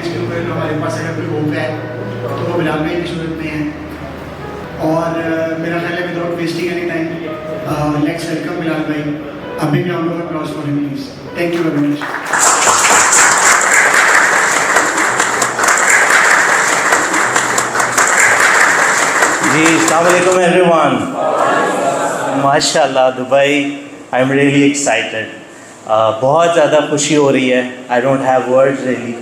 के ऊपर हमारे पास अगर कोई होप है तो वो बिलाल भाई की सूरत में है। और मेरा ख्याल है without wasting any time let's welcome Bilal भाई। अभी भी हम लोग applause for him please. Thank you very much. जी अस्सलाम वालेकुम एवरीवन। माशाल्लाह Dubai, I am really excited. बहुत ज़्यादा खुशी हो रही है। I don't have words really,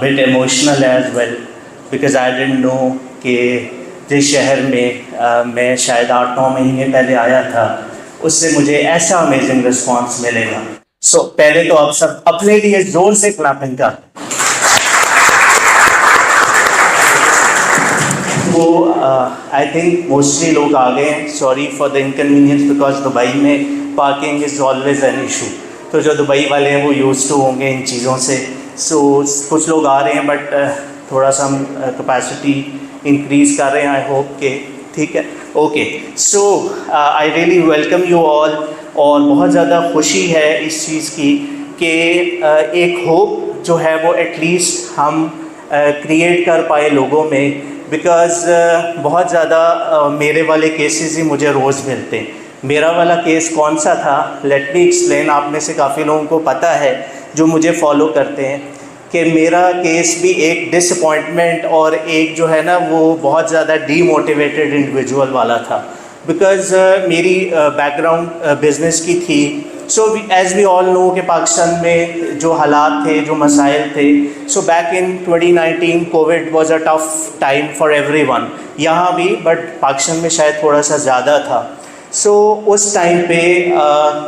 bit emotional as well because I didn't know कि जिस शहर में मैं शायद 8-9 महीने पहले आया था उससे मुझे ऐसा अमेजिंग रिस्पॉन्स मिलेगा। सो पहले तो आप सब अपने लिए जोर से क्लैपिंग कर। तो आई थिंक मोस्टली लोग आ गए हैं। Sorry for the inconvenience because Dubai में parking is always an issue. तो जो दुबई वाले हैं वो यूज़ टू होंगे इन चीज़ों से। सो कुछ लोग आ रहे हैं बट थोड़ा सा हम कैपेसिटी इंक्रीज़ कर रहे हैं। आई होप के ठीक है। Okay, so I really welcome you all. और बहुत ज़्यादा खुशी है इस चीज़ की कि एक होप जो है वो एटलीस्ट हम क्रिएट कर पाए लोगों में। बिकॉज़ बहुत ज़्यादा मेरे वाले केसेस ही मुझे रोज़ मिलते हैं। मेरा वाला केस कौन सा था, लेट मी एक्सप्लेन। आप में से काफ़ी लोगों को पता है जो मुझे फॉलो करते हैं कि मेरा केस भी एक डिसअपॉइंटमेंट और एक जो है ना वो बहुत ज़्यादा डीमोटिवेटेड इंडिविजुअल वाला था। बिकॉज़ मेरी बैकग्राउंड बिज़नेस की थी। So as we all know कि पाकिस्तान में जो हालात थे, जो मसाइल थे, so back in 2019 covid was a tough time for everyone, यहाँ भी बट पाकिस्तान में शायद थोड़ा सा ज़्यादा था। सो उस टाइम पे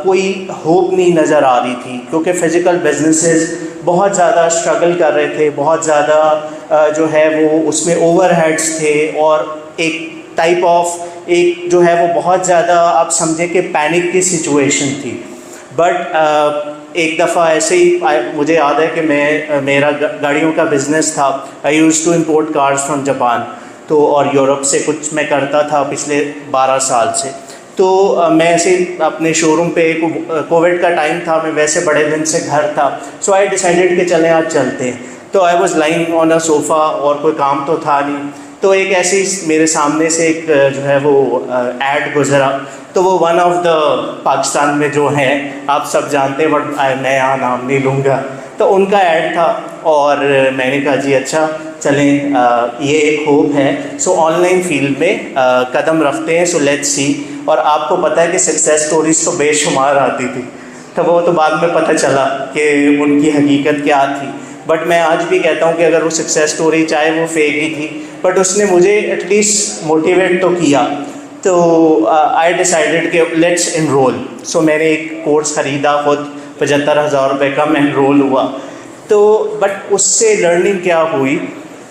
कोई होप नहीं नज़र आ रही थी क्योंकि फ़िज़िकल बिजनेसेस बहुत ज़्यादा स्ट्रगल कर रहे थे। बहुत ज़्यादा जो है वो उसमें ओवरहेड्स थे और एक टाइप ऑफ एक जो है वो बहुत ज़्यादा आप समझें कि पैनिक की सिचुएशन थी। बट एक दफ़ा ऐसे ही मुझे याद है कि मेरा गाड़ियों का बिज़नेस था। I use to import cars from Japan, तो और यूरोप से कुछ मैं करता था पिछले 12 साल से। तो मैं ऐसे अपने शोरूम पे कोविड का टाइम था, मैं वैसे बड़े दिन से घर था। सो आई डिसाइडेड कि चलें आज चलते हैं। तो I was lying on a sofa और कोई काम तो था नहीं। तो एक ऐसे ही मेरे सामने से एक जो है वो ऐड गुजरा। तो वो वन ऑफ द पाकिस्तान में जो है आप सब जानते हैं बट मैं यहाँ नाम नहीं लूँगा। तो उनका ऐड था और मैंने कहा जी अच्छा चलें, ये एक होप है। सो ऑनलाइन फील्ड में कदम रखते हैं। So let's see. और आपको पता है कि सक्सेस स्टोरीज तो बेशुमार आती थी, तो वो तो बाद में पता चला कि उनकी हकीकत क्या थी। बट मैं आज भी कहता हूँ कि अगर वो सक्सेस स्टोरी चाहे वो फेक ही थी बट उसने मुझे एटलीस्ट मोटिवेट तो किया। तो आई डिसाइडेड कि लेट्स इनरोल। सो मैंने एक कोर्स ख़रीदा खुद, 75,000 रुपये का मैं इनरोल हुआ। तो बट उससे लर्निंग क्या हुई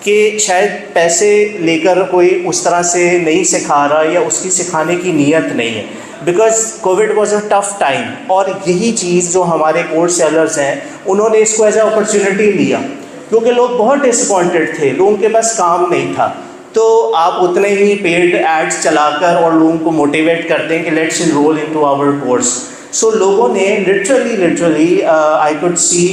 कि शायद पैसे लेकर कोई उस तरह से नहीं सिखा रहा या उसकी सिखाने की नीयत नहीं है। Because Covid was a tough time और यही चीज़ जो हमारे कोर्स सेलर्स हैं उन्होंने इसको एज अ अपॉर्चुनिटी लिया क्योंकि लोग बहुत डिसअपॉइंटेड थे, लोगों के पास काम नहीं था। तो आप उतने ही पेड एड्स चलाकर और लोगों को मोटिवेट करते हैं कि let's enrol into our course. So लोगों ने लिटरली आई कुड सी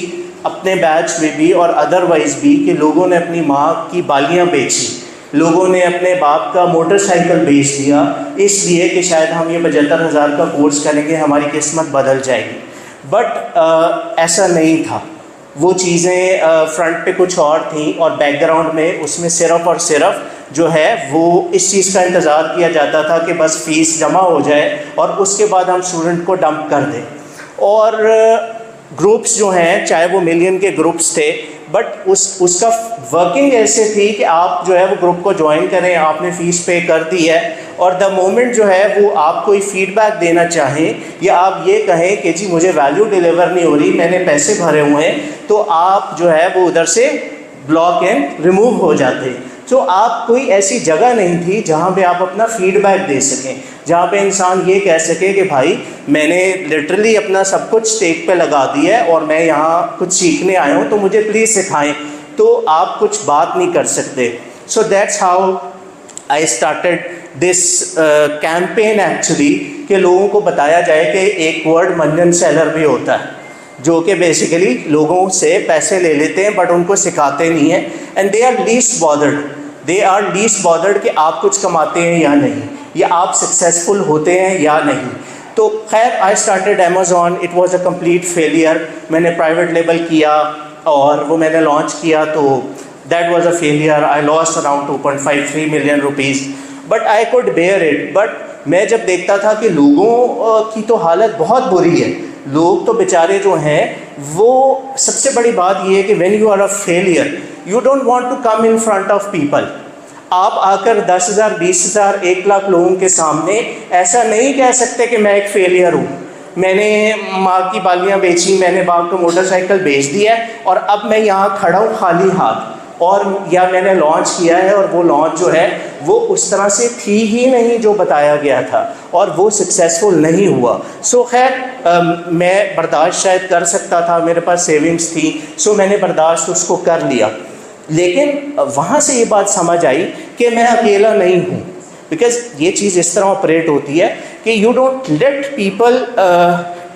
अपने बैच में भी और अदरवाइज़ भी कि लोगों ने अपनी माँ की बालियाँ बेची, लोगों ने अपने बाप का मोटरसाइकिल बेच दिया इसलिए कि शायद हम ये 75,000 का कोर्स करेंगे हमारी किस्मत बदल जाएगी। बट ऐसा नहीं था। वो चीज़ें फ्रंट पे कुछ और थी और बैकग्राउंड में उसमें सिर्फ और सिर्फ जो है वो इस चीज़ का इंतज़ार किया जाता था कि बस फ़ीस जमा हो जाए और उसके बाद हम स्टूडेंट को डंप कर दें। और ग्रुप्स जो हैं चाहे वो मिलियन के ग्रुप्स थे बट उसका वर्किंग ऐसे थी कि आप जो है वो ग्रुप को ज्वाइन करें, आपने फ़ीस पे कर दी है और द मोमेंट जो है वो आप कोई फीडबैक देना चाहें या आप ये कहें कि जी मुझे वैल्यू डिलीवर नहीं हो रही, मैंने पैसे भरे हुए हैं, तो आप जो है वो उधर से ब्लॉक एंड रिमूव हो जाते। तो आप कोई ऐसी जगह नहीं थी जहाँ पे आप अपना फीडबैक दे सकें, जहाँ पे इंसान ये कह सके कि भाई मैंने लिटरली अपना सब कुछ स्टेक पे लगा दिया है और मैं यहाँ कुछ सीखने आया हूँ तो मुझे प्लीज़ सिखाएं। तो आप कुछ बात नहीं कर सकते। So that's how I started this campaign actually कि लोगों को बताया जाए कि एक वर्ड मंजन सेलर भी होता है। जो कि बेसिकली लोगों से पैसे ले लेते हैं बट उनको सिखाते नहीं हैं, and they are least bothered कि आप कुछ कमाते हैं या नहीं, या आप सक्सेसफुल होते हैं या नहीं। तो खैर I started Amazon, it was a complete failure. मैंने प्राइवेट लेबल किया और वो मैंने लॉन्च किया तो that was a failure. I lost around 2.53 million rupees, but I could bear it. But मैं जब देखता था कि लोगों की तो हालत बहुत बुरी है, लोग तो बेचारे जो हैं वो, सबसे बड़ी बात ये है कि when you are a failure you don't want to come in front of people. आप आकर 10,000, 20,000, 1 लाख लोगों के सामने ऐसा नहीं कह सकते कि मैं एक फेलियर हूँ, मैंने माँ की बालियाँ बेची, मैंने बाप को मोटरसाइकिल बेच दिया है और अब मैं यहाँ खड़ा हूँ खाली हाथ, और या मैंने लॉन्च किया है और वो लॉन्च जो है वो उस तरह से थी ही नहीं जो बताया गया था और वो सक्सेसफुल नहीं हुआ। सो खैर मैं बर्दाश्त शायद कर सकता था, मेरे पास सेविंग्स थी, सो मैंने बर्दाश्त उसको कर लिया। लेकिन वहाँ से ये बात समझ आई कि मैं अकेला नहीं हूँ, बिकॉज ये चीज़ इस तरह ऑपरेट होती है कि you don't let people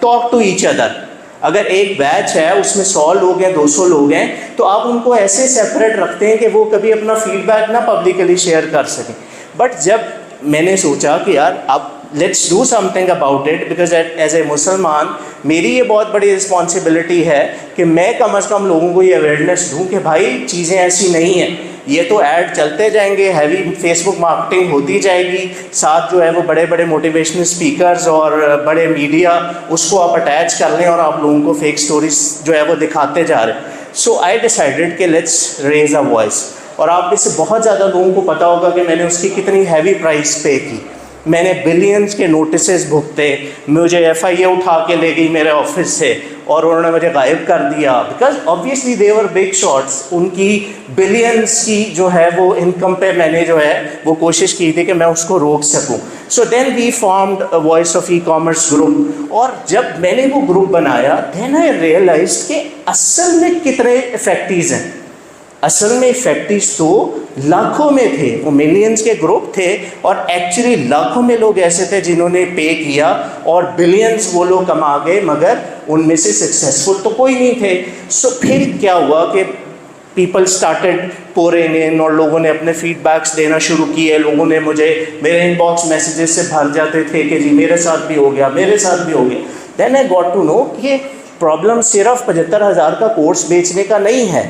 talk to each other. अगर एक बैच है उसमें 100 लोग हैं, 200 लोग हैं, तो आप उनको ऐसे सेपरेट रखते हैं कि वो कभी अपना फीडबैक ना पब्लिकली शेयर कर सकें। बट जब मैंने सोचा कि यार अब let's do something about it, because as a मुसलमान मेरी ये बहुत बड़ी रिस्पॉन्सिबिलिटी है कि मैं कम अज़ कम लोगों को ये अवेयरनेस दूँ कि भाई चीज़ें ऐसी नहीं हैं, ये तो ऐड चलते जाएंगे, हैवी फेसबुक मार्केटिंग होती जाएगी, साथ जो है वो बड़े बड़े मोटिवेशनल स्पीकर्स और बड़े मीडिया उसको आप अटैच कर लें और आप लोगों को फेक स्टोरीज जो है वो दिखाते जा रहे हैं। सो आई डिसाइडेड कि लेट्स रेज अ वॉइस। और आप में से बहुत ज़्यादा लोगों को पता होगा कि मैंने उसकी कितनी हैवी प्राइस पे की। मैंने बिलियंस के नोटिसेस भुगते, मुझे FIA उठा के ले गई मेरे ऑफिस से और उन्होंने मुझे गायब कर दिया, because obviously they were big shots. उनकी बिलियंस की जो है वो इनकम पे मैंने जो है वो कोशिश की थी कि मैं उसको रोक सकूं। So then we formed a voice of e-commerce group, और जब मैंने वो ग्रुप बनाया देन आई रियलाइज्ड कि असल में कितने इफेक्टिव हैं। असल में इफेक्टिव तो लाखों में थे, वो मिलियंस के ग्रुप थे और एक्चुअली लाखों में लोग ऐसे थे जिन्होंने पे किया और बिलियंस वो लोग कमा गए, मगर उनमें से सक्सेसफुल तो कोई नहीं थे। सो फिर क्या हुआ कि पीपल स्टार्टेड पोरिंग इन और लोगों ने अपने फीडबैक्स देना शुरू किए। लोगों ने मुझे, मेरे इनबॉक्स मैसेजेस से भर जाते थे कि जी मेरे साथ भी हो गया, मेरे साथ भी हो गया। Then I got to know कि प्रॉब्लम सिर्फ 75,000 का कोर्स बेचने का नहीं है।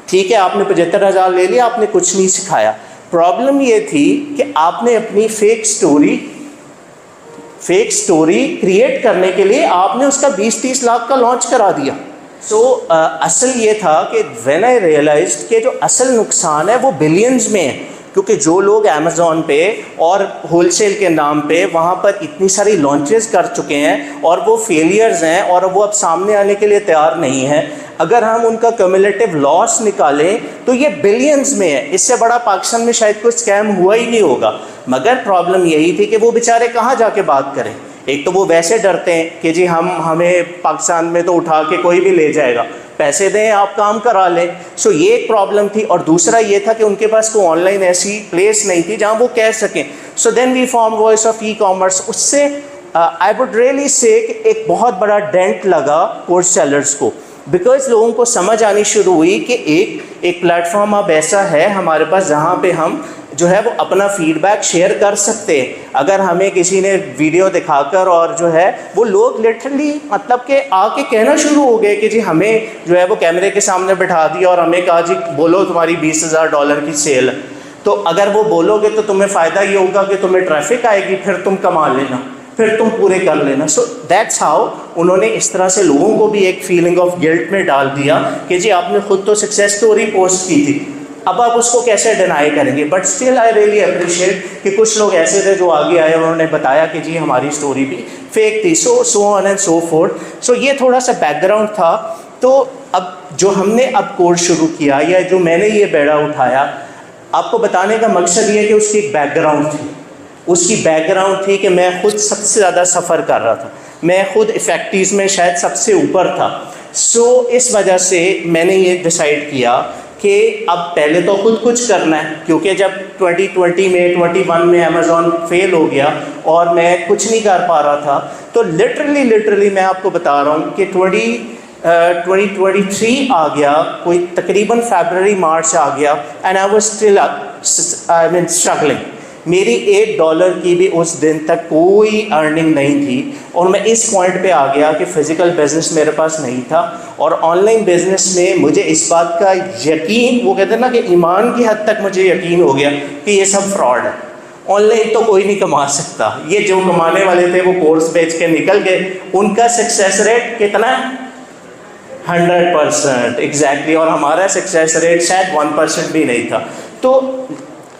ठीक है, आपने 75,000 ले लिया, आपने कुछ नहीं सिखाया। प्रॉब्लम ये थी कि आपने अपनी फेक स्टोरी क्रिएट करने के लिए आपने उसका 20-30 लाख का लॉन्च करा दिया। सो असल ये था कि व्हेन आई रियलाइज्ड कि जो असल नुकसान है वो बिलियंस में है, क्योंकि जो लोग अमेज़ॉन पे और होलसेल के नाम पे वहाँ पर इतनी सारी लॉन्चेस कर चुके हैं और वो फेलियर्स हैं और वो अब सामने आने के लिए तैयार नहीं हैं, अगर हम उनका क्यूमुलेटिव लॉस निकालें तो ये बिलियंस में है। इससे बड़ा पाकिस्तान में शायद कोई स्कैम हुआ ही नहीं होगा। मगर प्रॉब्लम यही थी कि वो बेचारे कहाँ जाके बात करें। एक तो वो वैसे डरते हैं कि जी हमें पाकिस्तान में तो उठा के कोई भी ले जाएगा, पैसे दें आप काम करा लें। सो ये एक प्रॉब्लम थी, और दूसरा ये था कि उनके पास कोई ऑनलाइन ऐसी प्लेस नहीं थी जहाँ वो कह सकें। So then we form voice of e-commerce. उससे आई वुड रियली से कि एक बहुत बड़ा डेंट लगा कोर्स सेलर्स को, बिकॉज लोगों को समझ आनी शुरू हुई कि एक प्लेटफॉर्म अब ऐसा है हमारे पास जहाँ पे हम जो है वो अपना फीडबैक शेयर कर सकते हैं। अगर हमें किसी ने वीडियो दिखाकर और जो है वो लोग लिटरली मतलब कि आके कहना शुरू हो गए कि जी हमें जो है वो कैमरे के सामने बिठा दिया और हमें कहा जी बोलो तुम्हारी $20,000 की सेल है, तो अगर वो बोलोगे तो तुम्हें फ़ायदा ये होगा कि तुम्हें ट्रैफिक आएगी, फिर तुम कमा लेना, फिर तुम पूरे कर लेना। सो दैट्स हाउ उन्होंने इस तरह से लोगों को भी एक फीलिंग ऑफ गिल्ट में डाल दिया कि जी आपने खुद तो सक्सेस स्टोरी पोस्ट की थी, अब आप उसको कैसे डिनाई करेंगे। But still I really appreciate कि कुछ लोग ऐसे थे जो आगे आए, उन्होंने बताया कि जी हमारी स्टोरी भी फेक थी, so on and so forth. So ये थोड़ा सा बैकग्राउंड था। तो अब जो हमने अब कोर्स शुरू किया या जो मैंने ये बेड़ा उठाया, आपको बताने का मकसद ये कि उसकी एक बैकग्राउंड थी। उसकी बैकग्राउंड थी कि मैं खुद सबसे ज़्यादा सफ़र कर रहा था, मैं खुद इफेक्टिव में शायद सबसे ऊपर था। सो इस वजह से मैंने ये डिसाइड किया कि अब पहले तो खुद कुछ करना है, क्योंकि जब 2020 में 21 में अमेज़ॉन फेल हो गया और मैं कुछ नहीं कर पा रहा था, तो लिटरली मैं आपको बता रहा हूँ कि 2023 आ गया, कोई तकरीबन फरवरी मार्च आ गया, and I was still struggling. मेरी $8 की भी उस दिन तक कोई अर्निंग नहीं थी, और मैं इस पॉइंट पे आ गया कि फ़िज़िकल बिज़नेस मेरे पास नहीं था, और ऑनलाइन बिज़नेस में मुझे इस बात का यकीन, वो कहते हैं ना कि ईमान की हद तक मुझे यकीन हो गया कि ये सब फ्रॉड है, ऑनलाइन तो कोई नहीं कमा सकता। ये जो कमाने वाले थे वो कोर्स बेच के निकल गए, उनका सक्सेस रेट कितना है? 100% एग्जैक्टली, और हमारा सक्सेस रेट शायद 1% भी नहीं था। तो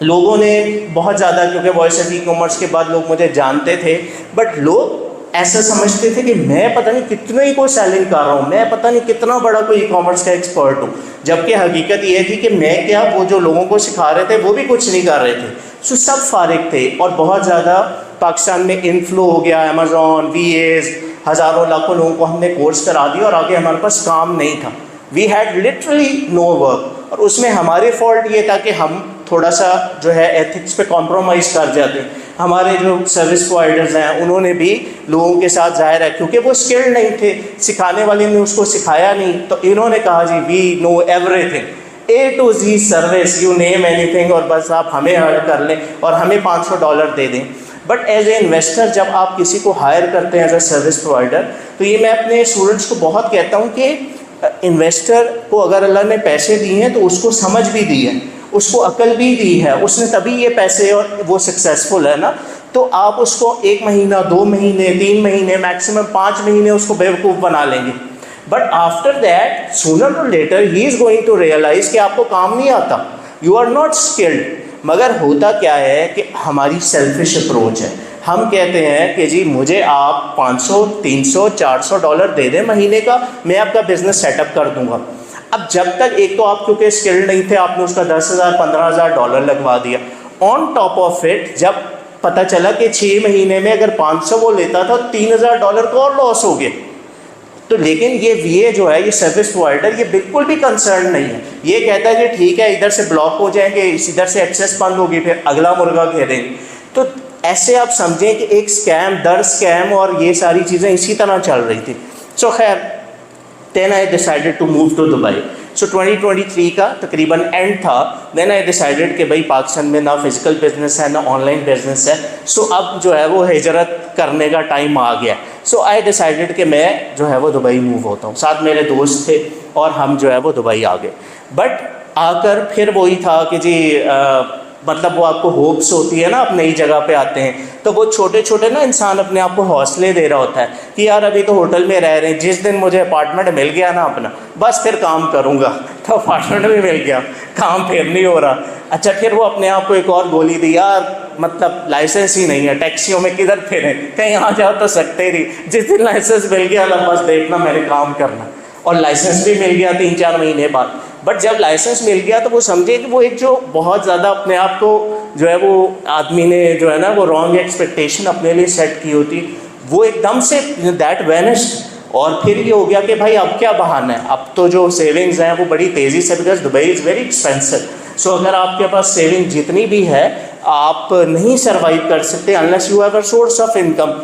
लोगों ने बहुत ज़्यादा, क्योंकि वॉइस ऑफ ई कॉमर्स के बाद लोग मुझे जानते थे, बट लोग ऐसा समझते थे कि मैं पता नहीं कितना ही कोई सेलिंग कर रहा हूँ, मैं पता नहीं कितना बड़ा कोई ई कॉमर्स का एक्सपर्ट हूँ, जबकि हकीकत ये थी कि मैं क्या, वो जो लोगों को सिखा रहे थे वो भी कुछ नहीं कर रहे थे। सो सब फारिग थे, और बहुत ज़्यादा पाकिस्तान में इनफ्लो हो गया, अमेज़ॉन, VAs, हज़ारों लाखों लोगों को हमने कोर्स करा दिया, और आगे हमारे पास काम नहीं था। We had literally no work, और उसमें हमारे फॉल्ट ये था कि हम थोड़ा सा जो है एथिक्स पे कॉम्प्रोमाइज़ कर जाते हैं। हमारे जो सर्विस प्रोवाइडर्स हैं उन्होंने भी लोगों के साथ ज़ाहिर है, क्योंकि वो स्किल्ड नहीं थे, सिखाने वाले ने उसको सिखाया नहीं, तो इन्होंने कहा जी we know everything, A to Z service, you name anything, और बस आप हमें हायर कर लें और हमें $500 दे दें। बट एज ए इन्वेस्टर जब आप किसी को हायर करते हैं एज ए सर्विस प्रोवाइडर, तो ये मैं अपने स्टूडेंट्स को बहुत कहता हूँ कि इन्वेस्टर को अगर अल्लाह ने पैसे दिए हैं तो उसको समझ भी दी है, उसको अकल भी दी है, उसने तभी ये पैसे और वो सक्सेसफुल है ना। तो आप उसको 1 महीना, 2 महीने, 3 महीने, मैक्सिमम 5 महीने उसको बेवकूफ़ बना लेंगे, but after that sooner or later ही इज़ गोइंग टू रियलाइज कि आपको काम नहीं आता, यू आर नॉट स्किल्ड। मगर होता क्या है कि हमारी सेल्फिश अप्रोच है, हम कहते हैं कि जी मुझे आप $500, $300, $400 दे दें महीने का, मैं आपका बिज़नेस सेटअप कर दूंगा। अब जब तक, एक तो आप क्योंकि स्किल्ड नहीं थे, आपने उसका $10,000, $15,000 लगवा दिया। ऑन टॉप ऑफ इट जब पता चला कि 6 महीने में अगर 500 वो लेता था, $3,000 का और लॉस हो गया। तो लेकिन ये VA जो है, ये सर्विस प्रोवाइडर, ये बिल्कुल भी कंसर्न नहीं है, ये कहता है कि ठीक है इधर से ब्लॉक हो जाएंगे, इधर से एक्सेस बंद होगी, फिर अगला मुर्गा घेरेंगे। तो ऐसे आप समझें कि एक स्कैम दर स्कैम, और ये सारी चीज़ें इसी तरह चल रही थी। सो खैर, then I decided to move to Dubai. So 2023 का तकरीबन एंड था, then I decided कि भाई पाकिस्तान में ना फिज़िकल बिजनेस है ना ऑनलाइन बिजनेस है, सो अब जो है वो हिजरत करने का टाइम आ गया। सो आई डिसाइडेड कि मैं जो है वो दुबई मूव होता हूँ, साथ मेरे दोस्त थे और हम जो है वो दुबई आ गए। बट आकर फिर वही था कि जी मतलब वो आपको होप्स होती है ना, आप नई जगह पे आते हैं तो वो छोटे छोटे ना इंसान अपने आप को हौसले दे रहा होता है कि यार अभी तो होटल में रह रहे हैं, जिस दिन मुझे अपार्टमेंट मिल गया ना अपना, बस फिर काम करूँगा। तो अपार्टमेंट भी मिल गया, काम फिर नहीं हो रहा। अच्छा, फिर वो अपने आप को एक और गोली दी, यार मतलब लाइसेंस ही नहीं है, टैक्सियों में किधर फिरें, कहीं आ जाओ तो सकते ही नहीं। जिस दिन लाइसेंस मिल गया ना, बस देखना मेरे काम करना। और लाइसेंस भी मिल गया 3-4 महीने बाद। बट जब लाइसेंस मिल गया तो वो समझे कि वो एक जो बहुत ज़्यादा अपने आप को जो है वो आदमी ने जो है ना वो रॉन्ग एक्सपेक्टेशन अपने लिए सेट की होती, वो एकदम से दैट वैनिश्ड। और फिर ये हो गया कि भाई अब क्या बहाना है, अब तो जो सेविंग्स हैं वो बड़ी तेज़ी से, because Dubai is very expensive. So अगर आपके पास सेविंग जितनी भी है आप नहीं सर्वाइव कर सकते unless you have a source of income.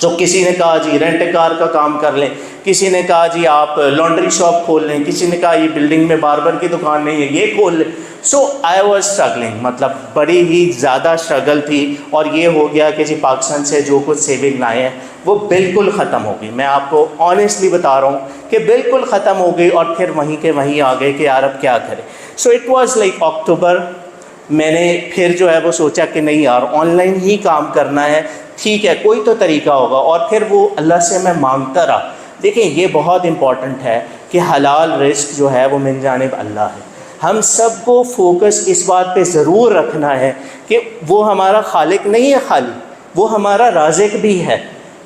तो किसी ने कहा जी रेंट कार का काम कर लें, किसी ने कहा जी आप लॉन्ड्री शॉप खोल लें, किसी ने कहा ये बिल्डिंग में बार्बर की दुकान नहीं है ये खोल लें। सो आई वॉज स्ट्रगलिंग, मतलब बड़ी ही ज़्यादा स्ट्रगल थी। और ये हो गया कि जी पाकिस्तान से जो कुछ सेविंग लाए हैं वो बिल्कुल ख़त्म हो गई। मैं आपको ऑनेस्टली बता रहा हूँ कि बिल्कुल ख़त्म हो गई। और फिर वहीं के वहीं आ गए कि यार अब क्या करें। So it was like October, मैंने फिर जो है वो सोचा कि नहीं यार ऑनलाइन ही काम करना है, ठीक है कोई तो तरीका होगा। और फिर वो अल्लाह से मैं मांगता रहा। देखिए ये बहुत इम्पॉर्टेंट है कि हलाल रिस्क जो है वो मिल जानिब अल्लाह है। हम सबको फोकस इस बात पे ज़रूर रखना है कि वो हमारा खालिक नहीं है खाली, वो हमारा राज़िक भी है,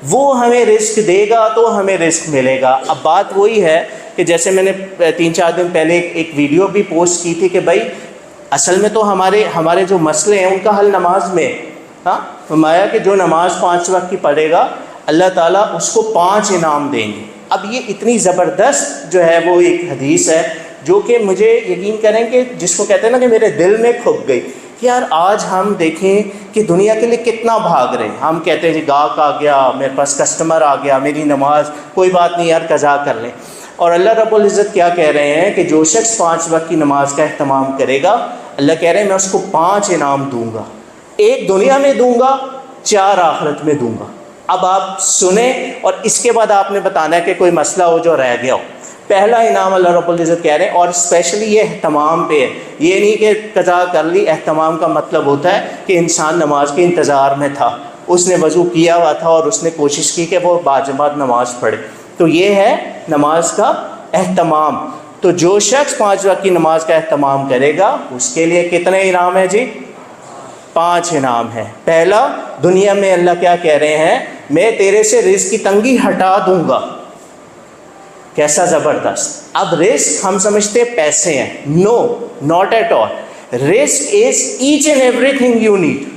वो हमें रिस्क देगा तो हमें रिस्क मिलेगा। अब बात वही है कि जैसे मैंने 3-4 दिन पहले एक वीडियो भी पोस्ट की थी कि भाई असल में तो हमारे जो मसले हैं उनका हल नमाज में। हाँ, फरमाया कि जो नमाज 5 वक्त की पढ़ेगा अल्लाह ताला उसको 5 इनाम देंगे। अब ये इतनी ज़बरदस्त जो है वो एक हदीस है जो कि मुझे यकीन करें कि जिसको कहते हैं ना कि मेरे दिल में खुब गई कि यार आज हम देखें कि दुनिया के लिए कितना भाग रहे हैं। हम कहते हैं जी गाहक आ गया, मेरे पास कस्टमर आ गया, मेरी नमाज कोई बात नहीं यार कज़ा कर लें। और अल्लाह रब्बुल इज़्ज़त क्या कह रहे हैं कि जो शख्स 5 वक्त की नमाज का अहतमाम करेगा, अल्लाह कह रहे हैं मैं उसको 5 इनाम दूंगा, 1 दुनिया में दूंगा, 4 आखिरत में दूंगा। अब आप सुने और इसके बाद आपने बताना है कि कोई मसला हो जो रह गया हो। पहला इनाम अल्लाह रब्बुल इज़्ज़त कह रहे हैं, और स्पेशली ये अहतमाम पे है, ये नहीं कि कज़ा कर ली। अहतमाम का मतलब होता है कि इंसान नमाज के इंतज़ार में था, उसने वज़ू किया हुआ था और उसने कोशिश की कि वो बाजमात नमाज पढ़े, तो ये है नमाज का अहतमाम। तो जो शख्स 5 वक्त की नमाज का अहतमाम करेगा उसके लिए कितने इनाम है जी? 5 इनाम है। पहला, दुनिया में अल्लाह क्या कह रहे हैं, मैं तेरे से रिज़्क़ की तंगी हटा दूंगा। कैसा ज़बरदस्त। अब रिस्क हम समझते पैसे हैं, no not at all. Risk is each and everything you need.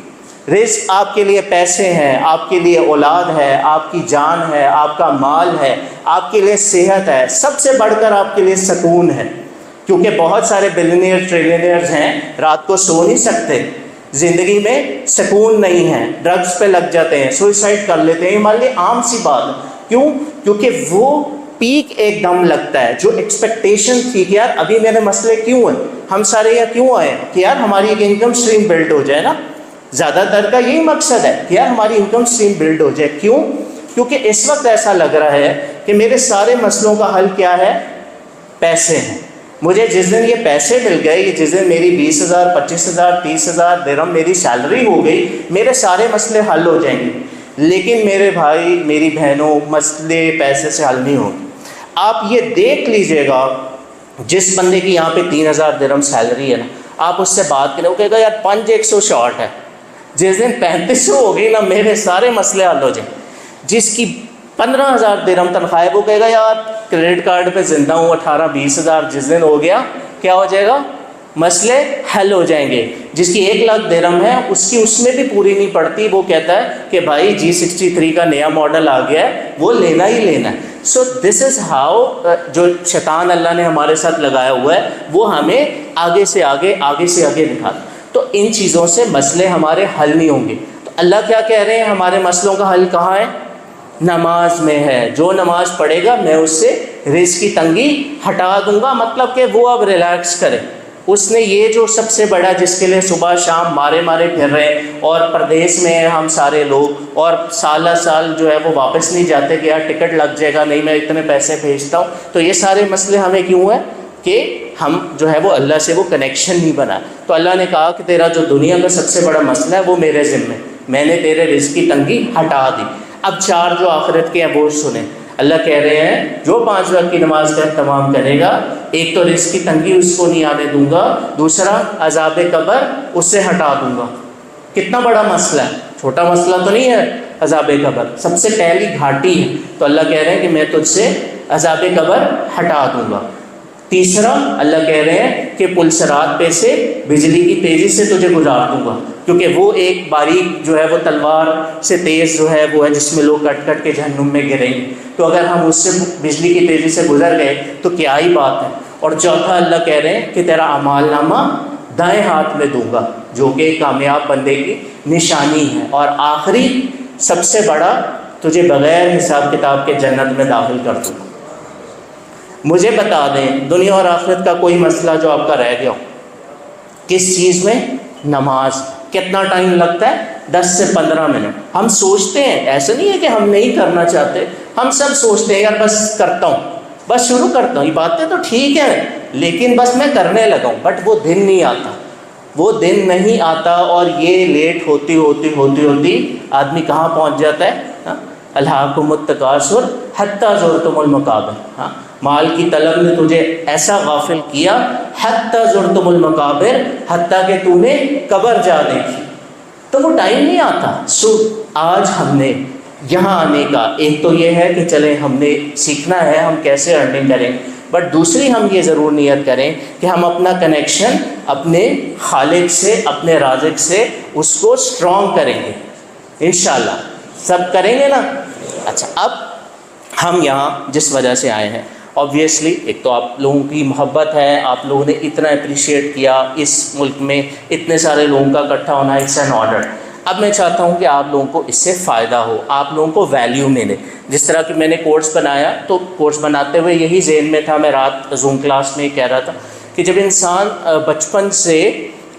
Risk आपके लिए पैसे हैं, आपके लिए औलाद है, आपकी जान है, आपका माल है, आपके लिए सेहत है, सबसे बढ़कर आपके लिए सुकून है। क्योंकि बहुत सारे बिलियनियर ट्रिलियनियर्स हैं, रात को सो नहीं सकते, ज़िंदगी में सुकून नहीं है, ड्रग्स पे लग जाते हैं, सुइसाइड कर लेते हैं। मान ली आम सी बात है। क्यों? क्योंकि वो पीक एकदम लगता है। जो एक्सपेक्टेशन थी कि यार अभी मेरे मसले क्यों हैं, हम सारे यहाँ क्यों आए कि यार हमारी एक इनकम स्ट्रीम बिल्ड हो जाए ना, ज़्यादातर का यही मकसद है कि यार हमारी इनकम स्ट्रीम बिल्ड हो जाए। क्यों? क्योंकि इस वक्त ऐसा लग रहा है कि मेरे सारे मसलों का हल क्या है? पैसे हैं। मुझे जिस दिन ये पैसे मिल गए, ये जिस दिन मेरी 20,000, 25,000, 30,000 दिरहम मेरी सैलरी हो गई, मेरे सारे मसले हल हो जाएंगे। लेकिन मेरे भाई मेरी बहनों, मसले पैसे से हल नहीं होंगे। आप ये देख लीजिएगा, जिस बंदे की यहाँ पे 3,000 दिरहम सैलरी है ना, आप उससे बात करें, वो कहेगा यार 5-100 शॉर्ट है। जिस दिन 3500 हो गई ना, मेरे सारे मसले हल हो जाए। जिसकी 15,000 दिरहम तनख्वाह है, वो कहेगा यार क्रेडिट कार्ड पे ज़िंदा हूँ, 18-20 हज़ार जिस दिन हो गया क्या हो जाएगा? मसले हल हो जाएंगे। जिसकी 1 लाख दिरहम है, उसकी उसमें भी पूरी नहीं पड़ती, वो कहता है कि भाई G63 का नया मॉडल आ गया है, वो लेना ही लेना है। सो दिस इज़ हाउ जो शैतान अल्लाह ने हमारे साथ लगाया हुआ है, वो हमें आगे से आगे दिखाता। तो इन चीज़ों से मसले हमारे हल नहीं होंगे। तो अल्लाह क्या कह रहे हैं, हमारे मसलों का हल कहाँ है? नमाज में है। जो नमाज पढ़ेगा मैं उससे रिज़्क़ की तंगी हटा दूंगा। मतलब कि वो अब रिलैक्स करे। उसने ये जो सबसे बड़ा, जिसके लिए सुबह शाम मारे फिर रहे हैं, और प्रदेश में हैं हम सारे लोग, और साल जो है वो वापस नहीं जाते कि यार टिकट लग जाएगा, नहीं मैं इतने पैसे भेजता हूँ। तो ये सारे मसले हमें क्यों हैं कि हम जो है वो अल्लाह से वो कनेक्शन नहीं बना। तो अल्लाह ने कहा कि तेरा जो दुनिया का सबसे बड़ा मसला है वो मेरे ज़िम्मे, मैंने तेरे रिज़्क़ की तंगी हटा दी। अब 4 जो आखिरत के हैं वो सुने। अल्लाह कह रहे हैं जो 5 वक्त की नमाज का इत्माम करेगा, एक तो रिज़्क़ की तंगी उसको नहीं आने दूंगा, दूसरा अज़ाब कब्र उससे हटा दूंगा। कितना बड़ा मसला है, छोटा मसला तो नहीं है। अज़ाब कब्र सबसे पहली घाटी है। तो अल्लाह कह रहे हैं कि मैं तुझसे अज़ाब कब्र हटा दूंगा। तीसरा अल्लाह कह रहे हैं कि पुलसरात पे से बिजली की तेज़ी से तुझे गुजार दूंगा, क्योंकि वो एक बारीक जो है वो तलवार से तेज़ जो है वो है जिसमें लोग कट कट के जहन्नुम में गिरेंगे। तो अगर हम उससे बिजली की तेज़ी से गुजर गए तो क्या ही बात है। और चौथा अल्लाह कह रहे हैं कि तेरा अमालनामा दाएं हाथ में दूंगा, जो कि कामयाब बंदे की निशानी है। और आखिरी सबसे बड़ा, तुझे बग़ैर हिसाब किताब के जन्नत में दाखिल कर दूँगा। मुझे बता दें, दुनिया और आखिरत का कोई मसला जो आपका रह गया हो, किस चीज़ में? नमाज। कितना टाइम लगता है? 10 से 15 मिनट। हम सोचते हैं, ऐसा नहीं है कि हम नहीं करना चाहते, हम सब सोचते हैं यार बस करता हूँ, बस शुरू करता हूँ, ये बातें तो ठीक है, लेकिन बस मैं करने लगा हूँ। बट वो दिन नहीं आता, वो दिन नहीं आता, और ये लेट होती आदमी कहाँ पहुँच जाता है? अल्हाकुमुत तकासुर हत्ता ज़ुरतुमुल मकाबिर। हाँ, माल की तलब ने तुझे ऐसा गाफिल किया, हत्ता ज़ुरतुमुल मकाबिर, हत्ता कि तूने कब्र जा देखी। तो वो टाइम नहीं आता। सो आज हमने यहाँ आने का एक तो ये है कि चलें हमने सीखना है हम कैसे अर्निंग करें, बट दूसरी हम ये ज़रूर नियत करें कि हम अपना कनेक्शन अपने खालिक से, अपने राज़िक से उसको स्ट्रॉन्ग करेंगे इंशाल्लाह। सब करेंगे ना? अच्छा, अब हम यहाँ जिस वजह से आए हैं, ऑब्वियसली एक तो आप लोगों की मोहब्बत है, आप लोगों ने इतना अप्रिशिएट किया, इस मुल्क में इतने सारे लोगों का इकट्ठा होना, इट्स एन ऑर्डर। अब मैं चाहता हूँ कि आप लोगों को इससे फ़ायदा हो, आप लोगों को वैल्यू मिले। जिस तरह कि मैंने कोर्स बनाया, तो कोर्स बनाते हुए यही ज़हन में था, मैं रात जूम क्लास में कह रहा था कि जब इंसान बचपन से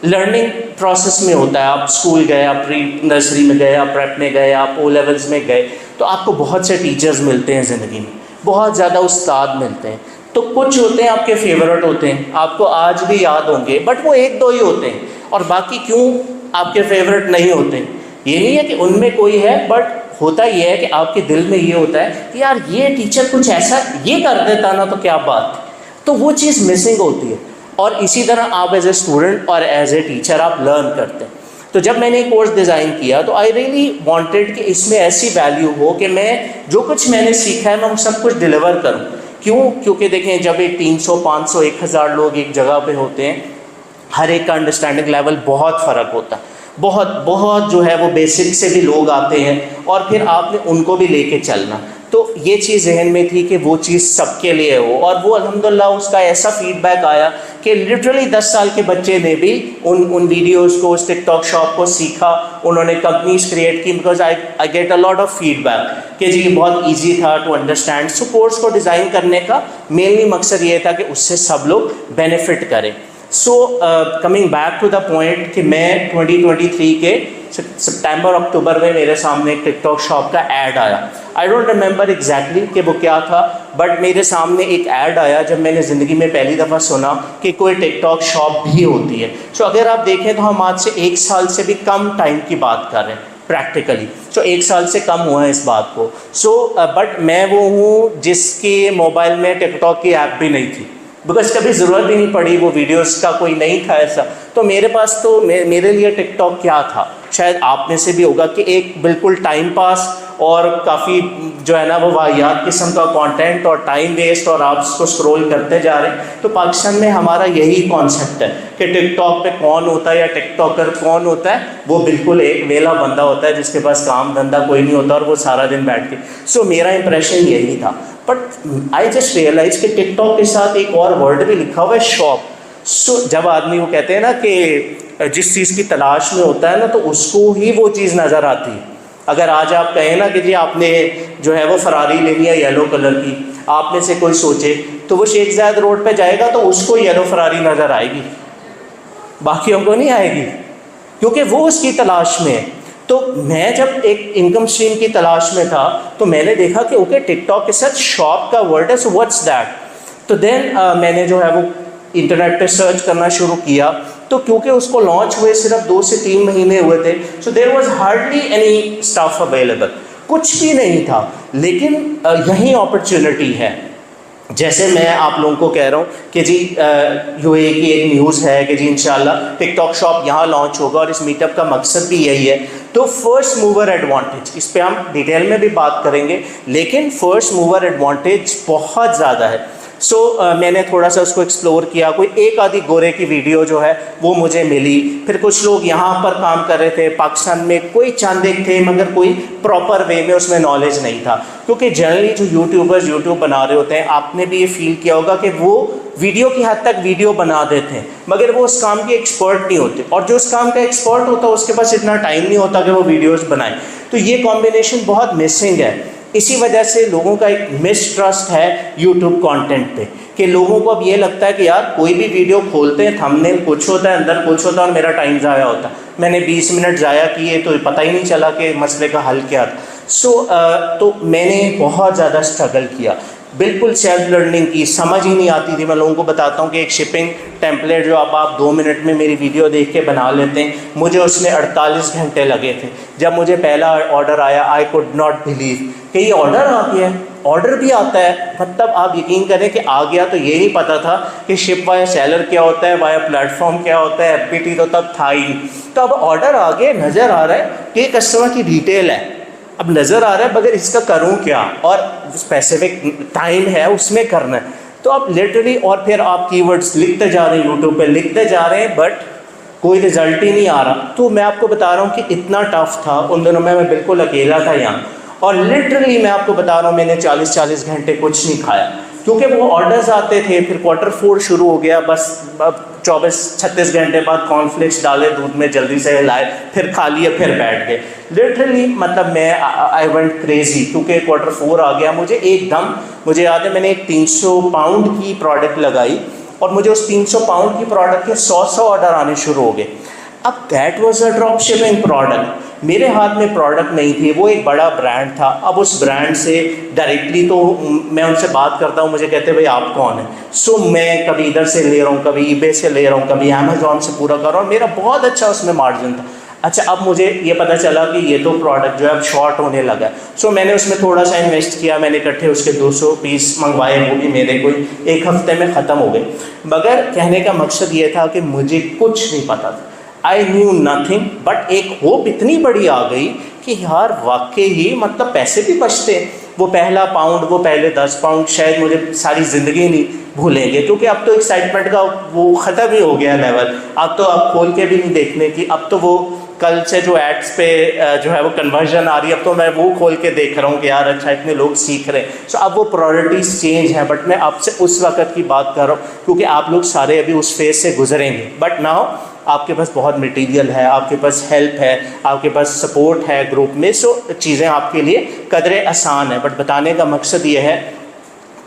लर्निंग प्रोसेस में होता है, आप स्कूल गए, आप प्री नर्सरी में गए, आप प्रेप में गए, आप ओ लेवल्स में गए, तो आपको बहुत से टीचर्स मिलते हैं ज़िंदगी में, बहुत ज़्यादा उस्ताद मिलते हैं। तो कुछ होते हैं आपके फेवरेट होते हैं, आपको आज भी याद होंगे, बट वो एक दो ही होते हैं, और बाकी क्यों आपके फेवरेट नहीं होते। ये नहीं है कि उनमें कोई है, बट होता ये है कि आपके दिल में ये होता है कि यार ये टीचर कुछ ऐसा ये कर देता ना तो क्या बात, तो वो चीज़ मिसिंग होती है। और इसी तरह आप एज ए स्टूडेंट और एज ए टीचर आप लर्न करते हैं। तो जब मैंने कोर्स डिज़ाइन किया तो आई रियली वांटेड कि इसमें ऐसी वैल्यू हो कि मैं जो कुछ मैंने सीखा है मैं वो सब कुछ डिलीवर करूं। क्यों? क्योंकि देखें, जब एक 300, 500, 1000 लोग एक जगह पे होते हैं, हर एक का अंडरस्टैंडिंग लेवल बहुत फ़र्क होता है, बहुत जो है वो बेसिक से भी लोग आते हैं, और फिर आपने उनको भी लेके चलना। तो ये चीज़ जहन में थी कि वो चीज़ सबके लिए हो, और वो अल्हम्दुलिल्लाह उसका ऐसा फीडबैक आया कि लिटरली 10 साल के बच्चे ने भी उन वीडियोज़ को, उस टिकटॉक शॉप को सीखा, उन्होंने कंपनीज क्रिएट की, because I get a lot of feedback कि जी बहुत ईजी था टू अंडरस्टैंड। सो कोर्स को डिज़ाइन करने का मेनली मकसद ये था कि उससे सब लोग बेनिफिट करें। So coming back to the point कि मैं 2023 के सितंबर अक्टूबर में मेरे सामने एक टिकटॉक शॉप का ऐड आया। आई डोंट रिमेंबर एग्जैक्टली कि वो क्या था, बट मेरे सामने एक ऐड आया जब मैंने ज़िंदगी में पहली दफ़ा सुना कि कोई टिकटॉक शॉप भी होती है। सो अगर आप देखें तो हम आज से 1 साल से भी कम टाइम की बात कर रहे हैं प्रैक्टिकली। सो 1 साल से कम हुआ है इस बात को। सो बट मैं वो हूँ जिसके मोबाइल में टिकटॉक की ऐप भी नहीं थी, बिकॉज कभी ज़रूरत भी नहीं पड़ी, वो वीडियोस का कोई नहीं था ऐसा। तो मेरे पास तो मेरे लिए टिकटॉक क्या था, शायद आप में से भी होगा कि एक बिल्कुल टाइम पास और काफ़ी जो है ना वो वाहियात किस्म का कंटेंट और टाइम वेस्ट, और आप उसको स्क्रॉल करते जा रहे हैं। तो पाकिस्तान में हमारा यही कॉन्सेप्ट है कि टिकटॉक पे कौन होता है या टिकटॉकर कौन होता है, वो बिल्कुल एक वेला बंदा होता है जिसके पास काम धंधा कोई नहीं होता और वो सारा दिन बैठ के। सो मेरा इंप्रेशन यही था। बट आई जस्ट रियलाइज कि टिकटॉक के साथ एक और वर्ड भी लिखा हुआ है, शॉप। सो जब आदमी वो कहते हैं ना कि जिस चीज़ की तलाश में होता है ना, तो उसको ही वो चीज़ नज़र आती है। अगर आज आप कहें ना कि जी आपने जो है वो फरारी लेनी है येलो कलर की, आप में से कोई सोचे तो वो शेख ज़ायद रोड पे जाएगा तो उसको येलो फरारी नज़र आएगी, बाकियों को नहीं आएगी, क्योंकि वो उसकी तलाश में है। तो मैं जब एक इनकम स्ट्रीम की तलाश में था तो मैंने देखा कि ओके टिकटॉक के साथ शॉप का वर्ड है, सो व्हाट्स दैट। तो देन मैंने जो है वो इंटरनेट पे सर्च करना शुरू किया। तो क्योंकि उसको लॉन्च हुए सिर्फ 2 से 3 महीने हुए थे, so there was hardly any stuff available, कुछ भी नहीं था। लेकिन यही अपॉर्चुनिटी है। जैसे मैं आप लोगों को कह रहा हूँ कि जी यूएई की एक न्यूज़ है कि जी इंशाल्लाह टिकटॉक शॉप यहाँ लॉन्च होगा, और इस मीटअप का मकसद भी यही है। तो फर्स्ट मूवर एडवांटेज, इस पे हम डिटेल में भी बात करेंगे, लेकिन फर्स्ट मूवर एडवांटेज बहुत ज़्यादा है। सो मैंने थोड़ा सा उसको एक्सप्लोर किया। कोई एक आधी गोरे की वीडियो जो है वो मुझे मिली। फिर कुछ लोग यहाँ पर काम कर रहे थे, पाकिस्तान में कोई चंद एक थे, मगर कोई प्रॉपर वे में उसमें नॉलेज नहीं था। क्योंकि जनरली जो यूट्यूबर्स यूट्यूब बना रहे होते हैं, आपने भी ये फील किया होगा कि वो वीडियो की हद तक वीडियो बना देते हैं, मगर वो उस काम के एक्सपर्ट नहीं होते, और जो उस काम का एक्सपर्ट होता है उसके पास इतना टाइम नहीं होता कि वो वीडियोज़ बनाए। तो ये कॉम्बिनेशन बहुत मिसिंग है। इसी वजह से लोगों का एक मिसट्रस्ट है यूट्यूब कंटेंट पे, कि लोगों को अब ये लगता है कि यार कोई भी वीडियो खोलते हैं, थंबनेल कुछ होता है, अंदर कुछ होता है, और मेरा टाइम ज़ाया होता है। मैंने 20 मिनट ज़ाया किए तो पता ही नहीं चला कि मसले का हल क्या था। तो मैंने बहुत ज़्यादा स्ट्रगल किया, बिल्कुल सेल्फ लर्निंग की, समझ ही नहीं आती थी। मैं लोगों को बताता हूँ कि एक शिपिंग टेम्पलेट जो आप 2 मिनट में मेरी वीडियो देख के बना लेते हैं, मुझे उसमें 48 घंटे लगे थे। जब मुझे पहला ऑर्डर आया, आई कुड नॉट बिलीव कि ये ऑर्डर आ गया है। ऑर्डर भी आता है, मतलब आप यकीन करें कि आ गया। तो ये नहीं पता था कि शिप वाया सेलर क्या होता है, वाया प्लेटफॉर्म क्या होता है, एफबीटी तो तब था ही। तो अब ऑर्डर आ गया, नज़र आ रहा है कि कस्टमर की डिटेल है, अब नज़र आ रहा है, मगर इसका करूं क्या, और स्पेसिफिक टाइम है उसमें करना है। तो आप लिटरली, और फिर आप कीवर्ड्स लिखते जा रहे हैं, यूट्यूब पे लिखते जा रहे हैं, बट कोई रिजल्ट ही नहीं आ रहा। तो मैं आपको बता रहा हूँ कि इतना टफ था उन दिनों में, मैं बिल्कुल अकेला था यहाँ, और लिटरली मैं आपको बता रहा हूँ मैंने 40 घंटे कुछ नहीं खाया, क्योंकि वो ऑर्डर्स आते थे। फिर Q4 शुरू हो गया, बस 24-36 घंटे बाद कॉर्नफ्लेक्स डाले दूध में, जल्दी से हिलाए, फिर खा लिए, फिर बैठ गए। लिटरली मतलब मैं आई वेंट क्रेजी, क्योंकि Q4 आ गया। मुझे एकदम मुझे याद है मैंने एक 300 पाउंड की प्रोडक्ट लगाई और मुझे उस 300 पाउंड की प्रोडक्ट के 100 ऑर्डर आने शुरू हो गए। अब that was a drop shipping product, मेरे हाथ में प्रोडक्ट नहीं थी, वो एक बड़ा ब्रांड था। अब उस ब्रांड से डायरेक्टली तो मैं उनसे बात करता हूँ, मुझे कहते हैं भाई आप कौन है। सो मैं कभी इधर से ले रहा हूँ, कभी eBay से ले रहा हूँ, कभी अमेजोन से पूरा कर रहा हूँ, मेरा बहुत अच्छा उसमें मार्जिन था। अच्छा, अब मुझे ये पता चला कि ये तो प्रोडक्ट जो है अब शॉर्ट होने लगा है। सो मैंने उसमें थोड़ा सा इन्वेस्ट किया, मैंने इकट्ठे उसके 200 पीस मंगवाए, वो भी मेरे कोई 1 हफ्ते में ख़त्म हो गए। मगर कहने का मकसद ये था कि मुझे कुछ नहीं पता था, आई न्यू नथिंग, बट एक होप इतनी बड़ी आ गई कि यार वाकई ही मतलब पैसे भी बचते। वो पहला पाउंड, वो पहले 10 पाउंड शायद मुझे सारी ज़िंदगी नहीं भूलेंगे, क्योंकि अब तो एक्साइटमेंट का वो ख़त्म ही हो गया लेवल। अब तो आप खोल के भी नहीं देखने की, अब तो वो कल से जो एड्स पे जो है वो कन्वर्जन आ रही है, अब तो मैं वो खोल के देख रहा हूँ कि यार अच्छा इतने लोग सीख रहे हैं। सो अब वो प्रायोरिटीज़ चेंज हैं, बट मैं आपसे उस वक्त की बात कर रहा हूँ क्योंकि आप लोग सारे अभी उस फेज से गुजरेंगे। बट नाउ आपके पास बहुत मटेरियल है, आपके पास हेल्प है, आपके पास सपोर्ट है ग्रुप में, सो चीज़ें आपके लिए कदरे आसान है। बट बताने का मकसद ये है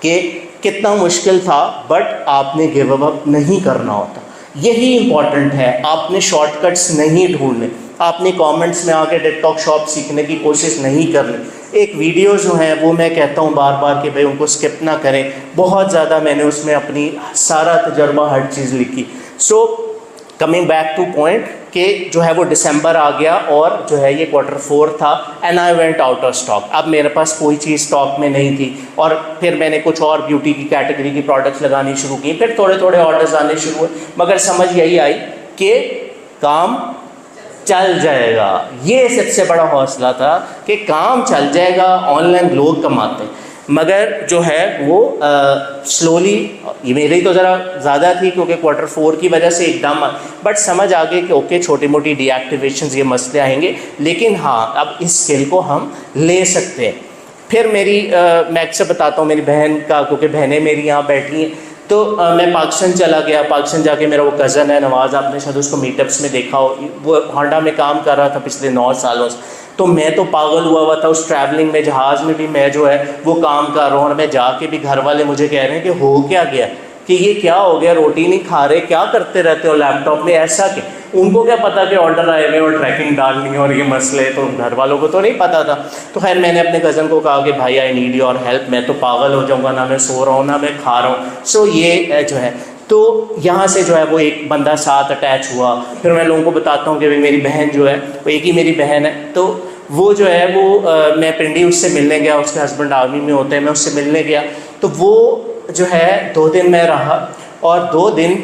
कि कितना मुश्किल था, बट आपने गिव अप नहीं करना होता, यही इम्पॉर्टेंट है। आपने शॉर्टकट्स नहीं ढूंढने, आपने कमेंट्स में आके टिकटॉक शॉप सीखने की कोशिश नहीं करनी। एक वीडियो जो है वो मैं कहता हूँ बार बार कि भाई उनको स्किप ना करें, बहुत ज़्यादा मैंने उसमें अपनी सारा तजर्बा हर चीज़ लिखी। सो कमिंग बैक टू पॉइंट कि जो है वो दिसंबर आ गया और जो है ये Q4 था and I went out of stock. अब मेरे पास कोई चीज़ स्टॉक में नहीं थी और फिर मैंने कुछ और ब्यूटी की कैटेगरी की प्रोडक्ट्स लगानी शुरू की, फिर थोड़े थोड़े ऑर्डर्स आने शुरू हुए, मगर समझ यही आई कि काम चल जाएगा। ये सबसे बड़ा हौसला था कि काम चल जाएगा, ऑनलाइन लोग कमाते हैं। मगर जो है वो स्लोली, ये मेरी तो ज़रा ज़्यादा थी क्योंकि Q4 की वजह से एकदम, बट समझ आ गए कि ओके छोटी मोटी डीएक्टिवेशंस ये मसले आएंगे, लेकिन हाँ अब इस स्किल को हम ले सकते हैं। फिर मेरी मैं अक्सर बताता हूँ मेरी बहन का, क्योंकि बहनें मेरी यहाँ बैठी हैं, तो मैं पाकिस्तान चला गया। पाकिस्तान जाके मेरा वो कज़न है नवाज़, आपने शायद उसको मीटअप्स में देखा हो, वो होंडा में काम कर रहा था पिछले 9 सालों से। तो मैं तो पागल हुआ था उस ट्रैवलिंग में, जहाज़ में भी मैं जो है वो काम कर रहा हूँ और मैं जाके भी घर वाले मुझे कह रहे हैं कि हो क्या गया, कि ये क्या हो गया, रोटी नहीं खा रहे, क्या करते रहते हो लैपटॉप में, ऐसा कि उनको क्या पता कि ऑर्डर आए हुए और ट्रैकिंग डालनी है और ये मसले, तो घर वालों को तो नहीं पता था। तो खैर मैंने अपने कज़न को कहा कि भाई आई नीड योर हेल्प, मैं तो पागल हो जाऊँगा, ना मैं सो रहा हूँ ना मैं खा रहा हूँ। सो ये जो है, तो यहाँ से जो है वो एक बंदा साथ अटैच हुआ। फिर मैं लोगों को बताता हूँ कि भाई मेरी बहन जो है वो एक ही मेरी बहन है, तो वो जो है वो मैं पिंडी उससे मिलने गया, उसके हस्बैंड आर्मी में होते हैं, मैं उससे मिलने गया। तो वो जो है 2 दिन मैं रहा और 2 दिन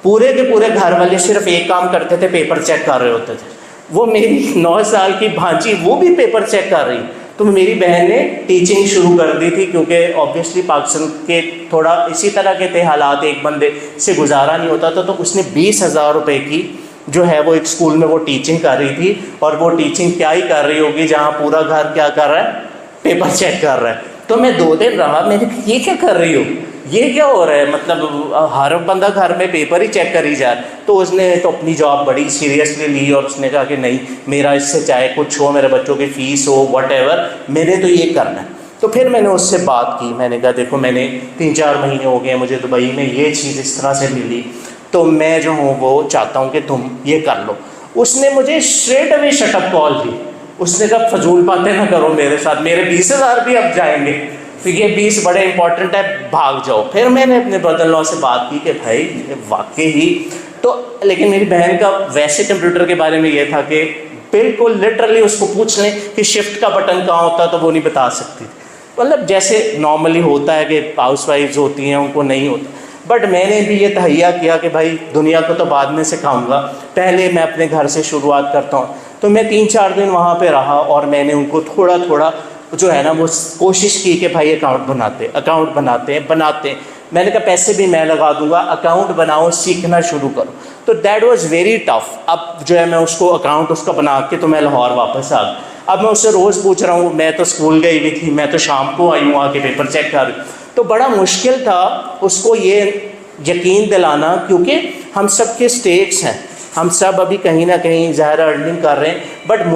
पूरे के पूरे घर वाले सिर्फ एक काम करते थे, पेपर चेक कर रहे होते थे। वो मेरी 9 साल की भांजी वो भी पेपर चेक कर रही। तो मेरी बहन ने टीचिंग शुरू कर दी थी, क्योंकि ऑब्वियसली पाकिस्तान के थोड़ा इसी तरह के थे हालात, एक बंदे से गुजारा नहीं होता था। तो उसने 20,000 रुपये की जो है वो एक स्कूल में वो टीचिंग कर रही थी, और वो टीचिंग क्या ही कर रही होगी जहाँ पूरा घर क्या कर रहा है, पेपर चेक कर रहा है। तो मैं 2 दिन रहा, मैंने ये क्या कर रही हो, ये क्या हो रहा है, मतलब हर बंदा घर में पेपर ही चेक करी जा रहा है। तो उसने तो अपनी जॉब बड़ी सीरियसली ली और उसने कहा कि नहीं, मेरा इससे चाहे कुछ हो, मेरे बच्चों की फ़ीस हो, व्हाटएवर, मैंने तो ये करना है। तो फिर मैंने उससे बात की, मैंने कहा देखो मैंने 3-4 महीने हो गए मुझे दुबई में ये चीज़ इस तरह से मिली, तो मैं जो हूँ वो चाहता हूँ कि तुम ये कर लो। उसने मुझे स्ट्रेट अवे शटअप कॉल दी, उसने कहा फजूल बातें ना करो मेरे साथ, मेरे 20,000 भी अब जाएंगे, तो ये 20 बड़े इंपॉर्टेंट है, भाग जाओ। फिर मैंने अपने ब्रदर लॉ से बात की कि भाई वाकई ही तो, लेकिन मेरी बहन का वैसे कंप्यूटर के बारे में ये था कि बिल्कुल लिटरली उसको पूछ लें कि शिफ्ट का बटन कहाँ होता है तो वो नहीं बता सकती, मतलब जैसे नॉर्मली होता है कि हाउसवाइफ्स होती हैं उनको नहीं होता। बट मैंने भी ये तहैया किया कि भाई दुनिया को तो बाद में सिखाऊंगा, पहले मैं अपने घर से शुरुआत करता हूँ। तो मैं 3-4 दिन वहाँ पे रहा और मैंने उनको थोड़ा थोड़ा जो है ना वो कोशिश की कि भाई अकाउंट बनाते हैं। मैंने कहा पैसे भी मैं लगा दूंगा, अकाउंट बनाओ, सीखना शुरू करो। तो दैट वाज वेरी टफ। अब जो है मैं उसको अकाउंट उसका बना के तो मैं लाहौर वापस आ गया। अब मैं उससे रोज़ पूछ रहा हूँ, मैं तो स्कूल गई हुई थी, मैं तो शाम को आई हूँ आके पेपर चेक कर रही। तो बड़ा मुश्किल था उसको ये यकीन दिलाना, क्योंकि हम सब के स्टेक्स हैं, हम सब अभी कहीं ना कहीं ज़ाहिर अर्निंग कर रहे हैं, बट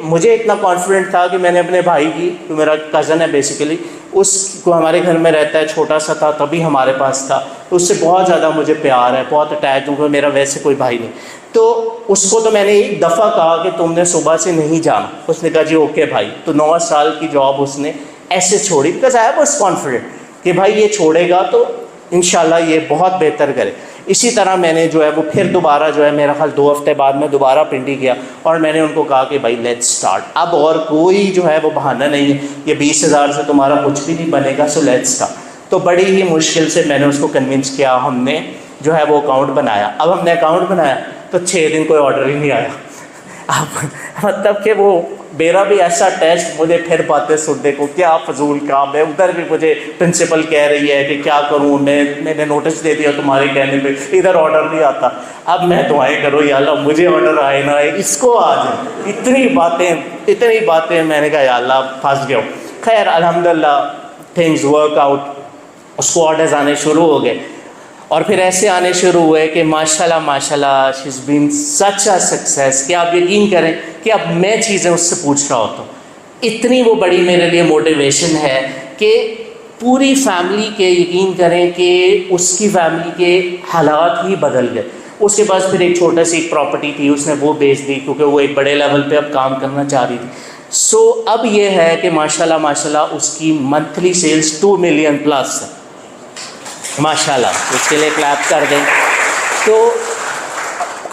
मुझे इतना कॉन्फिडेंट था कि मैंने अपने भाई की, जो मेरा कज़न है बेसिकली, उसको हमारे घर में रहता है, छोटा सा था तभी हमारे पास था, तो उससे बहुत ज़्यादा मुझे प्यार है, बहुत अटैच हूँ, मेरा वैसे कोई भाई नहीं। तो उसको तो मैंने एक दफ़ा कहा कि तुमने सुबह से नहीं जाना, उसने कहा जी ओके भाई। तो 9 साल की जॉब उसने ऐसे छोड़ी, बिकॉज आई वाज कॉन्फिडेंट कि भाई ये छोड़ेगा तो इंशाल्लाह ये बहुत बेहतर करे। इसी तरह मैंने जो है वो फिर दोबारा जो है, मेरा ख्याल 2 हफ्ते बाद मैं दोबारा पिंडी गया और मैंने उनको कहा कि भाई लेट्स स्टार्ट, अब और कोई जो है वो बहाना नहीं है, ये 20,000 से तुम्हारा कुछ भी नहीं बनेगा, सो लेट्स स्टार्ट। तो बड़ी ही मुश्किल से मैंने उसको कन्विंस किया, हमने जो है वो अकाउंट बनाया। अब हमने अकाउंट बनाया तो 6 दिन कोई ऑर्डर ही नहीं आया। अब मतलब कि वो मेरा भी ऐसा टेस्ट, मुझे फिर बातें सुनने को, क्या फजूल काम है, उधर भी मुझे प्रिंसिपल कह रही है कि क्या करूं, मैंने नोटिस दे दिया तुम्हारे कहने पे, इधर ऑर्डर नहीं आता। अब मैं दुआएं करो या अल्लाह मुझे ऑर्डर आए ना आए, इसको आ जाए। इतनी बातें मैंने कहा या अल्लाह फंस गया। खैर अल्हम्दुलिल्लाह थिंग्स वर्क आउट, उसको ऑर्डर्स आने शुरू हो गए और फिर ऐसे आने शुरू हुए कि माशाल्लाह she is been such a success कि आप यकीन करें कि अब मैं चीज़ें उससे पूछ रहा होता हूँ। इतनी वो बड़ी मेरे लिए मोटिवेशन है कि पूरी फैमिली के, यकीन करें कि उसकी फैमिली के हालात ही बदल गए। उसके पास फिर एक छोटा सी प्रॉपर्टी थी, उसने वो बेच दी क्योंकि वो एक बड़े लेवल पे अब काम करना चाह रही थी। सो अब ये है कि माशाल्लाह उसकी मंथली सेल्स 2 मिलियन प्लस है, माशाल्लाह, उसके लिए क्लैप कर दें। तो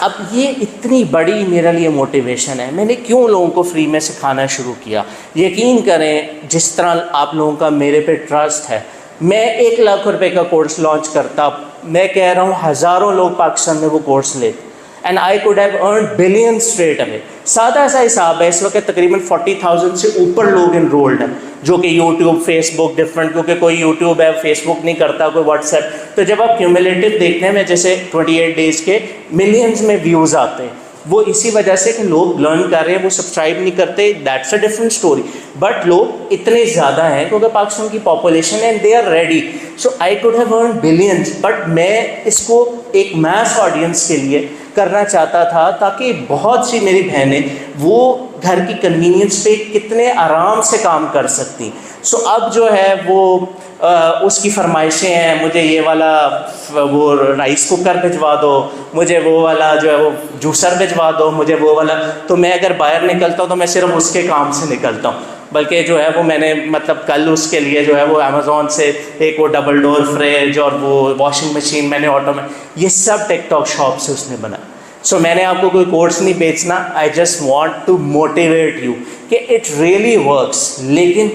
अब ये इतनी बड़ी मेरे लिए मोटिवेशन है। मैंने क्यों लोगों को फ्री में सिखाना शुरू किया, यकीन करें जिस तरह आप लोगों का मेरे पे ट्रस्ट है, मैं 1 लाख रुपए का कोर्स लॉन्च करता, मैं कह रहा हूँ हज़ारों लोग पाकिस्तान में वो कोर्स लेते and I could have earn billions straight away. सादा सा हिसाब है, इस वक्त तकरीबन 40,000 से ऊपर लोग इनरोल्ड हैं जो कि यूट्यूब, फेसबुक डिफरेंट, क्योंकि कोई यूट्यूब है, फेसबुक नहीं करता, कोई व्हाट्सएप। तो जब आप क्यूमुलेटिव देखने में जैसे 28 डेज़ के मिलियंस में व्यूज़ आते हैं, वो इसी वजह से कि लोग लर्न कर रहे हैं, वो सब्सक्राइब नहीं करते, that's a different story. But लोग इतने ज़्यादा हैं क्योंकि पाकिस्तान की पॉपुलेशन है and they are ready. So I could have earn billions, but मैं इसको एक मैस ऑडियंस के लिए करना चाहता था ताकि बहुत सी मेरी बहनें वो घर की कन्वीनियंस पे कितने आराम से काम कर सकती। सो अब जो है वो उसकी फरमाइशें हैं, मुझे ये वाला वो राइस कुकर भिजवा दो, मुझे वो वाला जो है वो जूसर भिजवा दो, मुझे वो वाला। तो मैं अगर बाहर निकलता हूँ तो मैं सिर्फ उसके काम से निकलता हूँ, बल्कि जो है वो मैंने मतलब कल उसके लिए जो है वो अमेज़ॉन से एक वो डबल डोर फ्रिज और वो वॉशिंग मशीन मैंने ऑटो में, ये सब टिकटॉक शॉप से उसने बनाया। सो मैंने आपको कोई कोर्स नहीं बेचना, I just want to motivate you कि इट रियली वर्क्स। लेकिन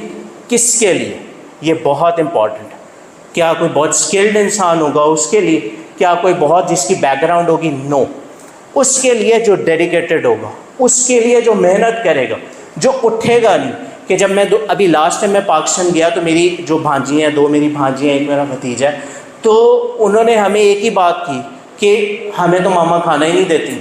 किसके लिए, ये बहुत इम्पॉर्टेंट है। क्या कोई बहुत स्किल्ड इंसान होगा उसके लिए, क्या कोई बहुत जिसकी बैकग्राउंड होगी, नो। उसके लिए जो डेडिकेटेड होगा, उसके लिए जो मेहनत करेगा, जो उठेगा नहीं। कि जब मैं अभी लास्ट टाइम मैं पाकिस्तान गया तो मेरी जो भांजी हैं, 2 मेरी भांजी हैं, एक मेरा भतीजा है, तो उन्होंने हमें एक ही बात की कि हमें तो मामा खाना ही नहीं देती।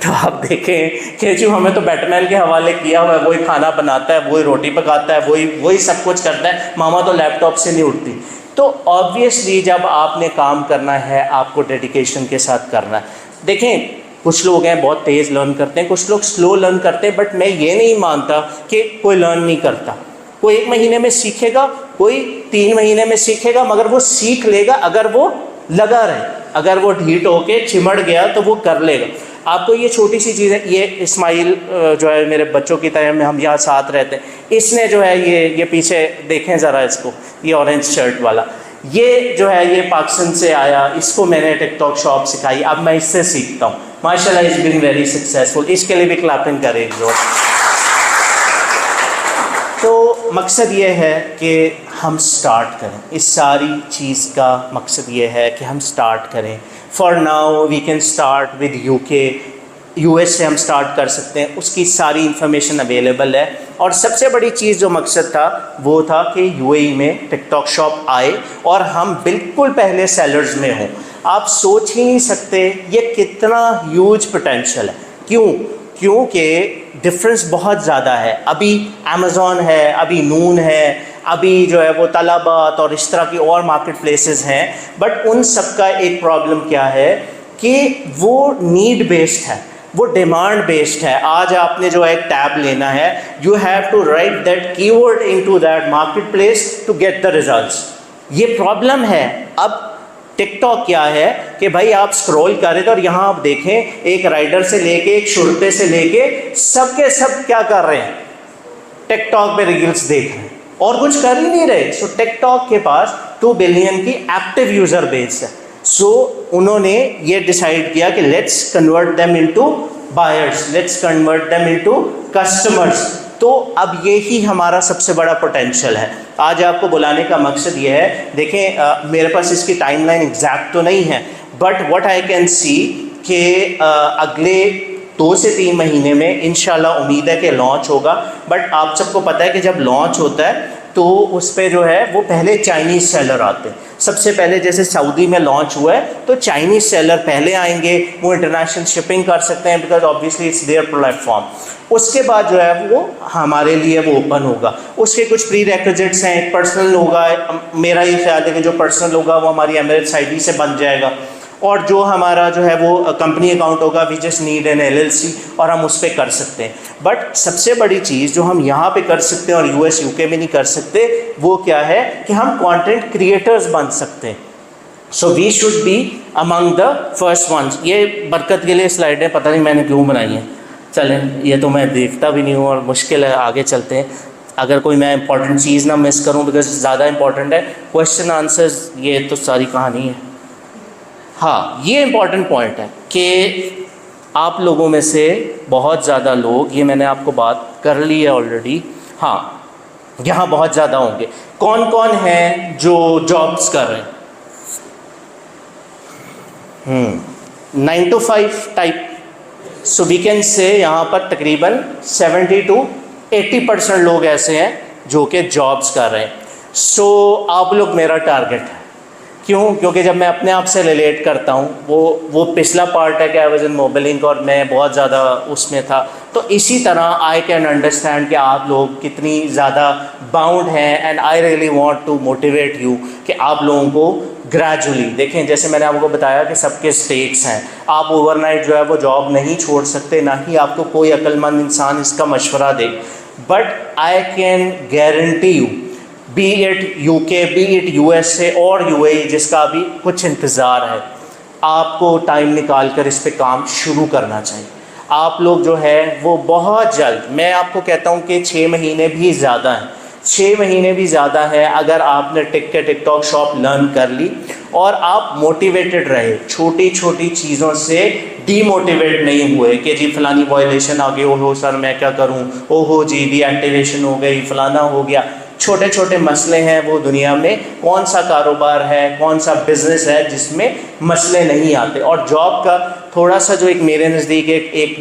तो आप देखें कि जो हमें तो बैटमैन के हवाले किया हुआ है, वही खाना बनाता है, वही रोटी पकाता है, वही सब कुछ करता है, मामा तो लैपटॉप से नहीं उठती। तो ऑब्वियसली जब आपने काम करना है, आपको डेडिकेशन के साथ करना है। देखें कुछ लोग हैं बहुत तेज़ लर्न करते हैं, कुछ लोग स्लो लर्न करते हैं, बट मैं ये नहीं मानता कि कोई लर्न नहीं करता। कोई 1 महीने में सीखेगा, कोई 3 महीने में सीखेगा, मगर वो सीख लेगा अगर वो लगा रहे। अगर वो ढीठ होके चिमड़ गया तो वो कर लेगा। आपको ये छोटी सी चीज़ है, ये इस्माइल जो है मेरे बच्चों की तरह में हम यहाँ साथ रहते हैं, इसने जो है ये पीछे देखें ज़रा इसको, ये ऑरेंज शर्ट वाला, ये जो है ये पाकिस्तान से आया, इसको मैंने टिकटॉक शॉप सिखाई, अब मैं इससे सीखता हूँ। माशाल्लाह इज़ बीइंग वेरी सक्सेसफुल, इसके लिए भी क्लैपिंग करें जो। तो मकसद ये है कि हम स्टार्ट करें, इस सारी चीज़ का मकसद ये है कि हम स्टार्ट करें। For now we can start with UK, US से हम स्टार्ट कर सकते हैं, उसकी सारी इंफॉर्मेशन अवेलेबल है। और सबसे बड़ी चीज़ जो मकसद था वो था कि यूएई में टिकटॉक शॉप आए और हम बिल्कुल पहले सेलर्स में हों। आप सोच ही नहीं सकते ये कितना ह्यूज पोटेंशियल है। क्योंकि डिफरेंस बहुत ज़्यादा है। अभी अमेज़ॉन है, अभी नून है, अभी जो है वो तलाबात और इस तरह की और मार्केट प्लेसेस हैं, बट उन सब का एक प्रॉब्लम क्या है कि वो नीड बेस्ड है, वो डिमांड बेस्ड है। आज आपने जो एक टैब लेना है, you have to write that keyword into that market place to get the results. ये प्रॉब्लम है। अब टिकटॉक क्या है कि भाई आप स्क्रॉल करें तो और यहाँ आप देखें एक राइडर से लेके एक शुरते से लेके सबके सब क्या कर रहे हैं, टिकटॉक पे रील्स देख रहे हैं और कुछ कर ही नहीं रहे। सो टिकटॉक के पास 2 बिलियन की एक्टिव यूज़र बेस है। सो उन्होंने ये डिसाइड किया कि let's convert them into buyers, let's convert them into customers. तो अब यही हमारा सबसे बड़ा पोटेंशियल है। आज आपको बुलाने का मकसद ये है, देखें मेरे पास इसकी टाइमलाइन एग्जैक्ट तो नहीं है, but what I can see कि अगले 2 से 3 महीने में इंशाल्लाह उम्मीद है कि लॉन्च होगा। बट आप सबको पता है कि जब लॉन्च होता है तो उस पर जो है वो पहले चाइनीज़ सेलर आते हैं। सबसे पहले जैसे सऊदी में लॉन्च हुआ है तो चाइनीज़ सेलर पहले आएंगे, वो इंटरनेशनल शिपिंग कर सकते हैं because obviously it's their platform. उसके बाद जो है वो हमारे लिए वो ओपन होगा। उसके कुछ प्री रेक्विजिट्स हैं, एक पर्सनल होगा, मेरा ये ख्याल है कि जो पर्सनल होगा वो हमारी एमिरेट्स आईडी से बन जाएगा, और जो हमारा जो है वो कंपनी अकाउंट होगा we just need an LLC और हम उस पर कर सकते हैं। बट सबसे बड़ी चीज़ जो हम यहाँ पे कर सकते हैं और US UK में नहीं कर सकते वो क्या है कि हम कंटेंट क्रिएटर्स बन सकते हैं। So we should be among the first ones. ये बरकत के लिए स्लाइडें पता नहीं मैंने क्यों बनाई हैं, चलें ये तो मैं देखता भी नहीं हूँ और मुश्किल है, आगे चलते हैं। अगर कोई मैं इंपॉर्टेंट चीज़ ना मिस करूँ बिकॉज ज़्यादा इंपॉर्टेंट है क्वेश्चन आंसर्स, ये तो सारी कहानी है। हाँ, ये इम्पॉर्टेंट पॉइंट है कि आप लोगों में से बहुत ज़्यादा लोग, ये मैंने आपको बात कर ली है ऑलरेडी, हाँ यहाँ बहुत ज़्यादा होंगे। कौन कौन हैं जो जॉब्स कर रहे हैं 9 to 5 type? So we can say यहाँ पर तकरीबन 70 to 80% लोग ऐसे हैं जो कि जॉब्स कर रहे हैं। सो आप लोग मेरा टारगेट है। क्यों? क्योंकि जब मैं अपने आप से रिलेट करता हूँ, वो पिछला पार्ट है कि I was in mobile inc और मैं बहुत ज़्यादा उसमें था, तो इसी तरह आई कैन अंडरस्टैंड कि आप लोग कितनी ज़्यादा बाउंड हैं and I really want to motivate you कि आप लोगों को ग्रेजुअली देखें। जैसे मैंने आपको बताया कि सबके स्टेक्स हैं, आप ओवरनाइट जो है वो जॉब नहीं छोड़ सकते, ना ही आपको कोई अक्लमंद इंसान इसका मशवरा दे। But I can guarantee you, be it UK, be it USA और UAE जिसका अभी कुछ इंतज़ार है, आपको टाइम निकाल कर इस पे काम शुरू करना चाहिए। आप लोग जो है वो बहुत जल्द, मैं आपको कहता हूँ कि 6 महीने भी ज़्यादा हैं, 6 महीने भी ज़्यादा है अगर आपने टिकटॉक शॉप लर्न कर ली और आप मोटिवेटेड रहे, छोटी छोटी चीज़ों से डीमोटिवेट नहीं हुए कि जी फलानी वायलेशन आ गई, ओहो सर मैं क्या करूं, ओहो जी डीएक्टिवेशन हो गई, फलाना हो गया। छोटे छोटे मसले हैं वो दुनिया में, कौन सा कारोबार है, कौन सा बिज़नेस है जिसमें मसले नहीं आते। और जॉब का थोड़ा सा जो एक मेरे नज़दीक एक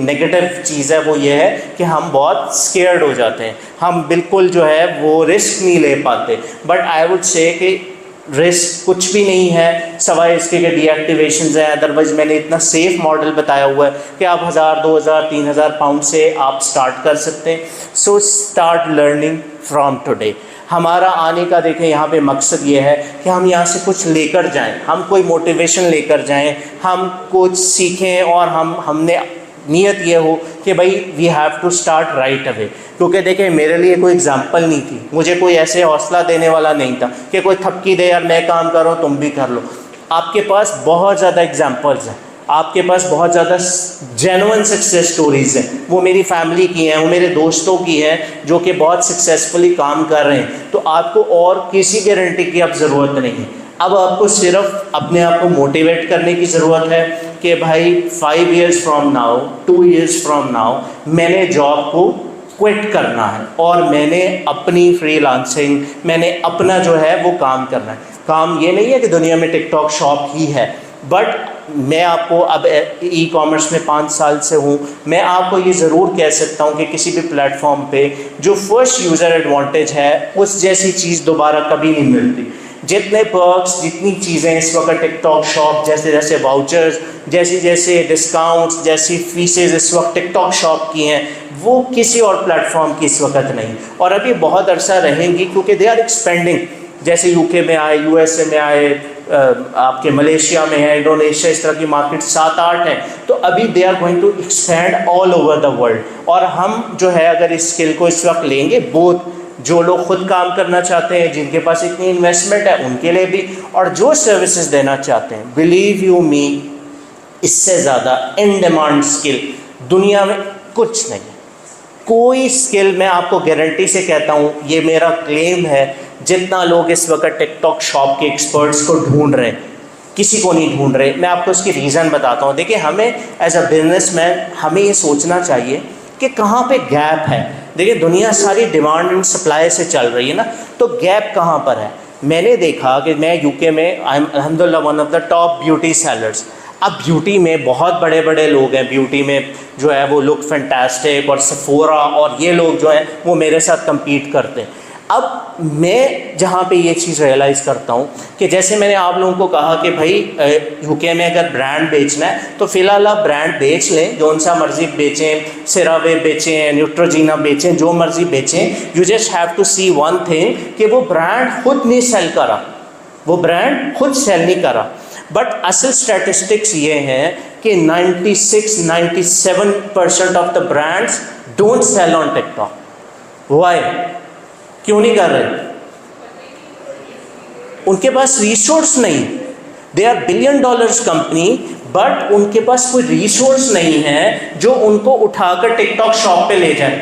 नेगेटिव चीज़ है वो ये है कि हम बहुत स्केयर्ड हो जाते हैं, हम बिल्कुल जो है वो रिस्क नहीं ले पाते। बट आई वुड से कि रिस्क कुछ भी नहीं है सवाए इसके कि डीएक्टिवेशन हैं। अदरवाइज़ मैंने इतना सेफ मॉडल बताया हुआ है कि आप 1000, 2000, 3000 पाउंड से आप स्टार्ट कर सकते हैं। So start learning from today. हमारा आने का देखें यहाँ पे मकसद ये है कि हम यहाँ से कुछ लेकर जाएं, हम कोई मोटिवेशन लेकर जाएं, हम कुछ सीखें और हमने नीयत ये हो कि भाई we have to start right away. क्योंकि देखें मेरे लिए कोई एग्जांपल नहीं थी, मुझे कोई ऐसे हौसला देने वाला नहीं था कि कोई थपकी दे यार मैं काम कर रहा हूँ तुम भी कर लो। आपके पास बहुत ज़्यादा एग्जांपल्स हैं, आपके पास बहुत ज़्यादा जेन्युइन सक्सेस स्टोरीज़ हैं, वो मेरी फैमिली की हैं, वो मेरे दोस्तों की हैं जो कि बहुत सक्सेसफुली काम कर रहे हैं। तो आपको और किसी गारंटी की अब ज़रूरत नहीं है, अब आपको सिर्फ अपने आप को मोटिवेट करने की ज़रूरत है कि भाई 5 years from now, 2 years from now मैंने जॉब को क्विट करना है और मैंने अपनी फ्रीलांसिंग, मैंने अपना जो है वो काम करना है। काम ये नहीं है कि दुनिया में टिकटॉक शॉप ही है, बट मैं आपको अब ई कॉमर्स में 5 साल से हूँ, मैं आपको ये ज़रूर कह सकता हूँ कि किसी भी प्लेटफॉर्म पे जो फर्स्ट यूज़र एडवांटेज है उस जैसी चीज़ दोबारा कभी नहीं मिलती। जितने पर्क्स, जितनी चीज़ें इस वक्त टिकटॉक शॉप, जैसे जैसे वाउचर्स, जैसे जैसे डिस्काउंट्स, जैसी फीसेज इस वक्त टिकटॉक शॉप की हैं, वो किसी और प्लेटफॉर्म की इस वक्त नहीं, और अभी बहुत अरसा रहेंगी, क्योंकि दे आर एक्सपेंडिंग। जैसे यूके में आए, यूएसए में आए, आपके मलेशिया में है, इंडोनेशिया, इस तरह की मार्केट 7-8 हैं, तो अभी they are going to expand all over the world. और हम जो है अगर इस स्किल को इस वक्त लेंगे, बोथ जो लोग खुद काम करना चाहते हैं, जिनके पास इतनी इन्वेस्टमेंट है, उनके लिए भी, और जो सर्विसेज देना चाहते हैं, बिलीव यू मी, इससे ज़्यादा इन डिमांड स्किल दुनिया में कुछ नहीं। कोई स्किल, मैं आपको गारंटी से कहता हूँ, ये मेरा क्लेम है, जितना लोग इस वक्त टिकटॉक शॉप के एक्सपर्ट्स को ढूंढ रहे हैं, किसी को नहीं ढूंढ रहे। मैं आपको इसकी रीज़न बताता हूँ। देखिए, हमें एज अ बिजनेसमैन हमें ये सोचना चाहिए कि कहाँ पे गैप है। देखिए, दुनिया सारी डिमांड एंड सप्लाई से चल रही है ना, तो गैप कहाँ पर है। मैंने देखा कि मैं यूके में, आई एम अल्हम्दुलिल्लाह one of the top beauty sellers. अब ब्यूटी में बहुत बड़े बड़े लोग हैं, ब्यूटी में जो है वो लुक फैंटास्टिक और सेफोरा और ये लोग जो हैं वो मेरे साथ compete करते हैं। अब मैं जहाँ पे ये चीज़ रियलाइज़ करता हूँ कि जैसे मैंने आप लोगों को कहा कि भाई यूके में अगर ब्रांड बेचना है तो फ़िलहाल आप ब्रांड बेच लें, जो सा मर्ज़ी बेचें, सिरावे बेचें, न्यूट्रोजीना बेचें, जो मर्ज़ी बेचें। You just have to see one thing कि वो ब्रांड खुद नहीं सेल करा, वो ब्रांड खुद सेल नहीं करा। बट असल स्टैटिस्टिक्स ये हैं कि 96-97% of the brands don't sell on TikTok. Why? क्यों नहीं कर रहे? उनके पास रिसोर्स नहीं। They are $billion company, but उनके पास कोई रिसोर्स नहीं है जो उनको उठाकर टिकटॉक शॉप पे ले जाए।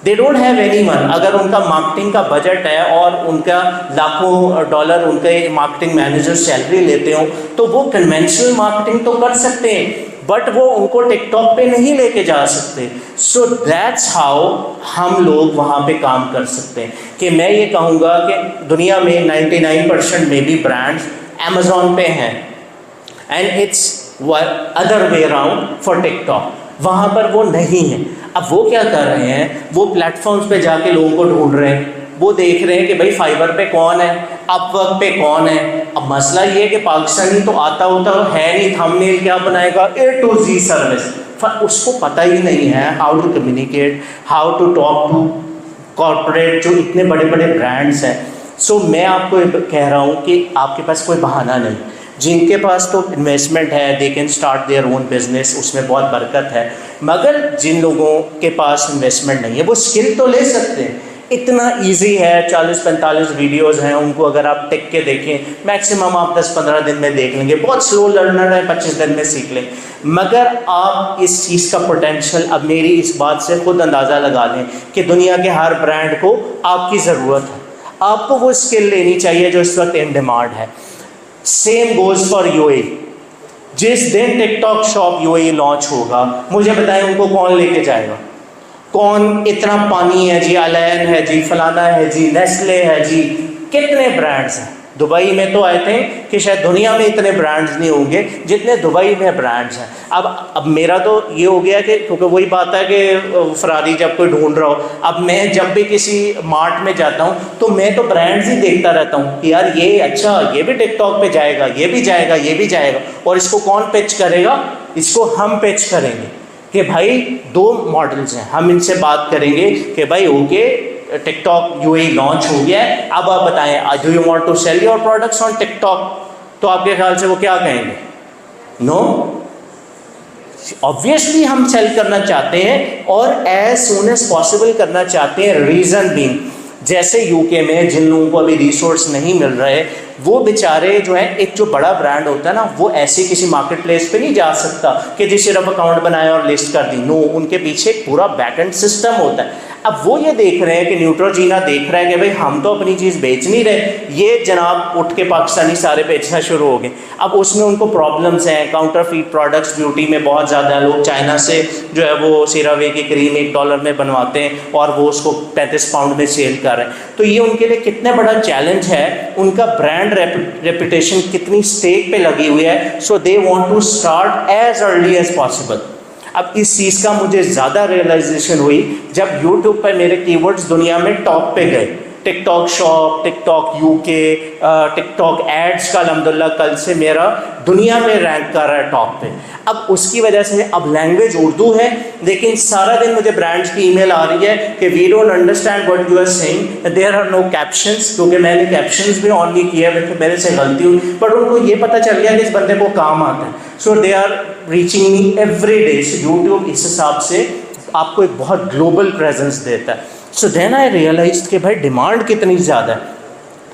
They don't have anyone. अगर उनका मार्केटिंग का बजट है और उनका लाखों डॉलर उनके मार्केटिंग मैनेजर सैलरी लेते हो, तो वो कन्वेंशनल मार्केटिंग तो कर सकते हैं, बट वो उनको टिकटॉक पे नहीं लेके जा सकते। सो दैट्स हाउ हम लोग वहाँ पे काम कर सकते हैं। कि मैं ये कहूँगा कि दुनिया में 99% में भी ब्रांड्स अमेज़ॉन पे हैं, and it's other way around for TikTok. वहाँ पर वो नहीं है। अब वो क्या कर रहे हैं, वो प्लेटफॉर्म्स पे जाके लोगों को ढूंढ रहे हैं, वो देख रहे हैं कि भाई फाइबर पे कौन है, अपवर्क पे कौन है। अब मसला ये है कि पाकिस्तानी तो आता होता है नहीं, थंबनेल क्या बनाएगा, A to Z सर्विस, उसको पता ही नहीं है how to communicate, how to talk to corporate, जो इतने बड़े बड़े ब्रांड्स हैं। सो मैं आपको कह रहा हूँ कि आपके पास कोई बहाना नहीं। जिनके पास तो इन्वेस्टमेंट है, they can start their own business, उसमें बहुत बरकत है। मगर जिन लोगों के पास इन्वेस्टमेंट नहीं है, वो स्किल तो ले सकते हैं। इतना इजी है, 40-45 वीडियोस हैं, उनको अगर आप टिक के देखें, मैक्सिमम आप 10-15 दिन में देख लेंगे। बहुत स्लो लर्नर है, 25 दिन में सीख लें। मगर आप इस चीज़ का पोटेंशियल, अब मेरी इस बात से खुद अंदाज़ा लगा लें कि दुनिया के हर ब्रांड को आपकी ज़रूरत है। आपको वो स्किल लेनी चाहिए जो इस वक्त इन डिमांड है। Same goes for UAE. जिस दिन टिकटॉक शॉप यूएई लॉन्च होगा, मुझे बताएं उनको कौन लेके जाएगा? कौन? इतना पानी है जी, अलैन है जी, फलाना है जी, नेस्ले है जी, कितने ब्रांड्स हैं। दुबई में तो आए थे कि शायद दुनिया में इतने ब्रांड्स नहीं होंगे जितने दुबई में ब्रांड्स हैं। अब मेरा तो ये हो गया कि, क्योंकि वही बात है कि फरारी जब कोई ढूंढ रहा हो, अब मैं जब भी किसी मार्ट में जाता हूँ तो मैं तो ब्रांड्स ही देखता रहता हूँ कि यार ये अच्छा, ये भी टिकटॉक पे जाएगा, ये भी जाएगा, ये भी जाएगा। और इसको कौन पिच करेगा? इसको हम पिच करेंगे कि भाई 2 मॉडल्स हैं, हम इनसे बात करेंगे कि भाई ओके, टिकटॉक यूएई लॉन्च हो गया है, अब आप बताएं, do you want to sell your products on TikTok? तो आपके ख्याल से वो क्या कहेंगे? नो, ऑब्वियसली हम सेल करना चाहते हैं और एज सून एज पॉसिबल करना चाहते हैं। रीज़न बीइंग, जैसे यूके में जिन लोगों को अभी रिसोर्स नहीं मिल रहे, वो बेचारे जो है, एक जो बड़ा ब्रांड होता है ना, वो ऐसे किसी मार्केट प्लेस पे नहीं जा सकता कि जिस सिर्फ अकाउंट बनाया और लिस्ट कर दी। नो, उनके पीछे एक पूरा बैकएंड सिस्टम होता है। अब वो ये देख रहे हैं कि न्यूट्रोजीना देख रहा है कि भाई हम तो अपनी चीज़ बेच नहीं रहे, ये जनाब उठ के पाकिस्तानी सारे बेचना शुरू हो गए। अब उसमें उनको प्रॉब्लम्स हैं, काउंटरफीट प्रोडक्ट्स ब्यूटी में बहुत ज़्यादा। लोग चाइना से जो है वो सीरावे की क्रीम $1 में बनवाते हैं और वो उसको 35 पाउंड में सेल कर रहे हैं। तो ये उनके लिए कितना बड़ा चैलेंज है, उनका ब्रांड रेपुटेशन कितनी स्टेक पे लगी हुई है। So they want to start as early as possible. अब इस चीज़ का मुझे ज़्यादा रियलाइजेशन हुई जब यूट्यूब पर मेरे कीवर्ड्स दुनिया में टॉप पे गए। TikTok shop, TikTok UK, TikTok ads का अल्हम्दुलिल्लाह कल से मेरा दुनिया में रैंक कर रहा है टॉप पे। अब उसकी वजह से अब लैंग्वेज उर्दू है, लेकिन सारा दिन मुझे ब्रांड्स की ईमेल आ रही है कि we don't understand what you are saying, there are no captions, क्योंकि मैंने कैप्शंस भी ऑन नहीं किया है, मेरे से गलती हुई, बट उनको ये पता चल गया कि इस बंदे को काम आता है। So they are reaching me every day. YouTube इस हिसाब से आपको एक बहुत ग्लोबल प्रेजेंस देता है। सो देन आई रियलाइज कि भाई डिमांड कितनी ज़्यादा है।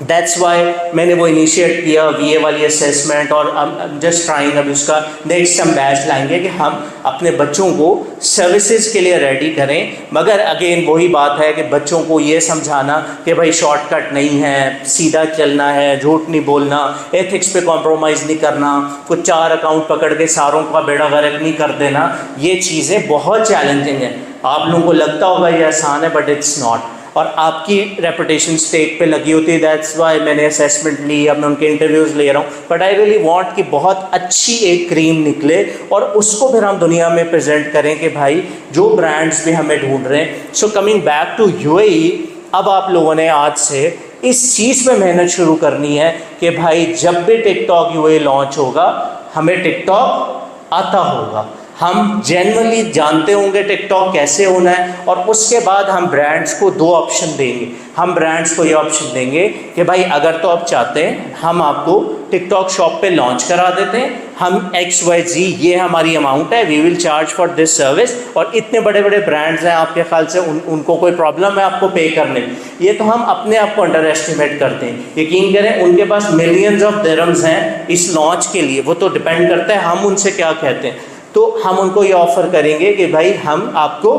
दैट्स वाई मैंने वो इनिशिएट किया VA वाली असेसमेंट, और जस्ट ट्राइंग अभी उसका नेक्स्ट हम बैच लाएंगे कि हम अपने बच्चों को सर्विसेज के लिए रेडी करें। मगर अगेन वही बात है कि बच्चों को ये समझाना कि भाई शॉर्टकट नहीं है, सीधा चलना है, झूठ नहीं बोलना, एथिक्स पे कॉम्प्रोमाइज़ नहीं करना, कुछ 4 अकाउंट पकड़ के सारों का बेड़ा गर्क नहीं कर देना, ये चीज़ें बहुत चैलेंजिंग हैं। आप लोगों को लगता होगा ये आसान है, बट इट्स नॉट। और आपकी रेपुटेशन स्टेक पे लगी होती है। दैट्स वाई मैंने असेसमेंट ली, अब मैं उनके इंटरव्यूज़ ले रहा हूँ, बट आई रियली वांट कि बहुत अच्छी एक क्रीम निकले और उसको फिर हम दुनिया में प्रेजेंट करें कि भाई जो ब्रांड्स भी हमें ढूंढ रहे हैं। So coming back to UAE, अब आप लोगों ने आज से इस चीज़ पे मेहनत शुरू करनी है कि भाई जब भी टिकटॉक UAE लॉन्च होगा, हमें टिकटॉक आता होगा, हम जेन्युइनली जानते होंगे टिकटॉक कैसे होना है, और उसके बाद हम ब्रांड्स को 2 ऑप्शन देंगे। हम ब्रांड्स को ये ऑप्शन देंगे कि भाई अगर तो आप चाहते हैं हम आपको टिकटॉक शॉप पे लॉन्च करा देते हैं, हम XYZ ये हमारी अमाउंट है, we will charge for this service, और इतने बड़े बड़े ब्रांड्स हैं आपके ख्याल से उनको कोई प्रॉब्लम है आपको पे करने में? ये तो हम अपने आप को अंडर एस्टिमेट करते हैं। यकीन करें उनके पास मिलियंस ऑफ दिरहम्स हैं इस लॉन्च के लिए, वो तो डिपेंड करता है हम उनसे क्या कहते हैं। तो हम उनको ये ऑफ़र करेंगे कि भाई हम आपको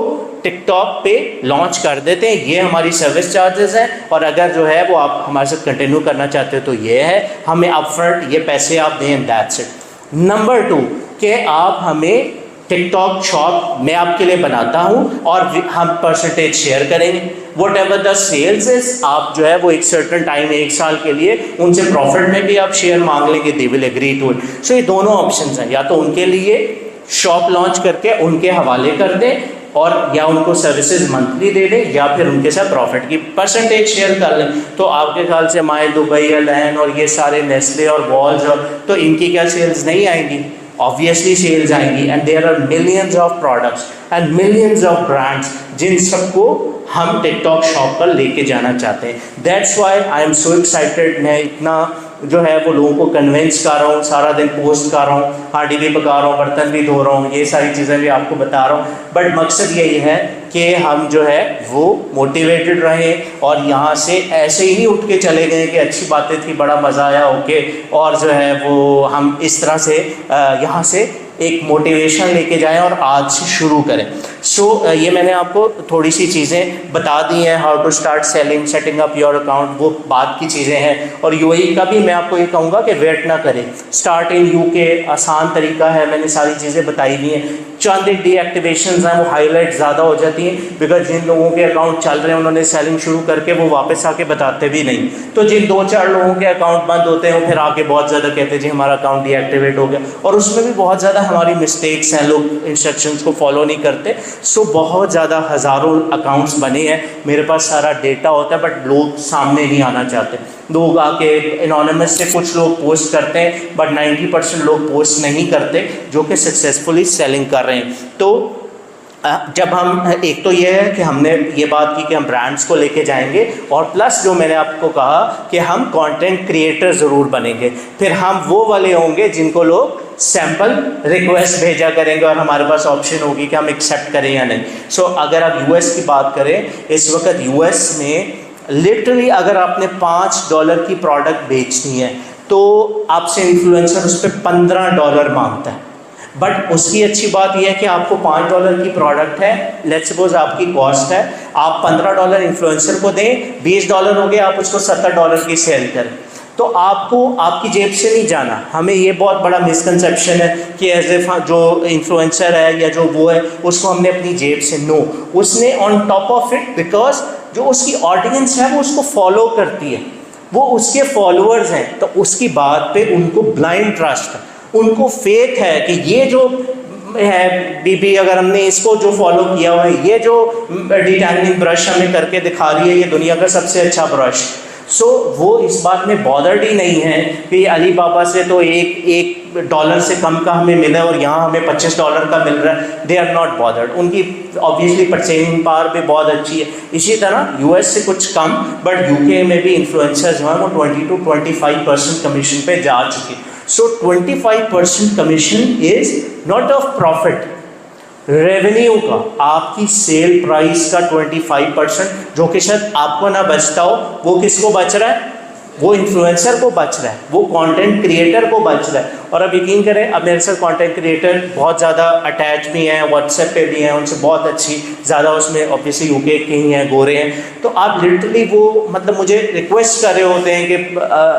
टिकटॉक पे लॉन्च कर देते हैं, ये हमारी सर्विस चार्जेस हैं, और अगर जो है वो आप हमारे साथ कंटिन्यू करना चाहते हो तो ये है, हमें अपफ्रंट ये पैसे आप दें, दैट्स इट। नंबर 2 कि आप हमें टिकटॉक शॉप मैं आपके लिए बनाता हूँ और हम परसेंटेज शेयर करेंगे, whatever the sales is, आप जो है वो एक सर्टन टाइम 1 साल के लिए उनसे प्रॉफिट में भी आप शेयर मांग लेंगे, they will agree to it. So ये दोनों ऑप्शंस हैं, या तो उनके लिए शॉप लॉन्च करके उनके हवाले कर दें, और या उनको सर्विसेज मंथली दे दें, या फिर उनके साथ प्रॉफिट की परसेंटेज शेयर कर लें। तो आपके ख्याल से माय दुबई, अलैन और ये सारे नेस्ले और वॉल्स, और तो इनकी क्या सेल्स नहीं आएंगी? ऑब्वियसली सेल्स आएंगी। And there are millions of products and millions of brands जिन सबको हम टिकटॉक शॉप पर लेके जाना चाहते हैं। That's why I am so excited. मैं इतना जो है वो लोगों को कन्विंस कर रहा हूँ, सारा दिन पोस्ट कर रहा हूँ, हांडी भी पका रहा हूँ, बर्तन भी धो रहा हूँ, ये सारी चीज़ें भी आपको बता रहा हूँ, बट मकसद यही है कि हम जो है वो मोटिवेटेड रहें, और यहाँ से ऐसे ही नहीं उठ के चले गए कि अच्छी बातें थी, बड़ा मज़ा आया, ओके, और जो है वो हम इस तरह से यहाँ से एक मोटिवेशन लेके जाएं और आज से शुरू करें। सो ये मैंने आपको थोड़ी सी चीज़ें बता दी हैं, how to start selling, setting up your account, वो बात की चीज़ें हैं। और UAE का भी मैं आपको ये कहूँगा कि वेट ना करें, स्टार्ट इन UK आसान तरीका है, मैंने सारी चीज़ें बताई दी हैं। चंद डीएक्टिवेशंस हैं वो हाईलाइट ज़्यादा हो जाती हैं, बिकॉज जिन लोगों के अकाउंट चल रहे हैं उन्होंने सेलिंग शुरू करके वो वापस आके बताते भी नहीं। तो जिन 2-4 लोगों के अकाउंट बंद होते हैं वो फिर आके बहुत ज़्यादा कहते हैं जी हमारा अकाउंट डीएक्टिवेट हो गया, और उसमें भी बहुत ज़्यादा हमारी मिस्टेक्स हैं, लोग इंस्ट्रक्शंस को फॉलो नहीं करते। सो बहुत ज़्यादा हज़ारों अकाउंट्स बने हैं, मेरे पास सारा डेटा होता है, बट लोग सामने नहीं आना चाहते। लोग आके एनोनिमस से कुछ लोग पोस्ट करते हैं, बट 90% लोग पोस्ट नहीं करते जो कि सक्सेसफुली सेलिंग कर रहे हैं। तो जब हम एक तो ये है कि हमने ये बात की कि हम ब्रांड्स को लेके जाएंगे, और प्लस जो मैंने आपको कहा कि हम कंटेंट क्रिएटर ज़रूर बनेंगे, फिर हम वो वाले होंगे जिनको लोग सैम्पल रिक्वेस्ट भेजा करेंगे और हमारे पास ऑप्शन होगी कि हम एक्सेप्ट करें या नहीं। सो अगर आप US की बात करें, इस वक्त US में लिटरली अगर आपने $5 की प्रोडक्ट बेचनी है तो आपसे इन्फ्लुएंसर उस पर $15 मांगता है। बट उसकी अच्छी बात यह है कि आपको $5 की प्रोडक्ट है, लेट्स सपोज आपकी कॉस्ट है, आप $15 इन्फ्लुएंसर को दें, $20 हो गए, आप उसको $70 की सेल करें, तो आपको आपकी जेब से नहीं जाना। हमें ये बहुत बड़ा मिसकंसेप्शन है कि एज ए जो इन्फ्लुएंसर है या जो वो है उसको हमने अपनी जेब से, नो, उसने on top of it, because जो उसकी ऑडियंस है वो उसको फॉलो करती है, वो उसके फॉलोअर्स हैं, तो उसकी बात पे उनको ब्लाइंड ट्रस्ट है, उनको फेथ है कि ये जो है बीबी, अगर हमने इसको जो फॉलो किया हुआ है, ये जो डिटैंगलिंग ब्रश हमें करके दिखा रही है ये दुनिया का सबसे अच्छा ब्रश, सो वो इस बात में बॉदर्ड ही नहीं है कि अली बाबा से तो एक $1 से कम का हमें मिला और यहाँ हमें $25 का मिल रहा है। दे आर नॉट बॉदर्ड, उनकी ऑब्वियसली परचेजिंग पावर भी बहुत अच्छी है। इसी तरह यूएस से कुछ कम, बट यूके में भी इन्फ्लुएंसर्स जो हैं वो 20 to 25% कमीशन पे जा चुके। सो 25% commission is not of profit, revenue का, आपकी सेल प्राइस का 25%, जो कि शायद आपको ना बचता हो, वो किसको बच रहा है? वो इन्फ्लुएंसर को बच रहा है, वो कंटेंट क्रिएटर को बच रहा है। और अब यकीन करें, अब मेरे साथ कंटेंट क्रिएटर बहुत ज़्यादा अटैच भी हैं, व्हाट्सएप पे भी हैं, उनसे बहुत अच्छी, ज़्यादा उसमें ऑब्वियसली यूके के ही हैं, गोरे हैं। तो आप लिटरली वो मतलब मुझे रिक्वेस्ट कर रहे होते हैं कि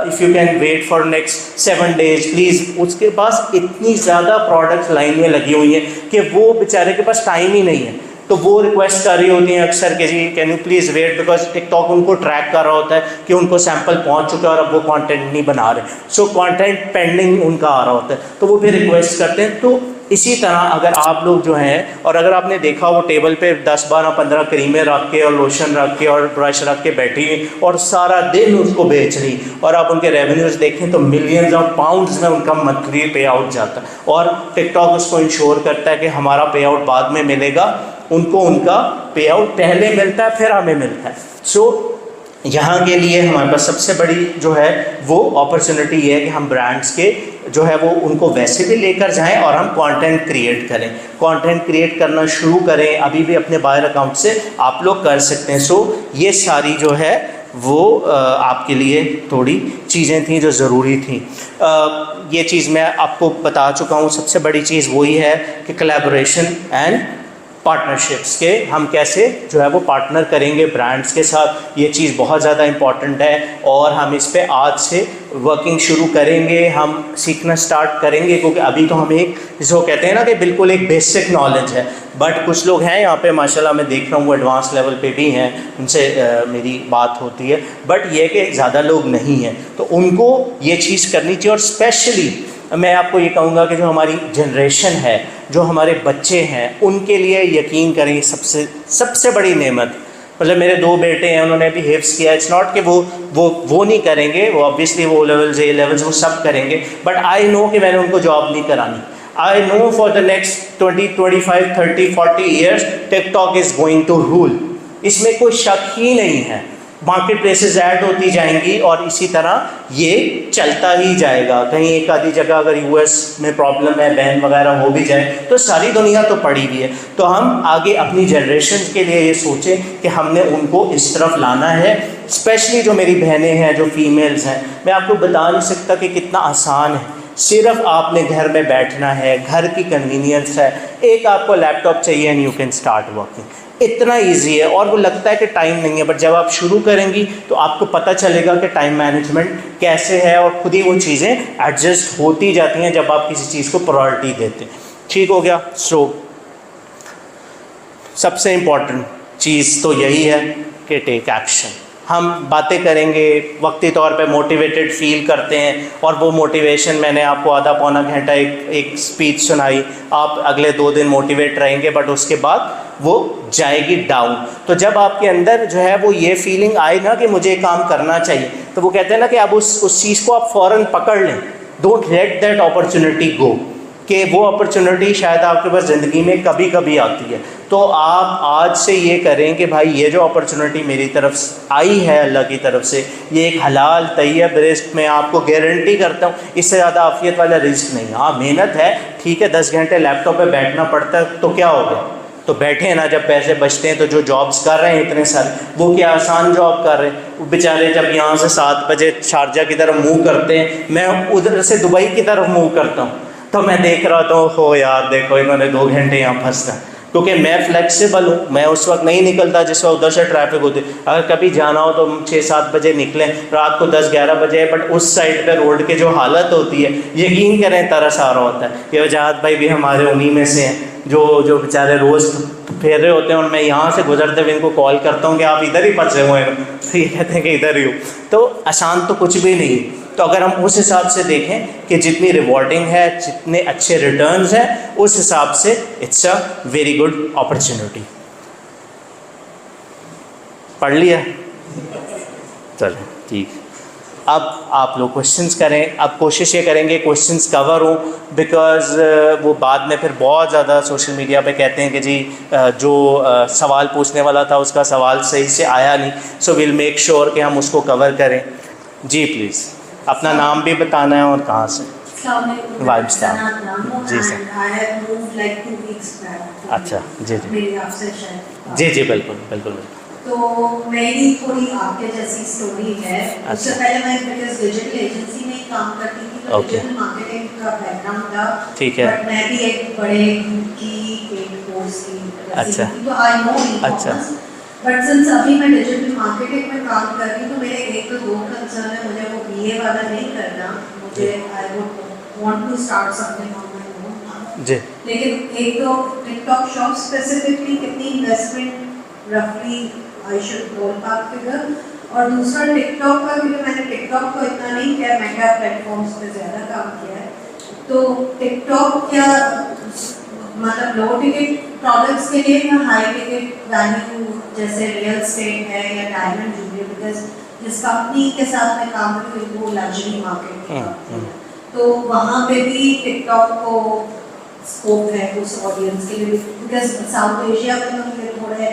if you can wait for next 7 days please. उसके पास इतनी ज़्यादा प्रोडक्ट्स लाइन में लगी हुई हैं कि वो बेचारे के पास टाइम ही नहीं है। तो वो रिक्वेस्ट कर रही होती हैं अक्सर कि जी can you please wait, because TikTok उनको ट्रैक कर रहा होता है कि उनको सैंपल पहुंच चुका है और अब वो कंटेंट नहीं बना रहे। सो कंटेंट पेंडिंग उनका आ रहा होता है, तो वो फिर रिक्वेस्ट करते हैं। तो इसी तरह अगर आप लोग जो हैं, और अगर आपने देखा वो टेबल पे 10, 12, 15 क्रीमें रख के और लोशन रख के और ब्रश रख के बैठी हुई और सारा दिन उसको बेच रही, और आप उनके रेवेन्यूज़ देखें तो मिलियंस ऑफ पाउंड्स में उनका मंथली पे आउट जाता है। और टिकटॉक उसको इंश्योर करता है कि हमारा पे आउट बाद में मिलेगा, उनको उनका पे आउट पहले मिलता है फिर हमें मिलता है। सो यहाँ के लिए हमारे पास सबसे बड़ी जो है वो अपॉर्चुनिटी ये है कि हम ब्रांड्स के जो है वो उनको वैसे भी लेकर जाएं और हम कंटेंट क्रिएट करें, कंटेंट क्रिएट करना शुरू करें। अभी भी अपने बायर अकाउंट से आप लोग कर सकते हैं। सो ये सारी जो है वो आपके लिए थोड़ी चीज़ें थी जो ज़रूरी थी। ये चीज़ मैं आपको बता चुका हूँ। सबसे बड़ी चीज़ वही है कि कोलैबोरेशन एंड पार्टनरशिप्स के हम कैसे जो है वो पार्टनर करेंगे ब्रांड्स के साथ, ये चीज़ बहुत ज़्यादा इम्पॉर्टेंट है और हम इस पे आज से वर्किंग शुरू करेंगे, हम सीखना स्टार्ट करेंगे। क्योंकि अभी तो हम एक जिसको कहते हैं ना कि बिल्कुल एक बेसिक नॉलेज है, बट कुछ लोग हैं यहाँ पे माशाल्लाह मैं देख रहा हूँ वो एडवांस लेवल पे भी हैं, उनसे मेरी बात होती है, बट ये कि ज़्यादा लोग नहीं हैं, तो उनको ये चीज़ करनी चाहिए। और स्पेशली मैं आपको ये कहूँगा कि जो हमारी जनरेशन है, जो हमारे बच्चे हैं, उनके लिए यकीन करें सबसे बड़ी नेमत। मतलब मेरे 2 बेटे हैं, उन्होंने भी हिफ्स किया। इट्स नॉट कि वो नहीं करेंगे, वो ऑब्वियसली वो लेवल्स ए लेवल्स वो सब करेंगे, बट आई नो कि मैंने उनको जॉब नहीं करानी। I know for the next 20, 25, 30, 40 years TikTok is going to rule, इसमें कोई शक ही नहीं है। मार्केट प्लेसेस ऐड होती जाएंगी और इसी तरह ये चलता ही जाएगा। कहीं एक आधी जगह अगर यूएस में प्रॉब्लम है, बैन वगैरह हो भी जाए, तो सारी दुनिया तो पड़ी हुई है। तो हम आगे अपनी जनरेशन के लिए ये सोचें कि हमने उनको इस तरफ लाना है। स्पेशली जो मेरी बहनें हैं, जो फीमेल्स हैं, मैं आपको बता नहीं सकता कि कितना आसान है। सिर्फ आपने घर में बैठना है, घर की कन्वीनियंस है, एक आपको लैपटॉप चाहिए and you can start working. इतना इजी है और वो लगता है कि टाइम नहीं है, बट जब आप शुरू करेंगी तो आपको पता चलेगा कि टाइम मैनेजमेंट कैसे है और खुद ही वो चीज़ें एडजस्ट होती जाती हैं जब आप किसी चीज़ को प्रायोरिटी देते हैं। ठीक हो गया। सो सबसे इम्पॉर्टेंट चीज़ तो यही है कि टेक एक्शन। हम बातें करेंगे, वक्ती तौर पे मोटिवेटेड फील करते हैं और वो मोटिवेशन मैंने आपको आधा पौना घंटा एक स्पीच सुनाई, आप अगले 2 दिन मोटिवेट रहेंगे, बट उसके बाद वो जाएगी डाउन। तो जब आपके अंदर जो है वो ये फीलिंग आए ना कि मुझे काम करना चाहिए, तो वो कहते हैं ना कि अब उस चीज़ को आप फ़ौरन पकड़ लें। Don't let that opportunity go, कि वो अपॉर्चुनिटी शायद आपके पास ज़िंदगी में कभी कभी आती है। तो आप आज से ये करें कि भाई ये जो अपॉर्चुनिटी मेरी तरफ आई है अल्लाह की तरफ से, ये एक हलाल तैयब रिस्क, मैं आपको गारंटी करता हूँ इससे ज़्यादा आफियत वाला रिस्क नहीं। हाँ मेहनत है, ठीक है, 10 घंटे लैपटॉप पे बैठना पड़ता है, तो क्या हो गया, तो बैठे ना, जब पैसे बचते हैं। तो जो जॉब्स कर रहे हैं इतने सारे, वो क्या आसान जॉब कर रहे हैं? वो बेचारे जब यहाँ से 7 बजे शारजा की तरफ मूव करते हैं, मैं उधर से दुबई की तरफ मूव करता हूँ, तो मैं देख रहा था हो यार देखो इन्होंने 2 घंटे यहाँ फंसना, क्योंकि मैं फ्लेक्सिबल हूँ। मैं उस वक्त नहीं निकलता जिस वक्त उधर से ट्रैफिक होती। अगर कभी जाना हो तो 6-7 बजे निकलें, रात को 10-11 बजे, बट उस साइड पे रोड की जो हालत होती है, यकीन करें तरस आ रहा होता है। ये वजाहत भाई भी हमारे उन्हीं में से हैं जो बेचारे रोज़ फेर रहे होते हैं, और मैं यहाँ से गुजरते हुए इनको कॉल करता हूँ कि आप इधर ही फंसे हुए हैं, तो ये कहते हैं कि इधर ही हो। तो आसान तो कुछ भी नहीं, तो अगर हम उस हिसाब से देखें कि जितनी रिवॉर्डिंग है, जितने अच्छे रिटर्न्स हैं, उस हिसाब से it's a very good opportunity. पढ़ लिया? चलो ठीक। अब आप लोग क्वेश्चंस करें। अब कोशिश ये करेंगे क्वेश्चंस कवर हो, बिकॉज़ वो बाद में फिर बहुत ज़्यादा सोशल मीडिया पे कहते हैं कि जी जो सवाल पूछने वाला था उसका सवाल सही से आया नहीं। सो विल मेक श्योर कि हम उसको कवर करें। जी प्लीज़ अपना नाम भी बताना है और कहाँ से। वाइब्स था जी सर। अच्छा जी जी जी बिल्कुल बिल्कुल। तो मेरी थोड़ी आपके जैसी स्टोरी है। उससे पहले मैं डिजिटल एजेंसी में काम करती थी, तो डिजिटल मार्केटिंग का बैकग्राउंड था। ठीक है। बट मैं भी एक बड़े की एक कोर्स की अच्छा। तो आई नो अच्छा। बट सिंस अभी मैं डिजिटल मार्केटिंग में काम कर रही हूँ, तो मेरे एक तो दो कंसर्न है। मुझे वो बीए वाला नहीं करना, मुझे I would want to start something on my own जी। लेकिन एक तो टिकटॉक शॉप स्पेसिफिकली कितनी इन्वेस्टमेंट रफली आई शुड बॉलपार्क फिगर, और दूसरा टिकटॉक का, क्योंकि मैंने टिकटॉक को इतना नहीं किया, मेगा प्लेटफॉर्म्स पे ज़्यादा काम किया है। तो टिकटॉक क्या मतलब लो टिकट प्रोडक्ट्स के लिए या हाई टिकट वैल्यू जैसे रियल एस्टेट है या डायमंड ज्वेलरी, बिकॉज जिस कंपनी के साथ मैं काम कर रही हूँ वो लग्जरी मार्केट की, तो वहाँ पे भी टिकटॉक को स्कोप है उस ऑडियंस के लिए, बिकॉज साउथ एशिया में तो फिर थोड़े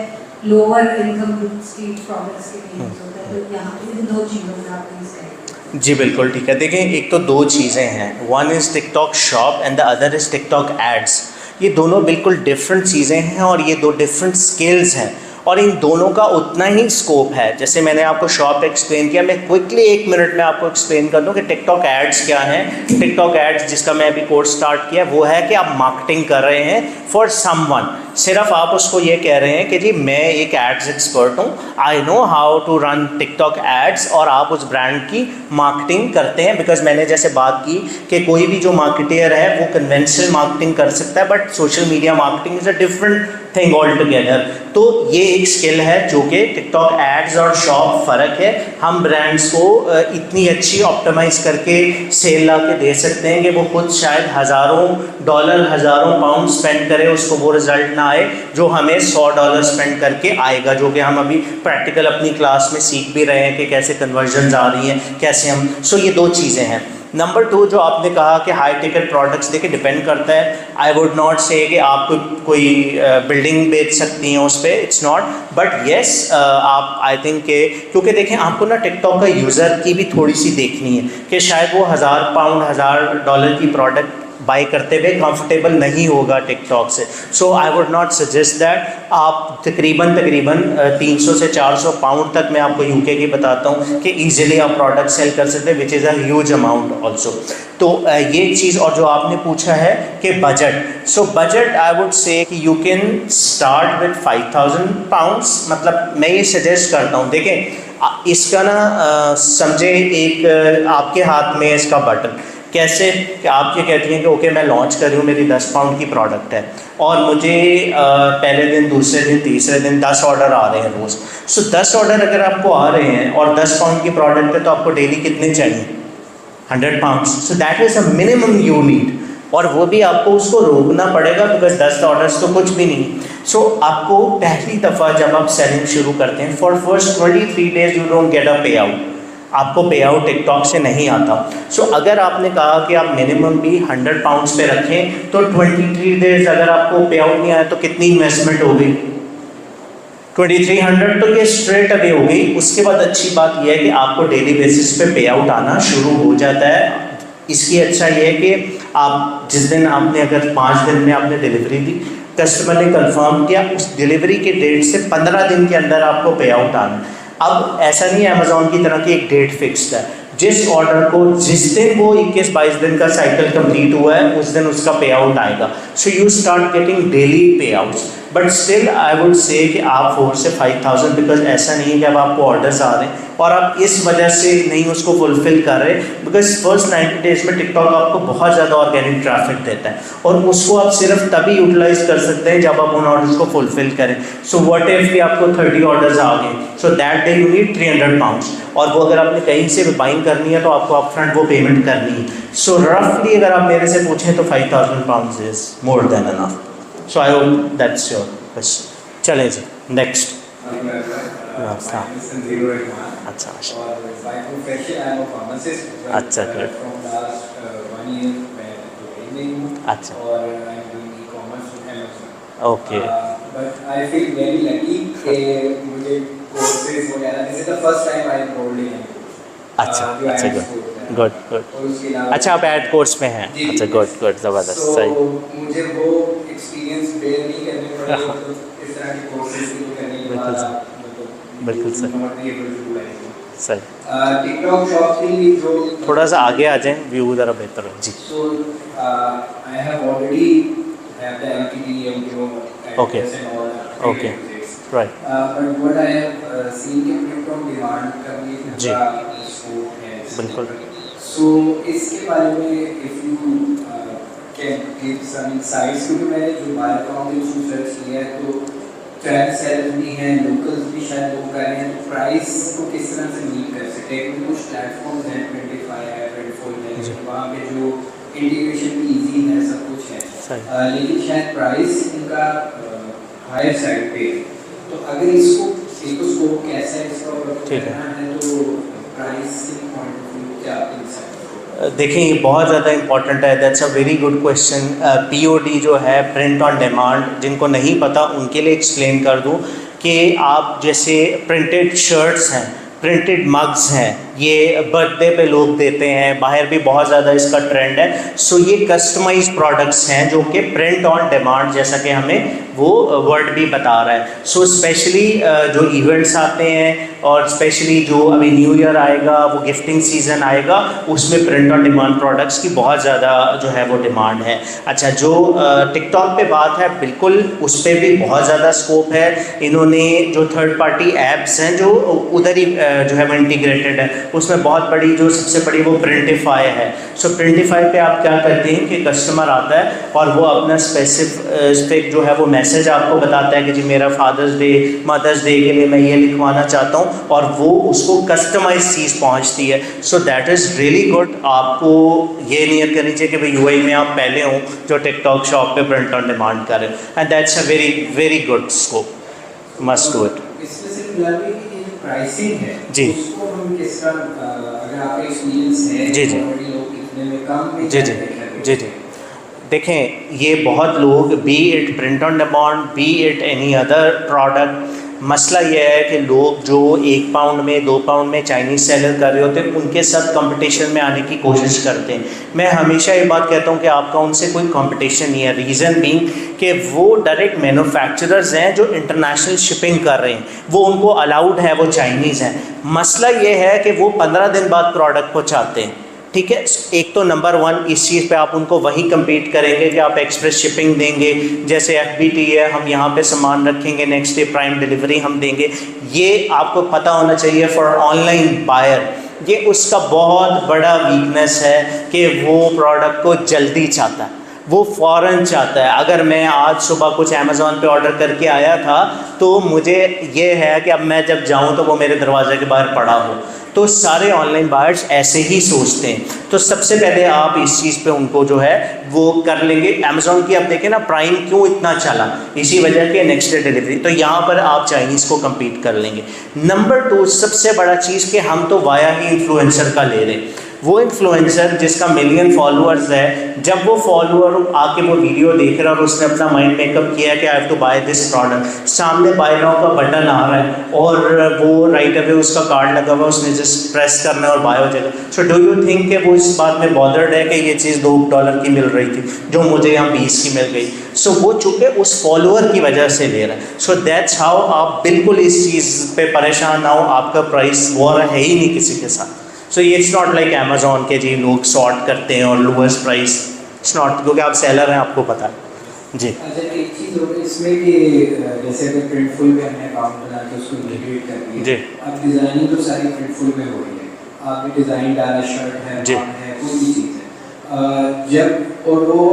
लोअर इनकम ग्रुप्स की प्रोडक्ट्स के लिए होता है। तो यहाँ इन दो चीज़ों में आप प्लीज करें। जी बिल्कुल ठीक है। देखें, एक तो दो चीज़ें हैं, one is TikTok shop and the other is TikTok ads. ये दोनों बिल्कुल डिफरेंट चीज़ें हैं और ये दो डिफरेंट स्किल्स हैं और इन दोनों का उतना ही स्कोप है। जैसे मैंने आपको शॉप एक्सप्लेन किया, मैं क्विकली 1 मिनट में आपको एक्सप्लेन कर दूं कि टिकटॉक एड्स क्या हैं। टिकटॉक एड्स जिसका मैं अभी कोर्स स्टार्ट किया वो है कि आप मार्केटिंग कर रहे हैं फॉर समवन, सिर्फ आप उसको ये कह रहे हैं कि जी मैं एक एड्स एक्सपर्ट हूँ, I know how to run TikTok ads, और आप उस ब्रांड की मार्केटिंग करते हैं। बिकॉज मैंने जैसे बात की कि कोई भी जो मार्केटियर है वो कन्वेंशनल मार्केटिंग कर सकता है, but social media marketing is a different thing all together. तो ये एक स्किल है जो कि टिकटॉक एड्स और शॉप फ़र्क है। हम ब्रांड्स को इतनी अच्छी ऑप्टिमाइज़ करके सेल ला के दे सकते हैं कि वो खुद शायद हज़ारों डॉलर हज़ारों पाउंड स्पेंड करे, उसको वो रिजल्ट ना आए जो हमें $100 स्पेंड करके आएगा, जो कि हम अभी प्रैक्टिकल अपनी क्लास में सीख भी रहे हैं कि कैसे कन्वर्जन्स आ रही हैं, कैसे हम। सो ये दो चीज़ें हैं। नंबर 2, जो आपने कहा कि हाई टिकट प्रोडक्ट्स, देखिए डिपेंड करता है। आई वुड नॉट से कि आप कोई बिल्डिंग बेच सकती हैं उस पर, इट्स नॉट, बट येस आप आई थिंक के, क्योंकि देखें आपको ना टिकटॉक का यूज़र की भी थोड़ी सी देखनी है कि शायद वो $1000 की प्रोडक्ट बाई करते हुए कंफर्टेबल नहीं होगा टिकटॉक से। So I would not suggest that. आप तकरीबन 300 से 400 पाउंड तक मैं आपको यूके की बताता हूँ कि ईजिली आप प्रोडक्ट सेल कर सकते हैं, which is a huge amount also. तो ये चीज़, और जो आपने पूछा है कि budget, so budget I would say कि you can start with 5000 pounds. मतलब मैं ये सजेस्ट करता हूँ, देखें इसका ना समझे एक आपके हाथ में इसका बटन, कैसे कि आप ये कहती हैं कि ओके मैं लॉन्च कर रही हूँ, मेरी 10 पाउंड की प्रोडक्ट है और मुझे पहले दिन, दूसरे दिन, तीसरे दिन 10 ऑर्डर आ रहे हैं रोज़। सो 10 ऑर्डर अगर आपको आ रहे हैं और 10 पाउंड की प्रोडक्ट है तो आपको डेली कितने चाहिए? 100 pounds. So that is a minimum you need, और वो भी आपको उसको रोकना पड़ेगा बिकॉज 10 ऑर्डर्स तो कुछ भी नहीं। सो आपको पहली दफ़ा जब आप सेलिंग शुरू करते हैं, for first 23 days you don't get a पे आउट, आपको पे आउट टिकटॉक से नहीं आता। सो अगर आपने कहा कि आप मिनिमम भी 100 पाउंड्स पे रखें तो 23 डेज अगर आपको पे आउट नहीं आया तो कितनी इन्वेस्टमेंट हो गई? 2300, तो ये स्ट्रेट अवे हो गई। उसके बाद अच्छी बात यह है कि आपको डेली बेसिस पे पे आउट आना शुरू हो जाता है। इसकी अच्छा ये है कि आप जिस दिन आपने, अगर 5 दिन में आपने डिलीवरी दी, कस्टमर ने कंफर्म किया, उस डिलीवरी के डेट से 15 दिन के अंदर आपको पे आउट आना। अब ऐसा नहीं है अमेज़ॉन की तरह की एक डेट फिक्स्ड है, जिस ऑर्डर को जिस दिन वो 21-22 दिन का साइकिल कंप्लीट हुआ है उस दिन उसका पे आउट आएगा। So you start getting daily payouts. But still I would say कि आप 4 से 5,000, बिकॉज ऐसा नहीं है कि अब आपको ऑर्डर्स आ रहे हैं और आप इस वजह से नहीं उसको फुलफ़िल कर रहे, बिकॉज फर्स्ट 90 डेज़ में टिकटॉक आपको बहुत ज़्यादा ऑर्गेनिक ट्रैफिक देता है और उसको आप सिर्फ तभी यूटिलाइज कर सकते हैं जब आप उन ऑर्डर्स को फुलफ़िल करें। सो व्हाट इफ कि आपको 30 ऑर्डर्स आ गए, so that day you need 300 pounds, और वो अगर आपने कहीं से भी बाइंग करनी है तो आपको अपफ्रंट वो पेमेंट करनी है। सो रफली अगर आप मेरे से पूछें तो 5,000 pounds is more than enough. So I hope that's your question. चलें जी नेक्स्ट। अच्छा अच्छा गुड। अच्छा okay. But I feel very lucky कि मुझे courses वगैरह, this is the first time I enrolled in it. अच्छा अच्छा गुड गुड। अच्छा आप ऐड कोर्स में हैं? अच्छा गुड गुड, ज़बरदस्त, सही। मुझे वो एक्सपीरियंस बेयर नहीं करने पड़े इस तरह के कोर्सेज की करने के बाद, बिल्कुल सही सही। टिकटॉक शॉप के लिए जो थोड़ा सा आगे आ जाएं, व्यू ज़रा बेहतर हो जी। So I have already have the MTD, MTO, Okay. and all that. Okay. Right. But what I have seen कि प्रिंट डिमांड का भी जी। स्कोप है बिल्कुल। So इसके बारे में if you can give some insights, क्योंकि मैंने जो बाहर अकाउंट में सर्च किया है तो ट्रेंड सेलर भी हैं, लोकल्स भी शायद लोग कर रहे हैं, तो प्राइस को किस तरह से मीट कर सकते हैं? क्योंकि कुछ प्लेटफॉर्म्स हैं, 25 है, 24 है, वहाँ पे जो इंटीग्रेशन भी ईजी है, सब कुछ है, लेकिन शायद प्राइस इनका हायर साइड पे। तो अगर इसको स्कोप कैसा है इसका करना है तो प्राइस के पॉइंट ऑफ व्यू क्या इंसाइट? देखें ये बहुत ज़्यादा इंपॉर्टेंट है, that's a very good question. POD जो है प्रिंट ऑन डिमांड, जिनको नहीं पता उनके लिए एक्सप्लेन कर दूं कि आप जैसे प्रिंटेड शर्ट्स हैं, प्रिंटेड मग्स हैं, ये बर्थडे पे लोग देते हैं, बाहर भी बहुत ज़्यादा इसका ट्रेंड है। सो ये कस्टमाइज प्रोडक्ट्स हैं जो कि प्रिंट ऑन डिमांड, जैसा कि हमें वो वर्ड भी बता रहा है। सो स्पेशली जो इवेंट्स आते हैं और स्पेशली जो अभी न्यू ईयर आएगा, वो गिफ्टिंग सीज़न आएगा, उसमें प्रिंट ऑन डिमांड प्रोडक्ट्स की बहुत ज़्यादा जो है वो डिमांड है। अच्छा, जो टिकटॉक पे बात है, बिल्कुल उस पर भी बहुत ज़्यादा स्कोप है। इन्होंने जो थर्ड पार्टी ऐप्स हैं जो उधर ही जो है वो इंटीग्रेटेड है, उसमें बहुत बड़ी जो सबसे बड़ी वो प्रिंटिफाई है। सो प्रिंटिफाई पे आप क्या करते हैं कि कस्टमर आता है और वो अपना स्पेसिफिक जो है वो मैसेज आपको बताता है कि जी मेरा फादर्स डे, मदर्स डे के लिए मैं ये लिखवाना चाहता हूँ, और वो उसको कस्टमाइज चीज़ पहुँचती है। So that is really good. आपको ये नियत करनी चाहिए कि भाई UAE में आप पहले हों जो टिकटॉक शॉप पे प्रिंट ऑन डिमांड करें, and that's a very very good scope, must do it. Pricing है जी, उसको हम किस तरह, अगर आपका एक्सपीरियंस है जी जी लोग कितने में कम में जी जी जी जी देखें, ये बहुत लोग B it print on demand, B it any other product, मसला ये है कि लोग जो 1 पाउंड में 2 पाउंड में चाइनीज़ सेलर कर रहे होते हैं उनके साथ कंपटीशन में आने की कोशिश करते हैं। मैं हमेशा ये बात कहता हूँ कि आपका उनसे कोई कंपटीशन नहीं है। रीज़न बीइंग कि वो डायरेक्ट मैन्युफैक्चरर्स हैं जो इंटरनेशनल शिपिंग कर रहे हैं, वो उनको अलाउड है, वो चाइनीज़ हैं। मसला ये है कि वो 15 दिन बाद प्रोडक्ट पहुँचाते हैं। ठीक है, एक तो नंबर 1 इस चीज़ पे आप उनको वही कम्पीट करेंगे कि आप एक्सप्रेस शिपिंग देंगे, जैसे FBT है, हम यहाँ पे सामान रखेंगे, नेक्स्ट डे प्राइम डिलीवरी हम देंगे। ये आपको पता होना चाहिए फॉर ऑनलाइन बायर, ये उसका बहुत बड़ा वीकनेस है कि वो प्रोडक्ट को जल्दी चाहता है, वो फ़ौरन चाहता है। अगर मैं आज सुबह कुछ अमेज़ॉन पे ऑर्डर करके आया था तो मुझे ये है कि अब मैं जब जाऊँ तो वो मेरे दरवाजे के बाहर पड़ा हो। तो सारे ऑनलाइन बायर्स ऐसे ही सोचते हैं। तो सबसे पहले आप इस चीज़ पे उनको जो है वो कर लेंगे। अमेज़ॉन की आप देखें ना, प्राइम क्यों इतना चला, इसी वजह के नेक्स्ट डे डिलीवरी। तो यहाँ पर आप चाइनीज़ को कम्पीट कर लेंगे। नंबर 2 सबसे बड़ा चीज़ कि हम तो वाया ही इन्फ्लुएंसर का ले रहे हैं। वो इन्फ्लुएंसर जिसका मिलियन फॉलोअर्स है, जब वो फॉलोअर आके वो वीडियो देख रहा है और उसने अपना माइंड मेकअप किया कि I have to buy this product, सामने बाय नाउ का बटन आ रहा है और वो राइट अवे उसका कार्ड लगा हुआ, उसने जस्ट प्रेस करना है और बाय हो जाएगा। सो डू यू थिंक कि वो इस बात में बॉदर्ड है कि ये चीज़ $2 की मिल रही थी जो मुझे यहाँ 20 की मिल गई? सो वो चूँकि उस फॉलोअर की वजह से ले रहा है। सो दैट्स हाउ आप बिल्कुल इस चीज़ पे परेशान ना हो, आपका प्राइस वॉर है ही नहीं किसी के साथ। सो ये इट्स नॉट लाइक अमेज़ॉन के जी लोग सॉर्ट करते हैं और लोएस्ट प्राइस, इट्स नॉट, क्योंकि आप सेलर हैं, आपको पता है। जी अच्छा, एक चीज़ और इसमें कि जैसे अगर प्रिंटफुल में हमने अकाउंट बना के उसको इंटीग्रेट कर दिया, जी। अब डिज़ाइनिंग तो सारी प्रिंटफुल में हो रही है, आपने डिज़ाइन डाला, शर्ट है, जी। बॉन्ड है, कोई भी चीज़ है, जब और वो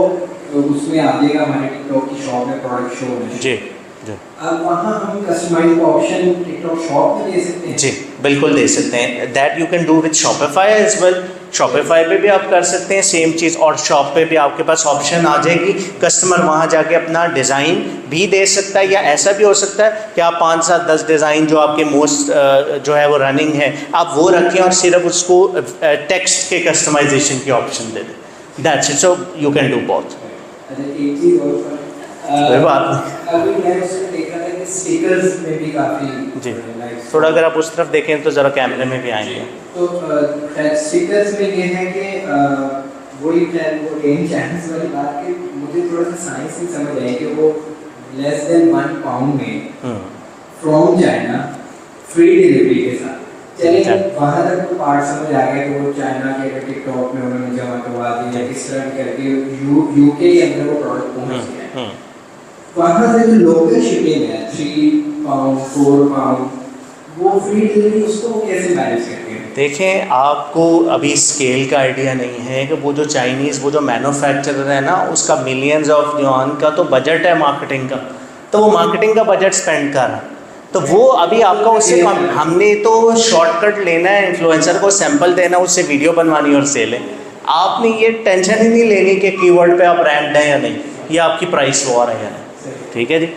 उसमें आ जाएगा हमारे टिकटॉक की शॉप में प्रोडक्ट शो होने जी शुरू। जी अब वहाँ हम कस्टमाइज का ऑप्शन टिकटॉक शॉप में दे सकते हैं। जी बिल्कुल दे सकते हैं। That you can do with Shopify as well. Shopify पे भी आप कर सकते हैं सेम चीज़, और शॉप पे भी आपके पास ऑप्शन आ जाएगी, कस्टमर वहाँ जाके अपना डिज़ाइन भी दे सकता है, या ऐसा भी हो सकता है कि आप 5, 7, 10 डिज़ाइन जो आपके मोस्ट जो है वो रनिंग है, आप वो रखें और सिर्फ उसको टेक्स्ट के कस्टमाइजेशन की ऑप्शन दे दें। That's it. So you can do both. अच्छा, एक चीज़ और कोई बात नहीं। अभी मैं उसमें देख रहा था कि स्टिकर्स में भी काफ़ी जी थोड़ा अगर आप उस तरफ देखें तो ज़रा कैमरे में भी आएंगे। तो स्टिकर्स में ये है कि वही वो गेम चैनल्स वाली बात कि मुझे थोड़ा सा साइंस नहीं समझ आई कि वो लेस देन 1 पाउंड में फ्रॉम चाइना फ्री डिलीवरी के साथ चलिए वहाँ तक तो पार्ट समझ आ गया कि वो चाइना के अगर टिकटॉक में उन्होंने जमा करवा दी या किस तरह करके यूके के अंदर वो प्रोडक्ट पहुँच गया, वहाँ से जो लोकल शिपिंग है 3 पाउंड 4 पाउंड वो फ्री डिलीवरी उसको कैसे मैनेज करते हैं? देखें, आपको अभी स्केल का आइडिया नहीं है कि वो जो चाइनीज़ वो जो मैन्युफैक्चरर है ना, उसका मिलियंस ऑफ युआन का तो बजट है मार्केटिंग का, तो वो मार्केटिंग का बजट स्पेंड कर रहा है, तो वो अभी आपका उससे कम। हमने तो शॉर्टकट लेना है, इन्फ्लुएंसर को सैंपल देना, उससे वीडियो बनवानी और सेल है। आपने ये टेंशन ही नहीं लेनी कि कीवर्ड पे आप रैंक हैं या नहीं, या आपकी प्राइस वॉर है या नहीं। ठीक है जी,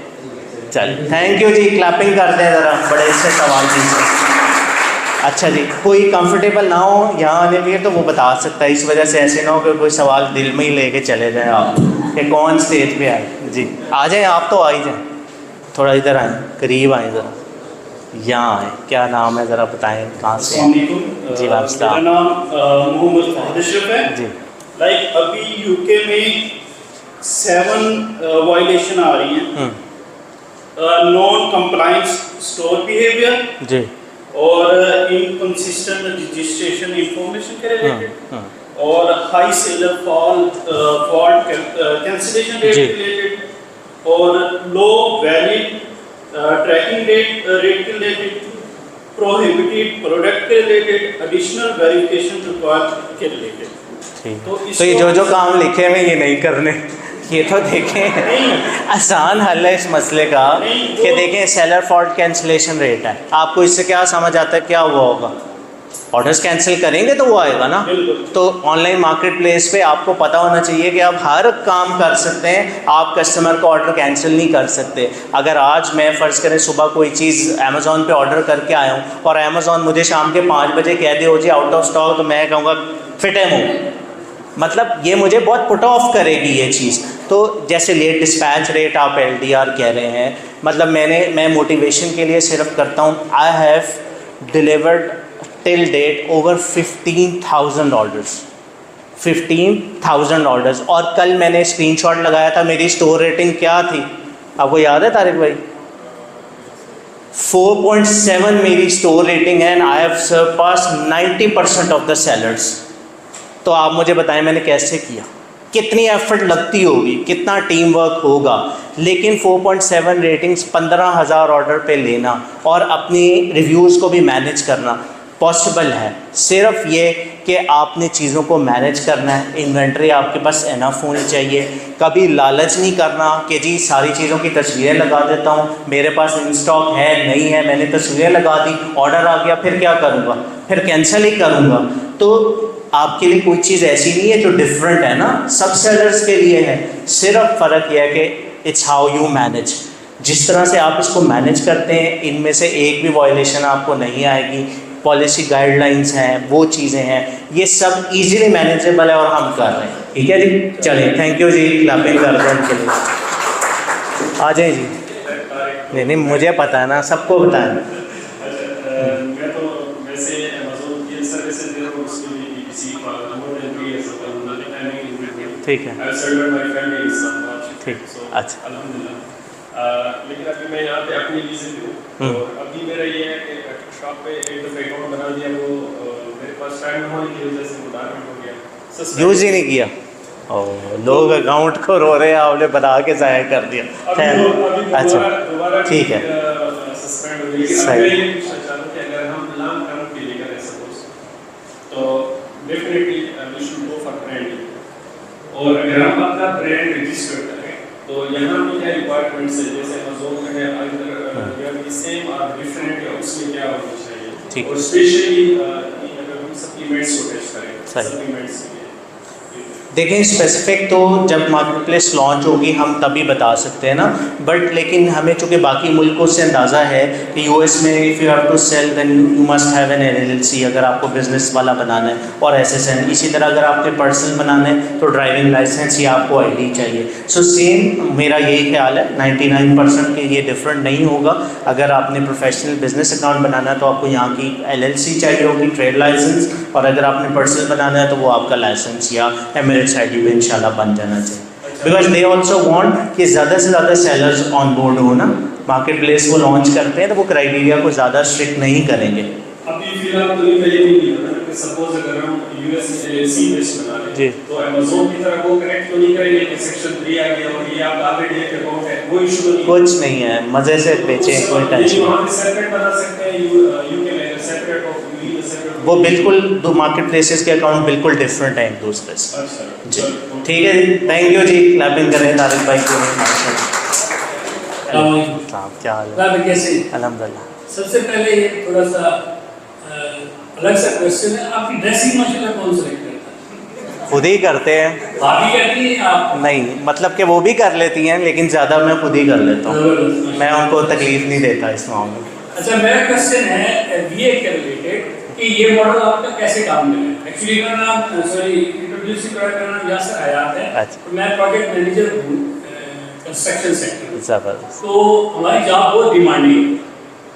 चलिए थैंक यू जी, क्लैपिंग करते हैं ज़रा बड़े से सवाल की। अच्छा जी, कोई कंफर्टेबल ना हो यहाँ आने के लिए तो वो बता सकता है, इस वजह से ऐसे ना हो कि कोई सवाल दिल में ही लेके चले जाएं आप कि कौन स्टेज पे आए। जी आ जाएं, आप तो आ ही जाएं, थोड़ा इधर आएँ, करीब आएँ ज़रा, यहाँ आएँ। क्या नाम है ज़रा बताएं, कहाँ से? जी मेरा नाम मोहम्मद फहद अशरफ है जी। लाइक अभी यूके में 7 वायलेशन आ रही हैं, नॉन कंप्लायंस स्टोर बिहेवियर जी और इनकंसिस्टेंट रजिस्ट्रेशन इंफॉर्मेशन के रिलेटेड और high seller fault cancellation rate जी। रिलेटेड और लो वैलिड ट्रैकिंग रेट के रिलेटेड, प्रोहिबिटेड प्रोडक्ट के रिलेटेड, एडिशनल वेरिफिकेशन रिक्वायर्ड के रिलेटेड। ठीक, तो ये जो काम लिखे हुए ये नहीं करने, ये तो देखें आसान हल है इस मसले का कि देखें सेलर फॉल्ट कैंसिलेशन रेट है, आपको इससे क्या समझ आता है क्या हुआ होगा? ऑर्डर्स कैंसिल करेंगे तो वो आएगा ना। तो ऑनलाइन मार्केट प्लेस पे आपको पता होना चाहिए कि आप हर काम कर सकते हैं, आप कस्टमर का ऑर्डर कैंसिल नहीं कर सकते। अगर आज मैं फ़र्ज़ करें सुबह कोई चीज़ अमेज़ॉन पे ऑर्डर करके आया हूँ और अमेज़ॉन मुझे शाम के 5 बजे कह दे हो जी आउट ऑफ स्टॉक, तो मैं कहूँगा फिटे मुँह, मतलब ये मुझे बहुत पुट ऑफ करेगी ये चीज़। तो जैसे लेट डिस्पैच रेट आप LDR कह रहे हैं, मतलब मैं मोटिवेशन के लिए सिर्फ करता हूँ, I have delivered till date over 15,000 orders, 15,000 orders. और कल मैंने स्क्रीनशॉट लगाया था, मेरी स्टोर रेटिंग क्या थी आपको याद है तारिक भाई? 4.7 मेरी स्टोर रेटिंग है, and I have surpassed 90% of the sellers. तो आप मुझे बताएं मैंने कैसे किया, कितनी एफर्ट लगती होगी, कितना टीम वर्क होगा, लेकिन 4.7 रेटिंग्स 15,000 ऑर्डर पे लेना और अपनी रिव्यूज़ को भी मैनेज करना पॉसिबल है। सिर्फ ये कि आपने चीज़ों को मैनेज करना है, इन्वेंट्री आपके पास इनफ होनी चाहिए, कभी लालच नहीं करना कि जी सारी चीज़ों की तस्वीरें लगा देता हूँ, मेरे पास इन स्टॉक है नहीं है, मैंने तस्वीरें लगा दी, ऑर्डर आ गया, फिर क्या करूँगा, फिर कैंसिल ही करूँगा। तो आपके लिए कोई चीज़ ऐसी नहीं है जो डिफरेंट है ना, सब सेलर्स के लिए है, सिर्फ फ़र्क यह है कि इट्स हाउ यू मैनेज। जिस तरह से आप इसको मैनेज करते हैं, इनमें से एक भी वायलेशन आपको नहीं आएगी। पॉलिसी गाइडलाइंस हैं, वो चीज़ें हैं, ये सब इजीली मैनेजेबल है और हम कर रहे हैं। ठीक है जी, चलिए थैंक यू जी, क्लैपिंग कर रहे हैं उनके लिए। आ जाए जी। नहीं मुझे पता है ना, सबको पता है। मैं तो वैसे अमेज़न की सर्विसेज दे रहा हूँ, उसके लिए BBC more than 3 years of timing. ठीक है, आई सर्व माय फैमिली इन सम ठीक, अच्छा अल्हम्दुलिल्लाह। लेकिन अभी मैं यहाँ पे अपनी लीज़ पे हूँ, और अभी मेरा ये है कि शॉप पे एक दफ़ा अकाउंट बना दिया, वो मेरे पास टाइम न होने की वजह से वो डायरेक्ट हो गया, यूज़ ही नहीं किया। और लोग अकाउंट को रो रहे हैं, आपने बना के ज़ाया कर दिया। खैर अच्छा ठीक है, सस्पेंड हो गई। लेकिन सही। मैं ये पूछना चाह रहा हूँ कि अगर हम लॉन्ग टर्म के लिए करें सपोज, तो definitely we should go for branding. और अगर हम अपना ब्रांड रजिस्टर करें तो यहाँ पे क्या रिक्वायरमेंट्स है, जैसे अमेज़न में है, अगर द सेम और डिफरेंट है, उसमें क्या होना चाहिए? ठीक। और स्पेशली अगर हम सप्लीमेंट्स को टेस्ट करें, सही। सप्लीमेंट्स के लिए देखें स्पेसिफिक तो जब मार्केट प्लेस लॉन्च होगी हम तभी बता सकते हैं ना, बट लेकिन हमें चूँकि बाकी मुल्कों से अंदाज़ा है कि यूएस में if you have to sell then you must have an LLC अगर आपको बिज़नेस वाला बनाना है, और SSN। इसी तरह अगर आपके पर्सनल बनाना है तो ड्राइविंग लाइसेंस या आपको ID चाहिए। सो सेम मेरा यही ख्याल है, 99% के ये डिफरेंट नहीं होगा। अगर आपने प्रोफेशनल बिजनेस अकाउंट बनाना है तो आपको यहाँ की LLC चाहिए होगी, ट्रेड लाइसेंस, और अगर आपने पर्सनल बनाना है तो वो आपका लाइसेंस या एमिरेट्स ID भी इंशाल्लाह बन जाना चाहिए। बिकॉज दे ऑल्सो वांट कि ज़्यादा से ज़्यादा सेलर्स ऑन बोर्ड हो ना। मार्केट प्लेस वो लॉन्च करते हैं तो वो क्राइटेरिया को ज़्यादा स्ट्रिक्ट नहीं करेंगे। अभी फिलहाल तो ये पहले भी नहीं होता कि सपोज अगर हम US LLC बेस्ड बना रहे जी। हैं तो Amazon की तरह वो कनेक्ट तो नहीं करेंगे कि सेक्शन 3 आ गया और ये आपका ऑलरेडी एक अकाउंट है, वो इशू तो नहीं। कुछ नहीं है, मज़े से बेचें, कोई टेंशन वहाँ नहीं। पे सेपरेट बना सकते हैं, यूके में सेपरेट और यूए सेपरेट। वो बिल्कुल दो मार्केट प्लेसेस के अकाउंट बिल्कुल डिफरेंट हैं एक दूसरे से। अच्छा जी ठीक है जी, थैंक यू जी। क्लैपिंग करें तारिक भाई को। क्या हाल है? कैसे? अल्हम्दुलिल्लाह। सबसे पहले ये थोड़ा सा अलग सा क्वेश्चन है, आपकी ड्रेसिंग माशाल्लाह कौन सेलेक्ट करता है? खुद ही करते हैं। भाभी करती है या आप? नहीं, मतलब कि वो भी कर लेती हैं लेकिन ज़्यादा मैं खुद ही कर लेता हूँ, मैं उनको तकलीफ नहीं देता इस मामले में। अच्छा, मेरा क्वेश्चन है VA के रिलेटेड कि ये मॉडल आपका कैसे काम करेगा? एक्चुअली मेरा नाम इंट्रोड्यूस करना यासर हयात है। अच्छा। तो मैं प्रोजेक्ट मैनेजर हूँ कंस्ट्रक्शन सेक्टर में। ज़बरदस्त। तो हमारी जॉब बहुत डिमांडिंग है।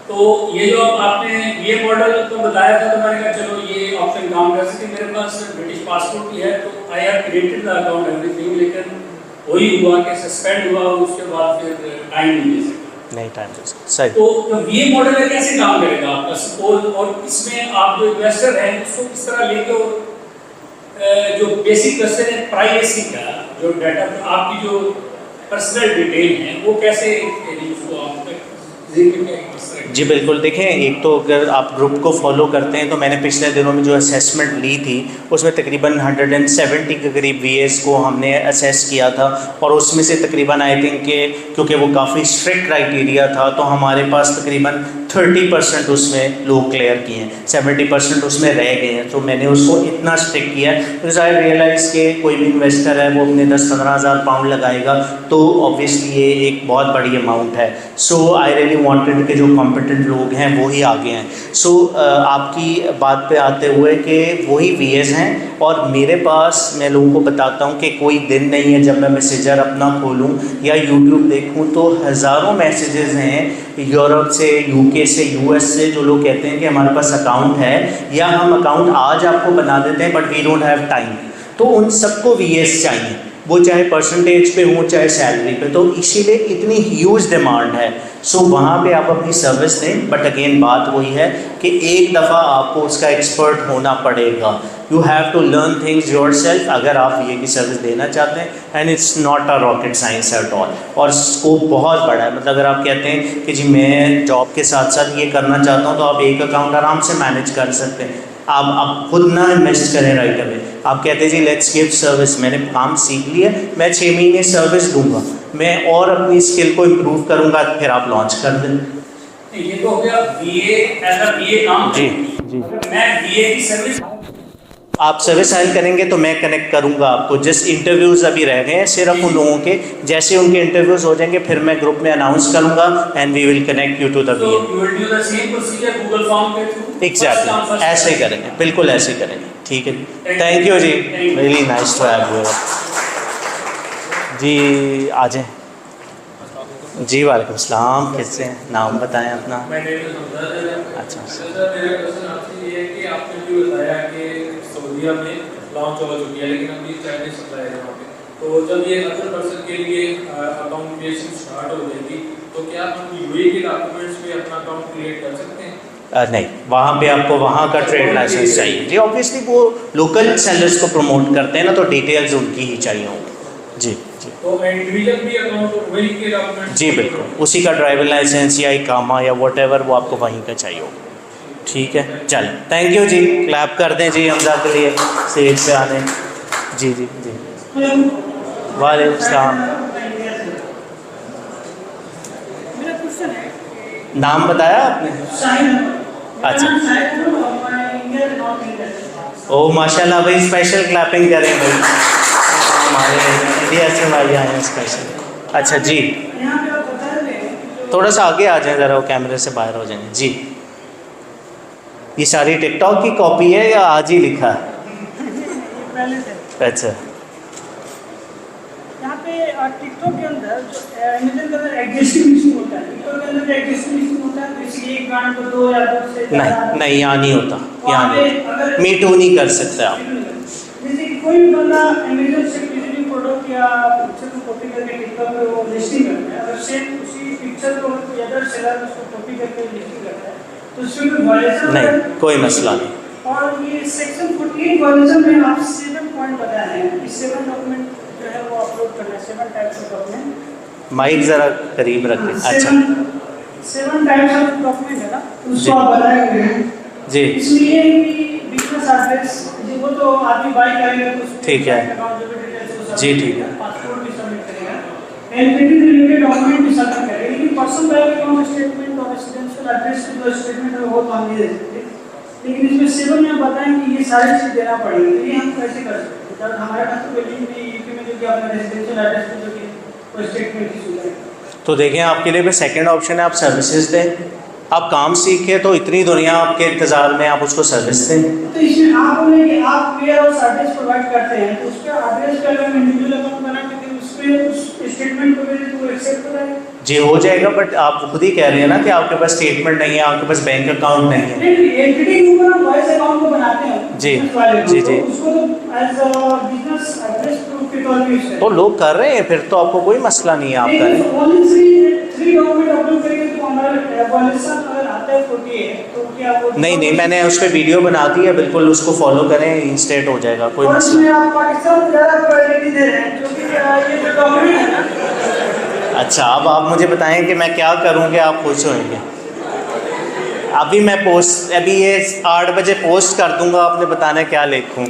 तो ये जो आपने ये मॉडल तो बताया था तो मैंने कहा चलो ये ऑप्शन काम कर सके। मेरे पास ब्रिटिश पासपोर्ट भी है तो I have created the account everything, लेकिन वही हुआ कि सस्पेंड हुआ, उसके बाद फिर टाइम नहीं दे सका। नहीं टाइम दे सकते, सही। तो जो ये मॉडल है कैसे काम करेगा आपका सपोज, और इसमें आप जो इन्वेस्टर हैं उसको किस तरह लेके, और जो बेसिक क्वेश्चन है प्राइवेसी का, जो डाटा आपकी जो पर्सनल डिटेल है वो कैसे उसको आप जी बिल्कुल। देखें, एक तो अगर आप ग्रुप को फॉलो करते हैं तो मैंने पिछले दिनों में जो असेसमेंट ली थी उसमें तकरीबन 170 के करीब VAs को हमने असेस किया था, और उसमें से तकरीबन आई थिंक के क्योंकि वो काफ़ी स्ट्रिक्ट क्राइटेरिया था तो हमारे पास तकरीबन 30% उसमें लोग क्लियर किए हैं, 70% उसमें रह गए हैं। तो मैंने उसको इतना स्ट्रिक्ट किया बिकॉज आई रियलाइज़ के कोई भी इन्वेस्टर है वो अपने 10-15 हज़ार पाउंड लगाएगा तो ऑब्वियसली ये एक बहुत बड़ी अमाउंट है। सो आई रियली वांटेड के जो कॉम्पिटेंट लोग हैं वो ही आगे हैं। सो आपकी बात पे आते हुए कि वही VAs हैं, और मेरे पास मैं लोगों को बताता हूँ कि कोई दिन नहीं है जब मैं मैसेजर अपना खोलूँ या YouTube देखूँ तो हज़ारों मैसेजेस हैं यूरोप से, UK से, US से, जो लोग कहते हैं कि हमारे पास अकाउंट है या हम अकाउंट आज आपको बना देते हैं but we don't have time. तो उन सबको VAs चाहिए, वो चाहे परसेंटेज पे हो चाहे सैलरी पे, तो इसीलिए इतनी ह्यूज डिमांड है। सो वहाँ पे आप अपनी सर्विस दें, बट अगेन बात वही है कि एक दफ़ा आपको उसका एक्सपर्ट होना पड़ेगा। You have to learn things yourself अगर आप VA की सर्विस देना चाहते हैं, and it's not a rocket science at all, और स्कोप बहुत बड़ा है। मतलब अगर आप कहते हैं कि जी मैं जॉब के साथ साथ ये करना चाहता हूँ तो आप एक अकाउंट आराम से मैनेज कर सकते हैं। आप खुद ना इन्वेस्ट करें राइट अवे, आप कहते हैं जी लेट्स गिव सर्विस, मैंने काम सीख लिया, मैं 6 महीने सर्विस दूंगा, मैं और अपनी स्किल को इम्प्रूव करूंगा, फिर आप लॉन्च कर दें। ये तो हो गया VA एज अ VA काम। जी जी। मैं VA की सर्विस, आप सर्विस हायर करेंगे तो मैं कनेक्ट करूंगा आपको। जिस इंटरव्यूज़ अभी रह गए हैं सिर्फ उन लोगों के, जैसे उनके इंटरव्यूज़ हो जाएंगे फिर मैं ग्रुप में अनाउंस करूंगा and we will connect you to the so VA। you will do the same procedure Google form के थ्रू। एग्जैक्टली ऐसे ही करेंगे, बिल्कुल ऐसे ही करेंगे। ठीक है जी, थैंक यू जी, really nice to have you जी। आ जाएं जी। वालेकुम सलाम, कैसे हैं? नाम बताएं अपना। अच्छा मेरा क्वेश्चन आपसे ये है कि आपने भी बताया कि सऊदीया में लॉन्च हो चुकी है लेकिन अभी चाइनीज सप्लाई है वहाँ पे, तो जब ये अदर पर्सन के लिए अकाउंट क्रिएशन स्टार्ट हो जाएगी तो क्या हम UAE के डॉक्यूमेंट्स पे अपना अकाउंट क्रिएट कर सकते हैं? नहीं, वहाँ पे आपको वहाँ का ट्रेड लाइसेंस चाहिए जी। ऑब्वियसली वो लोकल सेलर्स को प्रमोट करते हैं ना, तो डिटेल्स उनकी ही चाहिए होंगी जी। जी तो इंडिविजुअल भी अकाउंट वही के डॉक्यूमेंट जी बिल्कुल, उसी का ड्राइवर लाइसेंस या इकामा या व्हाटएवर वो आपको वहीं का चाहिए होगा। ठीक है, चलें, थैंक यू जी, क्लैप कर दें जी हमजा के लिए स्टेज पे आने। जी जी जी, वालेकुम सलाम। मेरा क्वेश्चन है, नाम बताया आपने? अच्छा, ओ माशाल्लाह भाई, स्पेशल क्लैपिंग करें भाई, हमारे इंडिया से भाई आए हैं स्पेशल। अच्छा जी, यहाँ पे आप बता रहे हैं थोड़ा सा आगे आ जाएं ज़रा, वो कैमरे से बाहर हो जाएंगे जी। ये सारी टिकटॉक की कॉपी है या आज ही लिखा है? पहले से अच्छा, यहाँ पे टिकटॉक के अंदर जो अमेज़न के अंदर एग्रेसिव लिस्टिंग होता है, टिकटॉक के अंदर एग्रेसिव लिस्टिंग होता है, तो इसलिए एक ब्रांड को 2 या 2 से नहीं नहीं, यहाँ नहीं होता, यहाँ वहाँ पे नहीं, अगर मी टू नहीं कर सकते आप। जैसे कि कोई भी बंदा अमेज़न से किसी भी प्रोडक्ट या पिक्चर को कॉपी करके टिकटॉक पे वो लिस्टिंग करता है, अगर सेम उसी पिक्चर को कोई अदर सेलर उसको कॉपी करके लिस्टिंग करता है तो उसमें कोई वायलेशन नहीं, कोई मसला नहीं। और ये सेक्शन 48 वायलेशन में आप 7 पॉइंट बताए हैं कि 7 डॉक्यूमेंट जो है वो अपलोड करना है, 7 टाइप्स ऑफ डॉक्यूमेंट। माइक ज़रा करीब रखें। अच्छा 7 टाइप्स ऑफ डॉक्यूमेंट है ना, उसको आप बताए हुए हैं जी, इसलिए कि बिजनेस एड्रेस वो तो आदमी बाई करेंगे तो उसमें ठीक है अकाउंट जो भी डिटेल्स वो जी, ठीक है। पासपोर्ट भी सबमिट करेगा, एलपीटी रिलेटेड डॉक्यूमेंट भी सबमिट करेगा, लेकिन पर्सनल बैंक अकाउंट स्टेटमेंट और रेजिडेंशियल एड्रेस के जो स्टेटमेंट है वो तो हम नहीं दे सकते, लेकिन इसमें 7 में बताएं कि ये सारी चीज़ देना पड़ेगी, तो ये हम कैसे कर सकते हैं? सर हमारे पास तो बिल्डिंग में यूपी में जो कि अपना रेजिडेंशियल एड्रेस पे जो कि वो स्टेटमेंट की सुविधा है। तो देखें, आपके लिए भी सेकंड ऑप्शन है, आप सर्विसेज दें। आप काम सीखे तो इतनी दुनिया आपके इंतज़ार में, आप उसको सर्विस दें। तो इसमें आप बोले कि आप वेयर हाउस एड्रेस प्रोवाइड करते हैं, तो उसके एड्रेस पे अगर इंडिविजुअल अकाउंट बना के फिर उस पे उस स्टेटमेंट को भेजे तो वो एक्सेप्ट हो जाएगा? जी हो जाएगा, बट आप खुद ही कह रहे हैं ना कि आपके पास स्टेटमेंट नहीं है, आपके पास बैंक अकाउंट नहीं है। नहीं, एंटिटी के ऊपर हम वॉइस अकाउंट को बनाते हैं जी business वाले को, जी तो जी, उसको तो as a business address proof के तौर पे यूज तो लोग कर रहे हैं, फिर तो आपको कोई मसला नहीं है, आप करें। ओनली 3 डॉक्यूमेंट अपलोड करेंगे तो हमारा वॉल्यूशन अगर आता है 48 तो क्या वो नहीं नहीं, मैंने उस पर वीडियो बना दी है, बिल्कुल उसको फॉलो करें, इंस्टेट हो जाएगा, कोई और मसला इसमें आप पाकिस्तान को ज़्यादा प्रायोरिटी दे रहे हैं, क्योंकि ये जो डॉक्यूमेंट है ना। अच्छा, अब आप मुझे बताएं कि मैं क्या करूं कि आप खुश होंगे। अभी मैं अभी ये 8 बजे पोस्ट कर दूंगा, आपने बताना है क्या लिखूं।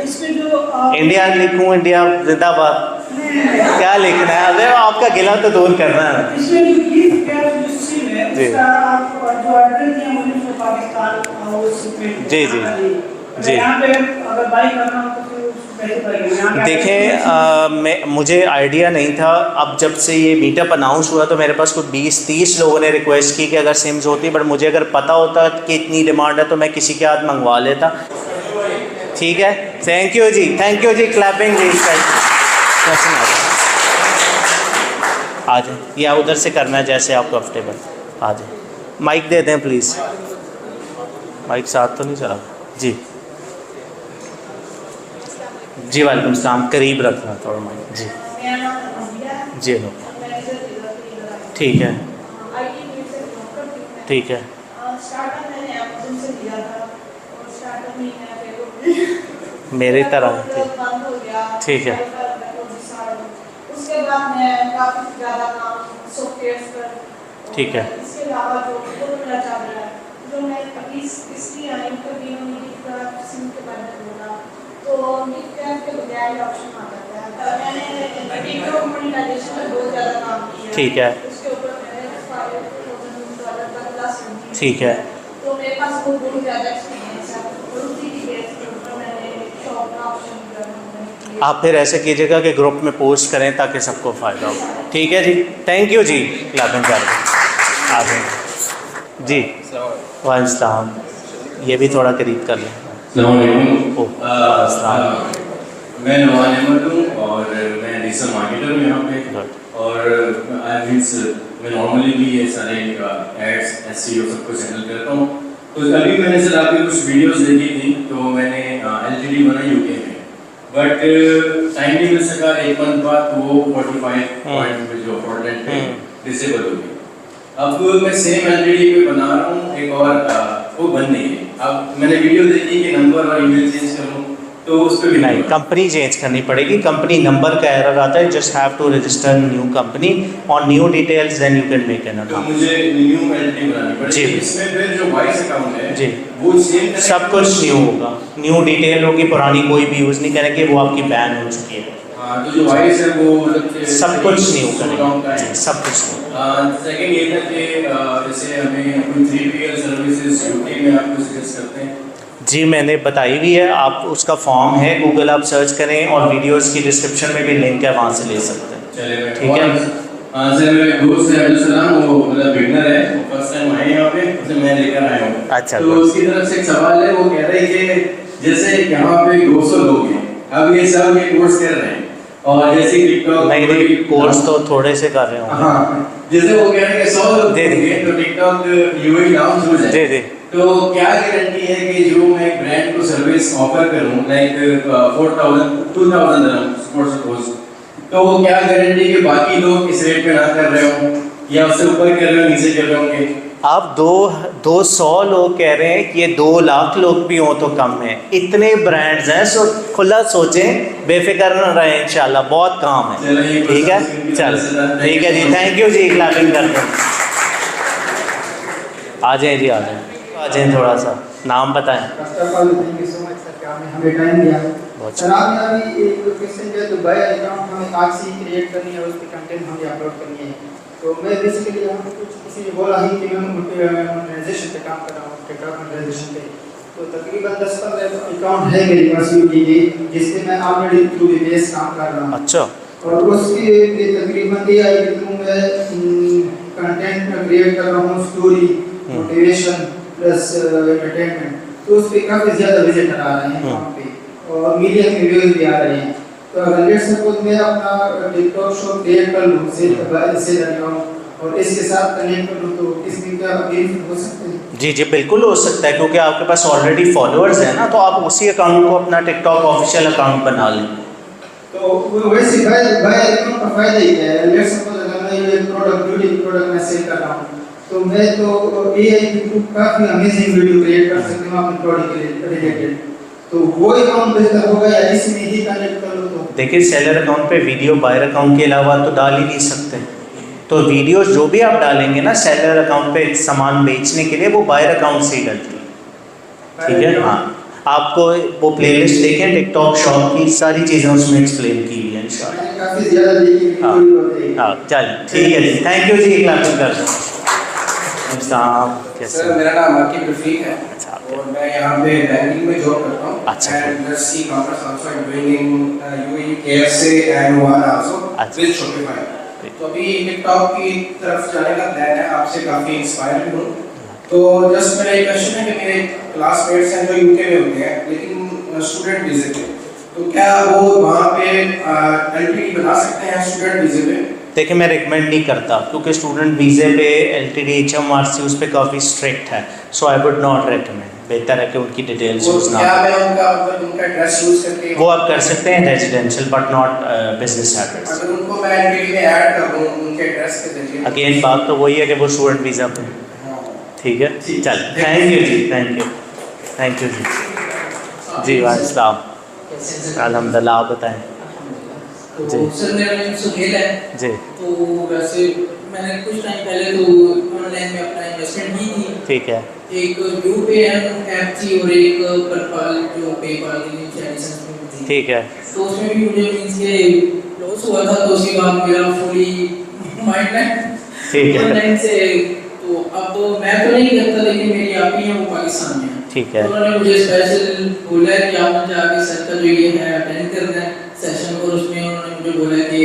इसमें जो इंडिया लिखूं, इंडिया जिंदाबाद, क्या लिखना है? अरे आपका गिला तो दूर करना है। इसमें जो गिफ्ट का जो सीन है जी। उसका आप जो एड्रेस दिया मुझे उसमें पाकिस्तान और उस पे जी जी जी। यहाँ पे अगर बाई करना हो तो फिर उसको कैसे करेंगे? यहाँ पे देखें, मुझे आइडिया नहीं था, अब जब से ये मीटअप अनाउंस हुआ तो मेरे पास कुछ 20-30 लोगों ने रिक्वेस्ट की कि अगर सिम्स होती, बट मुझे अगर पता होता कि इतनी डिमांड है तो मैं किसी के हाथ मंगवा लेता। ठीक है, थैंक यू जी, थैंक यू जी, क्लैपिंग जी। आ जाए या उधर से करना है जैसे आपको कंफर्टेबल, आ जाए। माइक दे दें प्लीज़, माइक साथ तो नहीं चला जी। जी वालेकुम सलाम, करीब रखना थोड़ा माइक जी। जी लो, ठीक है ठीक है, मेरी तरह ठीक है उसके बाद मैं काफी ज़्यादा काम सॉफ्टवेयर पर, ठीक है, इसके अलावा जो मेरा चल रहा है, जो मैं अभी इसलिए आई हूँ कभी सिम के बारे में बोला तो के बजाय ऑप्शन आ जाता है। मैंने वीडियो मोनेटाइजेशन में बहुत ज़्यादा काम किया, ठीक है, उसके ऊपर मैंने $5,000 का क्लास ली, ठीक है, तो मेरे पास वो बहुत ज़्यादा एक्सपीरियंस है, और उसी की बेस के ऊपर मैंने शॉप का ऑप्शन किया। आप फिर ऐसे कीजिएगा कि ग्रुप में पोस्ट करें ताकि सबको फ़ायदा हो। ठीक है जी, थैंक यू जी, क्लैपिंग कर दें। आ जाए जी, वालेकुम सलाम, ये भी थोड़ा करीब कर लें। मैं नवान अहमद हूँ और मैं डिजिटल मार्केटर हूँ यहाँ पे, और मैं नॉर्मली भी ये सारे एड्स SEO सब कुछ हैंडल करता हूँ। तो अभी मैंने सर आपकी कुछ वीडियोस देखी थी, तो मैंने LTD बनाई UK में, बट टाइम नहीं मिल सका, 1 मंथ बाद वो 45 पॉइंट जो फ्रॉडलेंट थे डिसेबल हो गई। अब मैं सेम एलटीडी पे बना रहा हूँ एक और वो बन नहीं है। अब मैंने वीडियो देखी कि नंबर और ईमेल चेंज करूँ तो उस पर भी नहीं, कंपनी चेंज करनी पड़ेगी। कंपनी नंबर का एरर आता है, just have to register new company और new details, then you can make an तो अकाउंट। मुझे न्यू एलटीडी बनानी जी। पड़ेगी। इसमें फिर जो वाइस अकाउंट है जी, वो सेम सब कुछ न्यू होगा, न्यू डिटेल होगी, पुरानी कोई भी यूज़ नहीं करेंगे, वो आपकी बैन हो चुकी है। हाँ, तो जो वाइस है वो मतलब सब कुछ न्यू करेंगे, सब कुछ न्यू। सेकंड ये था कि जैसे हमें कोई 3PL सर्विसेज यूके में आपको सजेस्ट करते हैं। जी, मैंने बताई हुई है, आप उसका फॉर्म है, गूगल आप सर्च करें और वीडियोस की डिस्क्रिप्शन में भी लिंक है, वहाँ से ले सकते हैं। चलिए, ठीक है। सर मेरे दोस्त है अब्दुल सलाम, वो मतलब बिगनर है, वो फर्स्ट टाइम आए यहाँ पे, उसे मैं लेकर आया हूँ। अच्छा, तो उसकी तरफ से एक सवाल है, वो कह रहे हैं कि जैसे यहाँ पे 200 लोग हैं, अब ये सब ये कोर्स कर रहे हैं और जैसे टिकटॉक नहीं, कोर्स तो थोड़े से कर रहे हो। हाँ, जैसे वो कह रहे हैं कि 100 लोग होंगे तो टिकटॉक यूएई डाउन हो जाए। दे तो क्या गारंटी है कि जो मैं एक ब्रांड को सर्विस ऑफर करूं लाइक 4000 2000 dirham सपोज, तो क्या गारंटी कि बाकी लोग इस रेट पे ना कर रहे हो या उससे ऊपर कर रहे हो, नीचे कर रहे होंगे? आप 200 लोग कह रहे हैं कि ये 2 लाख लोग भी हों तो कम है। इतने ब्रांड्स हैं, सो खुला सोचें, बेफिक्र न रहें, इंशाल्लाह बहुत काम है। ठीक है, चलो ठीक है जी, थैंक यू जी, क्लैपिंग करते हैं। आ जाएं जी, आ जाएं थोड़ा सा नाम बताएं। Thank you so much sir कि आपने हमें टाइम दिया। सर आपने अभी एक क्वेश्चन जो दुबई अकाउंट हमें आज से ही क्रिएट करनी है और उस पर कंटेंट हमें अपलोड करनी है, तो मैं बेसिकली यहाँ पे कुछ किसी ने बोला ही कि मैं मोनेटाइजेशन पे काम कर रहा हूँ, टिकटॉक मोनेटाइजेशन पे, तो तकरीबन 10-15 अकाउंट है मेरे पास यूट्यूब के जिससे मैं ऑलरेडी थ्रू बेस काम कर रहा हूँ। अच्छा। और उसकी तकरीबन ये आई कि मैं कंटेंट क्रिएट कर रहा हूँ, स्टोरी, मोटिवेशन प्लस एंटरटेनमेंट, तो उस पर काफ़ी ज़्यादा विजिटर आ रहे हैं अकाउंट पे और मिलियन व्यूज़ भी आ रहे हैं। तो अगर लेट्स सपोज मैं अपना टिकटॉक शो क्रिएट कर लूँ से अकाउंट और इसके साथ कनेक्ट कर लूँ, तो इसमें क्या बेनिफिट हो सकते हैं? जी जी, बिल्कुल हो सकता है, क्योंकि आपके पास ऑलरेडी फॉलोअर्स हैं ना, तो आप उसी अकाउंट को अपना टिकटॉक ऑफिशियल अकाउंट बना लें। तो वैसे भाई अकाउंट का फायदा ही क्या है? लेट्स सपोज अगर मैं ये प्रोडक्ट ब्यूटी प्रोडक्ट मैं सेल कर रहा हूँ, तो मैं तो एआई के थ्रू काफ़ी अमेजिंग वीडियो क्रिएट कर सकती हूँ अपने प्रोडक्ट के रिलेटेड, तो वो अकाउंट बेहतर होगा या इसमें ही कनेक्ट कर लो? तो देखिए, सेलर अकाउंट पे वीडियो बायर अकाउंट के अलावा तो डाल ही नहीं सकते, तो वीडियो जो भी आप डालेंगे ना सेलर अकाउंट पे सामान बेचने के लिए, वो बायर अकाउंट से ही डलती है। ठीक है, हाँ, आपको वो प्लेलिस्ट देखें टिकटॉक शॉप की, सारी चीज़ें उसमें एक्सप्लेन की हुई है इंशाल्लाह। काफ़ी ज़्यादा देखी। हाँ चल ठीक है जी, थैंक यू जी, क्लास कर सर मेरा नाम आकिब रफीक है और मैं यहाँ पे बैंकिंग में जॉब करता हूँ। अच्छा। And e-commerce also I am doing in UAE KFC and one also with Shopify. तो अभी टिकटॉक की तरफ जाने का प्लान है, आपसे काफ़ी इंस्पायर्ड हूँ। तो जस्ट मेरा एक क्वेश्चन है कि मेरे क्लासमेट्स हैं जो यूके में होते हैं लेकिन स्टूडेंट वीज़े पे, तो क्या वो वहाँ पे एलटीडी बना सकते हैं स्टूडेंट वीज़े पे? देखिए, मैं रिकमेंड नहीं करता, क्योंकि स्टूडेंट वीज़े पे एलटीडी एचएमआरसी उस पर काफ़ी स्ट्रिक्ट है, सो आई वुड नॉट रिकमेंड। बेहतर है कि उनकी डिटेल्स यूज़ ना उनका एड्रेस यूज़ करके वो आप कर सकते हैं residential, but not business address. अगर उनको मैं एलटीडी में ऐड कर दूँ उनके एड्रेस के जरिए, अगेन बात तो वही है कि वो स्टूडेंट वीज़ा पे। ठीक है, चल थैंक यू जी, थैंक यू जी वालेकुम, अल्हम्दुलिल्लाह, आप बताएं। तो सर मेरा नाम सुहेल है जी। तो वैसे मैंने कुछ टाइम पहले तो ऑनलाइन में अपना इन्वेस्टमेंट की थी। ठीक है। एक यूपेएन ऐप थी और एक पेपाल जो पेपाल की चाइनीज थी। ठीक है। तो उसमें भी मुझे मींस के लॉस हुआ था, तो उसके बाद मेरा फुली माइंड है ठीक है ऑनलाइन से। तो अब मैं तो नहीं करता, लेकिन मेरी आप ही है वो पाकिस्तान में है। ठीक है। तो उन्होंने मुझे स्पेशल बोला कि आप मुझे आगे सर का जो ये है अटेंड करना है सेशन, और उसमें उन्होंने मुझे बोला कि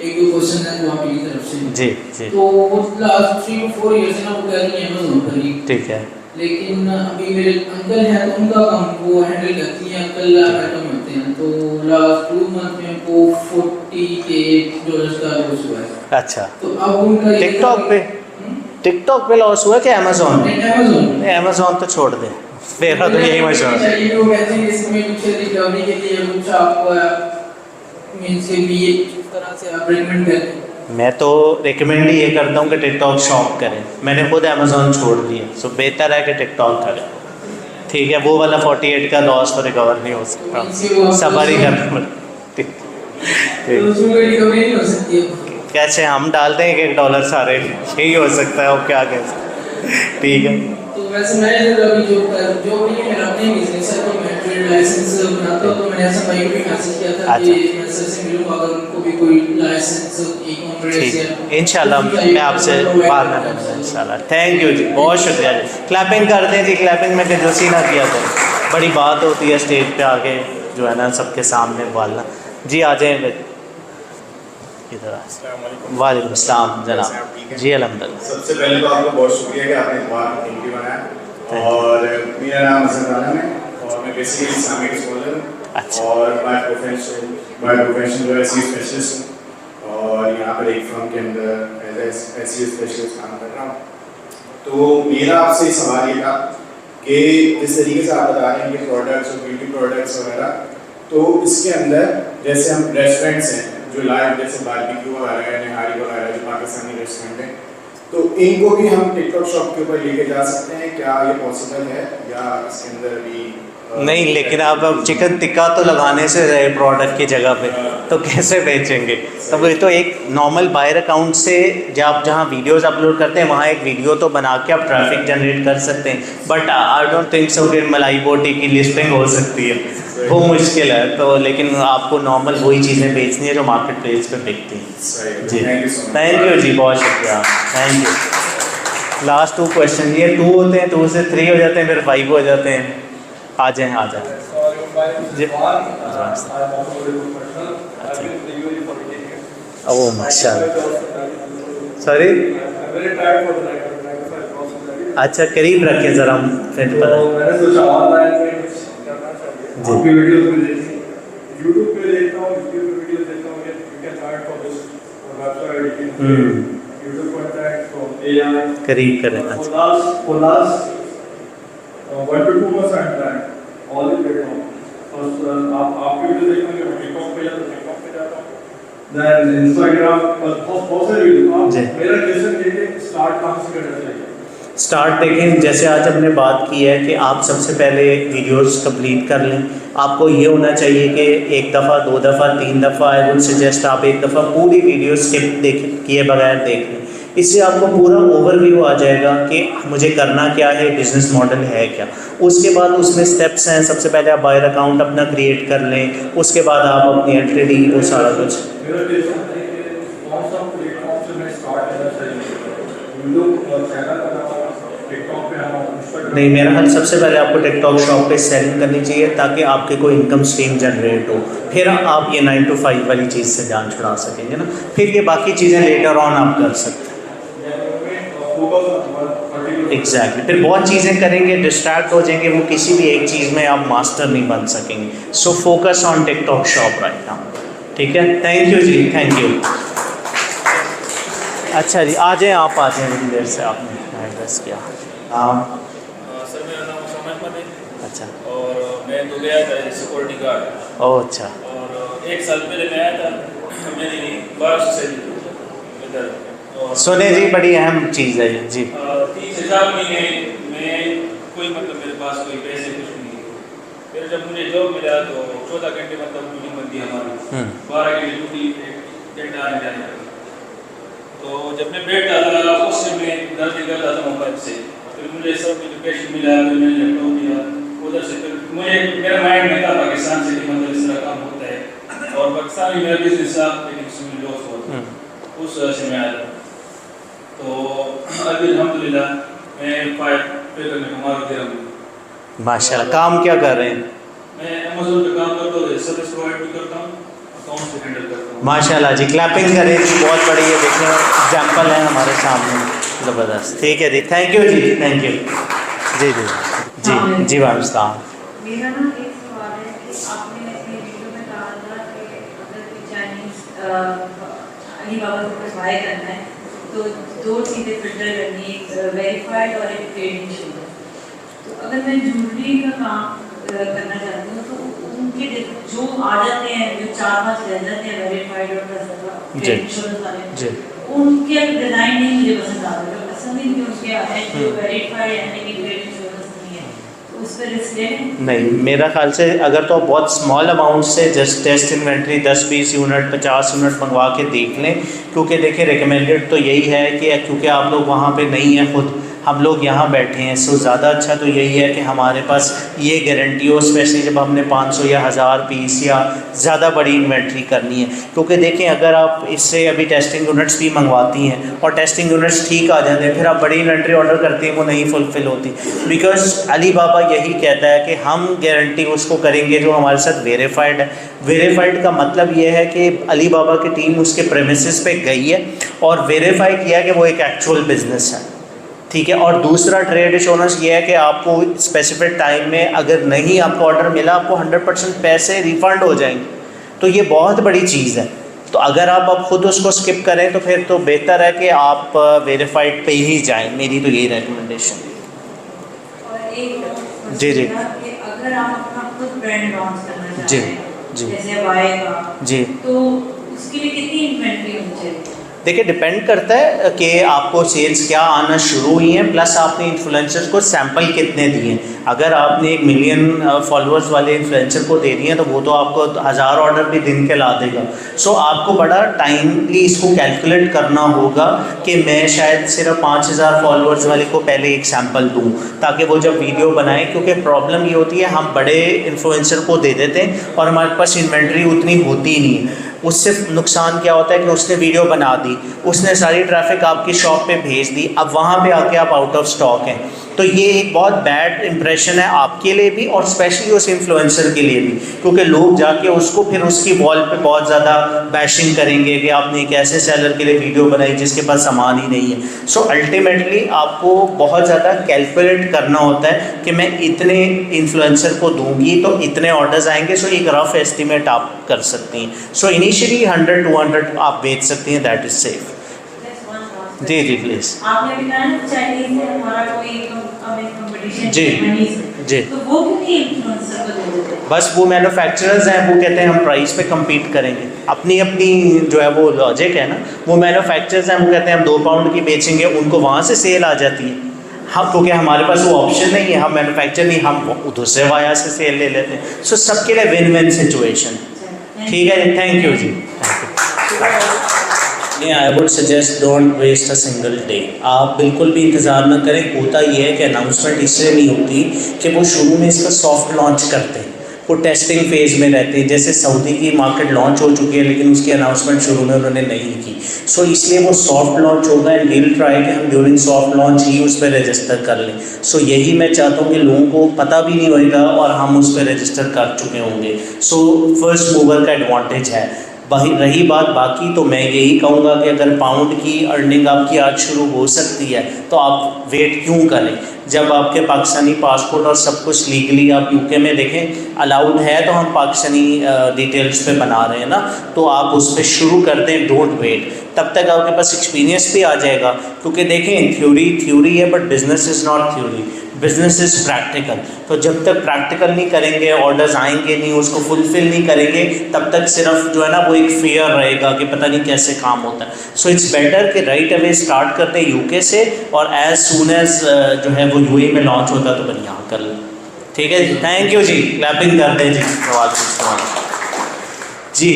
एक दो क्वेश्चन है तो आप की तरफ से जी जी। तो वो लास्ट 3-4 ईयर से ना वो कर रही है अमेज़न पर ही। ठीक है। लेकिन अभी मेरे अंकल हैं तो उनका काम वो हैंडल करती हैं, अंकल अमेरिका में होते हैं। तो लास्ट 2 मंथ में वो $40,000 का लॉस हुआ है। अच्छा। तो अब उनका टिकटॉक पे लॉस हुआ कि अमेज़न में? अमेज़न अमेज़न तो छोड़ दे, मेरा तो यही मशवरा है। ये लोग कहते हैं इसमें कुछ रिकवरी के लिए कुछ आपको मींस के भी इस तरह से आप रिकमेंड मैं तो रिकमेंड ही ये करता हूँ कि टिकटॉक शॉप करें। मैंने खुद अमेज़ॉन छोड़ दिया, सो बेहतर है कि टिकटॉक करें। ठीक है, वो वाला 48 का लॉस तो रिकवर नहीं हो सकता, सबर ही करना। कैसे हम डाल दें $1 सारे, यही हो सकता है, और क्या कह सकते। ठीक है, तो वैसे मैं अभी जो भी मेरा अपने बिजनेस है, तो मैं ट्रेड लाइसेंस बनाता हूँ, तो मैंने ऐसा भाई को भी मैसेज किया था कि मैं सर से मिलूँ, अगर उनको भी कोई लाइसेंस ई-कॉमर्स या इंशाल्लाह मैं आपसे बात में मिलूँगा इंशाल्लाह। थैंक यू जी, बहुत शुक्रिया जी। क्लैपिंग कर दें जी, क्लैपिंग में कंजूसी ना किया तो बड़ी बात होती है स्टेज पे आके जो है ना सबके सामने बोलना। जी आ जाए इधर। वालेकुम अस्सलाम जनाब। जी अल्हम्दुलिल्लाह। सबसे पहले तो आपका बहुत शुक्रिया कि आपने इतवार इंटरव्यू बनाया। और मेरा नाम हसन आलम है और मैं बेसिकली इस्लामिक स्कॉलर हूँ और बाय प्रोफेशन जो है एसईओ स्पेशलिस्ट हूँ और यहाँ पर एक फर्म के अंदर एज एसईओ स्पेशलिस्ट काम कर रहा हूँ। तो मेरा आपसे सवाल ये था कि जिस तरीके से आप बता रहे हैं कि प्रोडक्ट्स और ब्यूटी प्रोडक्ट्स वगैरह, तो इसके अंदर जैसे हम रेस्टोरेंट्स हैं जो लाइव जैसे बारबेक्यू वगैरह है, निहारी वगैरह जो पाकिस्तानी रेस्टोरेंट है, तो इनको भी हम टिकटॉक शॉप के ऊपर लेके जा सकते हैं, क्या ये पॉसिबल है या इसके अंदर भी नहीं? लेकिन आप अब चिकन टिक्का तो लगाने से रहे प्रोडक्ट की जगह पे, तो कैसे बेचेंगे? तो ये तो एक नॉर्मल बायर अकाउंट से जब आप जहाँ वीडियोस अपलोड करते हैं वहाँ एक वीडियो तो बना के आप ट्रैफिक जनरेट कर सकते हैं, but I don't think so कि मलाई बोटी की लिस्टिंग हो सकती है, वो मुश्किल है। तो लेकिन आपको नॉर्मल वही चीज़ें बेचनी है जो मार्केट प्लेस पे बिकती हैं। जी थैंक यू जी, बहुत शुक्रिया, थैंक यू। लास्ट 2 क्वेश्चन, ये 2 होते हैं, 2 से 3 हो जाते हैं, फिर 5 हो जाते हैं। आ जाएँ आ जाएँ जी। ओह माशाल्लाह, सॉरी अच्छा करीब रखें ज़रा, फिर पता मैंने सोचा ऑनलाइन में आपकी वीडियोस में देखी, YouTube पे देखता हूँ, YouTube पे वीडियोस देखता हूँ, you can chart for this website, YouTube contact from AI करीब करें। अच्छा for last 1 to 2 months I'm trying all the platform. First आपकी वीडियो देखता हूँ, TikTok पे जाता हूँ, TikTok पे जाता हूँ, then Instagram पर बहुत सारे वीडियो। आप मेरा क्वेश्चन ये है स्टार्ट कहाँ से करना चाहिए? स्टार्ट देखें, जैसे आज हमने बात की है कि आप सबसे पहले वीडियोस कंप्लीट कर लें। आपको ये होना चाहिए कि 1 दफ़ा 2 दफ़ा 3 दफ़ा आई वुड सजेस्ट आप 1 दफ़ा पूरी वीडियो स्किप किए बगैर देख लें। इससे आपको पूरा ओवरव्यू आ जाएगा कि मुझे करना क्या है, बिज़नेस मॉडल है क्या। उसके बाद उसमें स्टेप्स हैं, सबसे पहले आप बायर अकाउंट अपना क्रिएट कर लें, उसके बाद आप अपनी एंट्री डी वो सारा कुछ। नहीं, मेरा ख्याल सबसे पहले आपको टिकटॉक शॉप पे सेलिंग करनी चाहिए ताकि आपके कोई इनकम स्ट्रीम जनरेट हो, फिर आप ये 9 to 5 वाली चीज़ से जान छुड़ा सकेंगे ना, फिर ये बाकी चीज़ें लेटर ऑन आप कर सकते हैं। एग्जैक्टली, फिर बहुत चीज़ें करेंगे, डिस्ट्रैक्ट हो जाएंगे, वो किसी भी एक चीज़ में आप मास्टर नहीं बन सकेंगे। So focus on TikTok shop right now. ठीक है, थैंक यू जी, थैंक यू। अच्छा जी, आ जाएँ आप, आ जाएँ, बड़ी देर से आपने एड्रेस किया। सर मेरा नाम उसामा अहमद है। अच्छा, और मैं दुबई आया था सिक्योरिटी गार्ड। ओह अच्छा। और 1 साल पहले मैं आया था, मेरी 12 से इधर सुने जी, बड़ी अहम चीज़ है जी। 3 से 4 महीने में कोई मतलब मेरे पास कोई पैसे कुछ नहीं है। फिर जब मुझे जॉब मिला तो 14 घंटे मतलब ड्यूटी बनती है हमारी, 12 घंटे ड्यूटी घंटे आने जाने का। तो जब मैं बैठता था उससे मैं दर्द करता था मोबाइल से, फिर मुझे सब एजुकेशन मिला, फिर मैंने लैपटॉप लिया उधर से, फिर मुझे मेरा माइंड में था पाकिस्तान से कि मतलब इस तरह काम होता है और पाकिस्तान में मेरा बिजनेस था लेकिन उसमें लॉस हुआ, उस वजह से मैं आया। तो अभी अल्हम्दुलिल्लाह मैं 5 फिगर में कमा दे रहा हूँ। माशाल्लाह, काम क्या कर रहे हैं? मैं अमेज़न पे काम करता हूँ, सर्विस प्रोवाइड भी करता हूँ, अकाउंट्स भी हैंडल करता हूँ। माशाल्लाह जी, क्लैपिंग करें जी, बहुत बड़ी है, देखिए एग्जाम्पल है हमारे सामने, ज़बरदस्त। ठीक है जी, थैंक यू जी, थैंक यू जी जी जी जी। वालेकुम सलाम। मेरा ना एक सवाल है कि आपने अपने वीडियो में कहा था कि अगर कोई चाइनीज़ अलीबाबा को बाय करना है तो 2 चीज़ें फिल्टर करनी है, एक वेरीफाइड और एक ट्रेडिंग शुगर। तो अगर मैं ज्वेलरी का काम करना चाहती हूँ तो उन उनके जो आ जाते हैं, जो 4-5 रह जाते हैं वेरीफाइड और इंश्योरेंस वाले, उनके डिजाइन नहीं मुझे पसंद आ रहा, पसंद ही नहीं उनके आ रहे हैं जो वेरीफाइड यानी कि ट्रेड इंश्योरेंस नहीं है, तो उस पर रिस्क लें नहीं। मेरा ख्याल से अगर तो बहुत स्मॉल अमाउंट से just test inventory 10-20 unit 50 unit मंगवा के देख लें, क्योंकि देखिए रिकमेंडेड तो यही है कि क्योंकि आप लोग वहाँ पे नहीं हैं, खुद हम लोग यहाँ बैठे हैं, सो ज़्यादा अच्छा तो यही है कि हमारे पास ये गारंटी हो, स्पेशली जब हमने 500 या 1000 पीस या ज़्यादा बड़ी इन्वेंट्री करनी है। क्योंकि देखें अगर आप इससे अभी टेस्टिंग यूनिट्स भी मंगवाती हैं और टेस्टिंग यूनिट्स ठीक आ जाते हैं, फिर आप बड़ी इन्वेंट्री ऑर्डर करती हैं वो नहीं फुलफ़िल होती, बिकॉज अली बाबा यही कहता है कि हम गारंटी उसको करेंगे जो हमारे साथ वेरीफाइड है। वेरीफाइड का मतलब ये है कि अली बाबा की टीम उसके प्रेमिसेस पे गई है और वेरीफाई किया कि वो एक एक्चुअल बिजनेस है, ठीक है। और दूसरा ट्रेड इंश्योरेंस ये है कि आपको स्पेसिफिक टाइम में अगर नहीं आपको ऑर्डर मिला, आपको 100% पैसे रिफ़ंड हो जाएंगे, तो ये बहुत बड़ी चीज़ है। तो अगर आप अब खुद उसको स्किप करें तो फिर तो बेहतर है कि आप वेरीफाइड पे ही जाएं, मेरी तो यही रिकमेंडेशन है। और एक जी जी अगर आप अपना खुद ब्रांड लॉन्च करना चाहते जी हैं जी जैसे वाई का, जी, तो उसके लिए कितनी इन्वेंट्री होनी चाहिए? देखिए डिपेंड करता है कि आपको सेल्स क्या आना शुरू हुई हैं, प्लस आपने इन्फ्लुएंसर्स को सैंपल कितने दिए हैं। अगर आपने 1 मिलियन फॉलोअर्स वाले इन्फ्लुएंसर को दे दिए हैं तो वो तो आपको 1000 ऑर्डर भी दिन के ला देगा। सो आपको बड़ा टाइमली इसको कैलकुलेट करना होगा कि मैं शायद सिर्फ 5000 फॉलोअर्स वाले को पहले एक सैंपल दूँ, ताकि वो जब वीडियो बनाए, क्योंकि प्रॉब्लम ये होती है हम बड़े इन्फ्लुएंसर को दे देते हैं और हमारे पास इन्वेंट्री उतनी होती नहीं है। उससे नुकसान क्या होता है कि उसने वीडियो बना दी, उसने सारी ट्रैफिक आपकी शॉप पे भेज दी, अब वहाँ पे आके आप आउट ऑफ स्टॉक हैं, तो ये एक बहुत बैड इंप्रेशन है आपके लिए भी और स्पेशली उस इन्फ्लुएंसर के लिए भी, क्योंकि लोग जाके उसको फिर उसकी वॉल पे बहुत ज़्यादा बैशिंग करेंगे कि आपने एक ऐसे सेलर के लिए वीडियो बनाई जिसके पास सामान ही नहीं है। सो अल्टीमेटली आपको बहुत ज़्यादा कैलकुलेट करना होता है कि मैं इतने इन्फ्लुएंसर को दूंगी तो इतने ऑर्डर्स आएंगे। सो एक रफ एस्टिमेट आप कर सकती हैं। सो इनिशियली 100-200 आप बेच सकती हैं, दैट इज़ सेफ। जी जी प्लीज़। आपने भी कहा ना चाइनीज में हमारा कोई कंपटीशन जी जी, तो वो क्योंकि इन्फ्लुएंसर को दे देते हैं? बस वो मैन्युफैक्चरर्स हैं, वो कहते हैं हम प्राइस पे compete करेंगे, अपनी अपनी जो है वो लॉजिक है ना। वो मैन्युफैक्चरर्स हैं, वो कहते हैं हम 2 पाउंड की बेचेंगे, उनको वहाँ से सेल आ जाती है। हम क्योंकि हमारे पास वो ऑप्शन नहीं है, हम मैन्युफैक्चर नहीं, हम दूसरे वाया से सेल ले लेते हैं। सो सबके लिए विन विन सिचुएशन। ठीक है, थैंक यू जी। I would suggest don't waste a single day. आप बिल्कुल भी इंतज़ार न करें। होता ये है कि अनाउंसमेंट इसलिए नहीं होती कि वो शुरू में इसका सॉफ्ट लॉन्च करते हैं, वो टेस्टिंग फेज़ में रहते हैं। जैसे सऊदी की मार्केट लॉन्च हो चुकी है लेकिन उसकी अनाउंसमेंट शुरू में उन्होंने नहीं की। सो इसलिए वो सॉफ्ट लॉन्च होगा एंड विल ट्राई कि हम ड्यूरिंग सॉफ्ट लॉन्च ही उस पर रजिस्टर कर लें। सो यही मैं चाहता हूँ कि लोगों को पता भी नहीं होगा और हम उस पर रजिस्टर कर चुके होंगे। सो फर्स्ट मूवर का एडवांटेज है। रही बात बाकी, तो मैं यही कहूँगा कि अगर पाउंड की अर्निंग आपकी आज शुरू हो सकती है तो आप वेट क्यों करें। जब आपके पाकिस्तानी पासपोर्ट और सब कुछ लीगली आप यूके में देखें अलाउड है, तो हम पाकिस्तानी डिटेल्स पे बना रहे हैं ना, तो आप उस पर शुरू कर दें, डोंट वेट। तब तक आपके पास एक्सपीरियंस भी आ जाएगा, क्योंकि देखें थ्योरी है but business is not theory, business is practical. तो जब तक प्रैक्टिकल नहीं करेंगे, ऑर्डर्स आएंगे नहीं, उसको फुलफिल नहीं करेंगे, तब तक सिर्फ जो है ना वो एक फेयर रहेगा कि पता नहीं कैसे काम होता है। सो इट्स बेटर कि राइट अवे स्टार्ट कर दें यूके से, और एज सून एज जो है वो यूए में लॉन्च होता है तो बस यहाँ कर लें। ठीक है जी, थैंक यू जी, क्लैपिंग कर दें जी। जी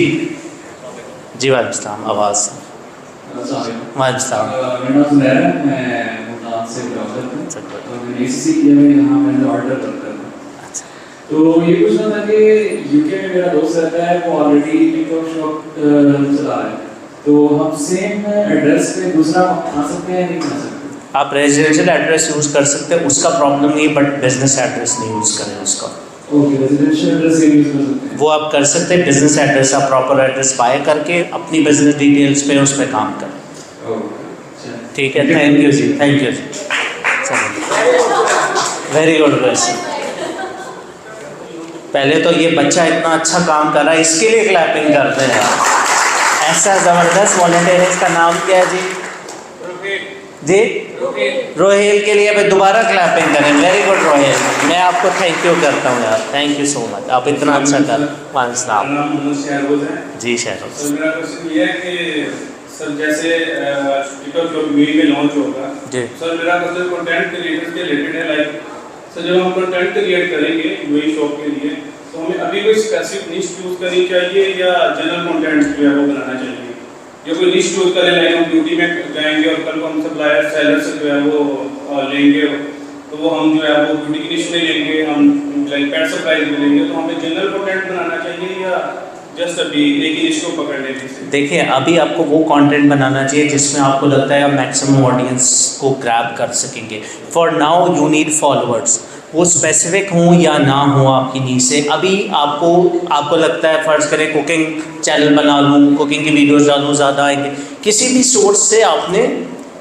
जी वालेकुम आवाज़ तो ये पूछना था कि यूके में मेरा दोस्त रहता है, वो ऑलरेडी पिकअप शॉप चला रहा है, तो हम सेम एड्रेस पे दूसरा आ सकते हैं नहीं आ सकते? आप रेजिडेंशियल एड्रेस यूज़ कर सकते हैं, उसका प्रॉब्लम नहीं, बट बिजनेस एड्रेस नहीं यूज़ करें उसका। ओके, रेजिडेंशियल एड्रेस यूज़ कर सकते हैं, वो आप कर सकते हैं। बिजनेस एड्रेस आप प्रॉपर एड्रेस बाय करके अपनी बिजनेस डिटेल्स पे उस पर काम करें। ठीक है, थैंक यू जी, थैंक यू जी। Very good question. पहले तो ये बच्चा इतना अच्छा काम कर रहा है, इसके लिए क्लैपिंग करते हैं। ऐसा ज़बरदस्त वॉलंटियर है, इसका नाम क्या है जी? जी रोहेल के लिए मैं दोबारा क्लैपिंग करें। वेरी गुड रोहेल, मैं आपको थैंक यू करता हूँ यार, थैंक यू सो मच, आप इतना अच्छा कर जी शहरोज। सर मेरा क्वेश्चन ये है कि सर जैसे टिकटॉक जो यूएई में लॉन्च होगा जी सर, मेरा क्वेश्चन कंटेंट क्रिएटर्स के रिलेटेड है। लाइक सर जब हम कंटेंट क्रिएट करेंगे यूएई शॉप के लिए, तो हमें अभी कोई स्पेसिफिक निश चूज करनी चाहिए या जनरल कंटेंट जो है वो बनाना चाहिए? या कोई निश चूज करें, लाइक हम ब्यूटी में जाएंगे और कल को हम सप्लायर सेलर से जो है वो लेंगे, तो वो हम जो है वो ब्यूटी की निश में लेंगे, हम लाइक पेट सप्लाईज में लेंगे, तो हमें जनरल कंटेंट बनाना चाहिए या जस्ट अभी एक ही निश को पकड़ने के? देखिए अभी आपको वो कंटेंट बनाना चाहिए जिसमें आपको लगता है आप मैक्सिमम ऑडियंस को ग्रैब कर सकेंगे। For now you need followers, वो स्पेसिफिक हों या ना हो आपकी नीड से। अभी आपको लगता है फ़र्ज़ करें कुकिंग चैनल बना लूँ, कुकिंग की वीडियोस डालूँ, ज़्यादा आएंगे, किसी भी सोर्स से आपने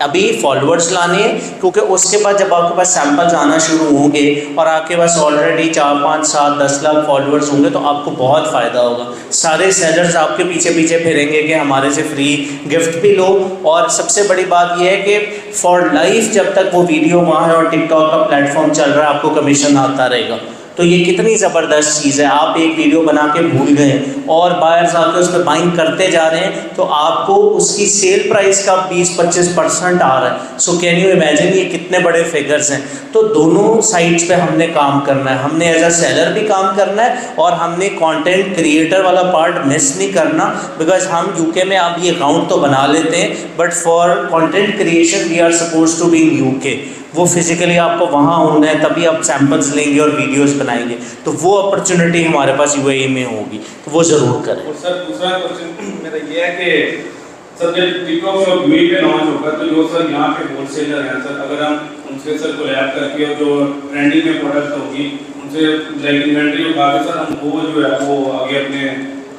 अभी फॉलोअर्स लाने हैं, क्योंकि उसके बाद जब आपके पास सैंपल्स आना शुरू होंगे और आपके पास ऑलरेडी 4, 5, 7, 10 लाख फॉलोअर्स होंगे तो आपको बहुत फ़ायदा होगा। सारे सेलर्स आपके पीछे पीछे फिरेंगे कि हमारे से फ्री गिफ्ट भी लो, और सबसे बड़ी बात यह है कि फॉर लाइफ जब तक वो वीडियो वहाँ है और टिकटॉक का प्लेटफॉर्म चल रहा है आपको कमीशन आता रहेगा। तो ये कितनी ज़बरदस्त चीज़ है। आप एक वीडियो बना के भूल गए और बायर्स आके उस पर बाइंग करते जा रहे हैं तो आपको उसकी सेल प्राइस का 20-25% आ रहा है। सो कैन यू इमेजिन ये कितने बड़े फिगर्स हैं। तो दोनों साइड्स पे हमने काम करना है, हमने एज अ सेलर भी काम करना है और हमने कंटेंट क्रिएटर वाला पार्ट मिस नहीं करना, बिकॉज हम यूके में अब ये अकाउंट तो बना लेते हैं but for content creation we are suppose to be in UK. वो फिजिकली आपको वहाँ होना है तभी आप सैंपल्स लेंगे और वीडियोस बनाएंगे, तो वो अपॉर्चुनिटी हमारे पास यूएई में होगी, तो वो ज़रूर करें। और सर दूसरा क्वेश्चन मेरा ये है कि सर जब टिकटॉक शॉप यूएई पे लॉन्च होगा तो जो सर यहाँ पे होलसेलर हैं सर, अगर हम उनसे सर कोलैब करके और जो ट्रेंडिंग में प्रोडक्ट होगी उनसे लाइक इन्वेंट्री उठा के सर हम वो जो है वो आगे अपने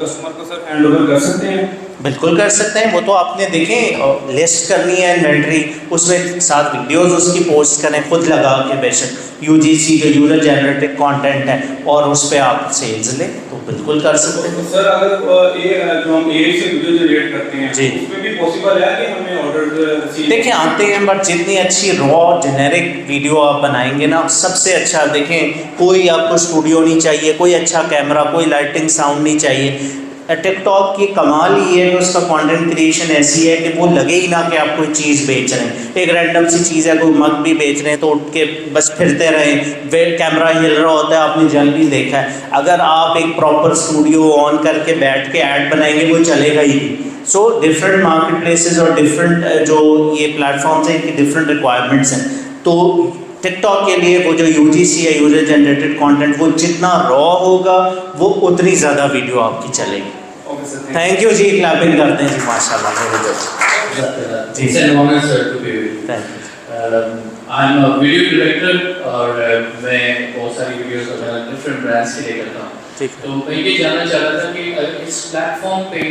कस्टमर को सर हैंड ओवर कर सकते हैं? बिल्कुल कर सकते हैं। वो तो आपने देखें लिस्ट करनी है इन्वेंट्री, उसमें साथ वीडियोस उसकी पोस्ट करें खुद लगा के, बेशक यूजीसी जो यूजर जनरेटेड कंटेंट है और उस पर आप सेल्स लें, तो बिल्कुल कर सकते हैं। सर अगर ये जो हम एआई से वीडियो जनरेट करते हैं जी उसमें भी पॉसिबल है कि हमें ऑर्डर देखें आते हैं, बट जितनी अच्छी रॉ जेनेरिक वीडियो आप बनाएंगे ना सबसे अच्छा, देखें कोई आपको स्टूडियो नहीं चाहिए, कोई अच्छा कैमरा, कोई लाइटिंग साउंड नहीं चाहिए। टिकटॉक की कमाल ये है कि उसका कंटेंट क्रिएशन ऐसी है कि वो लगे ही ना कि आप कोई चीज़ बेच रहे हैं। एक रैंडम सी चीज़ है, कोई मग भी बेच रहे हैं तो उठ के बस फिरते रहें, वे कैमरा हिल रहा होता है, आपने जनरली देखा है। अगर आप एक प्रॉपर स्टूडियो ऑन करके बैठ के ऐड बनाएंगे वो चलेगा ही नहीं। सो डिफरेंट मार्केट प्लेसेस और डिफरेंट जो ये प्लेटफॉर्म्स हैं इनकी डिफरेंट रिक्वायरमेंट्स हैं। तो टिकटॉक के लिए वो जो यूजीसी है यूजर जनरेटेड कंटेंट, वो जितना रॉ होगा वो उतनी ज़्यादा वीडियो आपकी चलेगी। थैंक यू जी, क्लैपिंग करते हैं जी, माशाल्लाह वेरी गुड जी। It's an honor sir to be with you. I'm a video director और मैं बहुत सारी वीडियोस वगैरह डिफरेंट ब्रांड्स के लिए करता हूँ। तो मैं ये जानना चाह रहा था कि इस प्लेटफॉर्म पे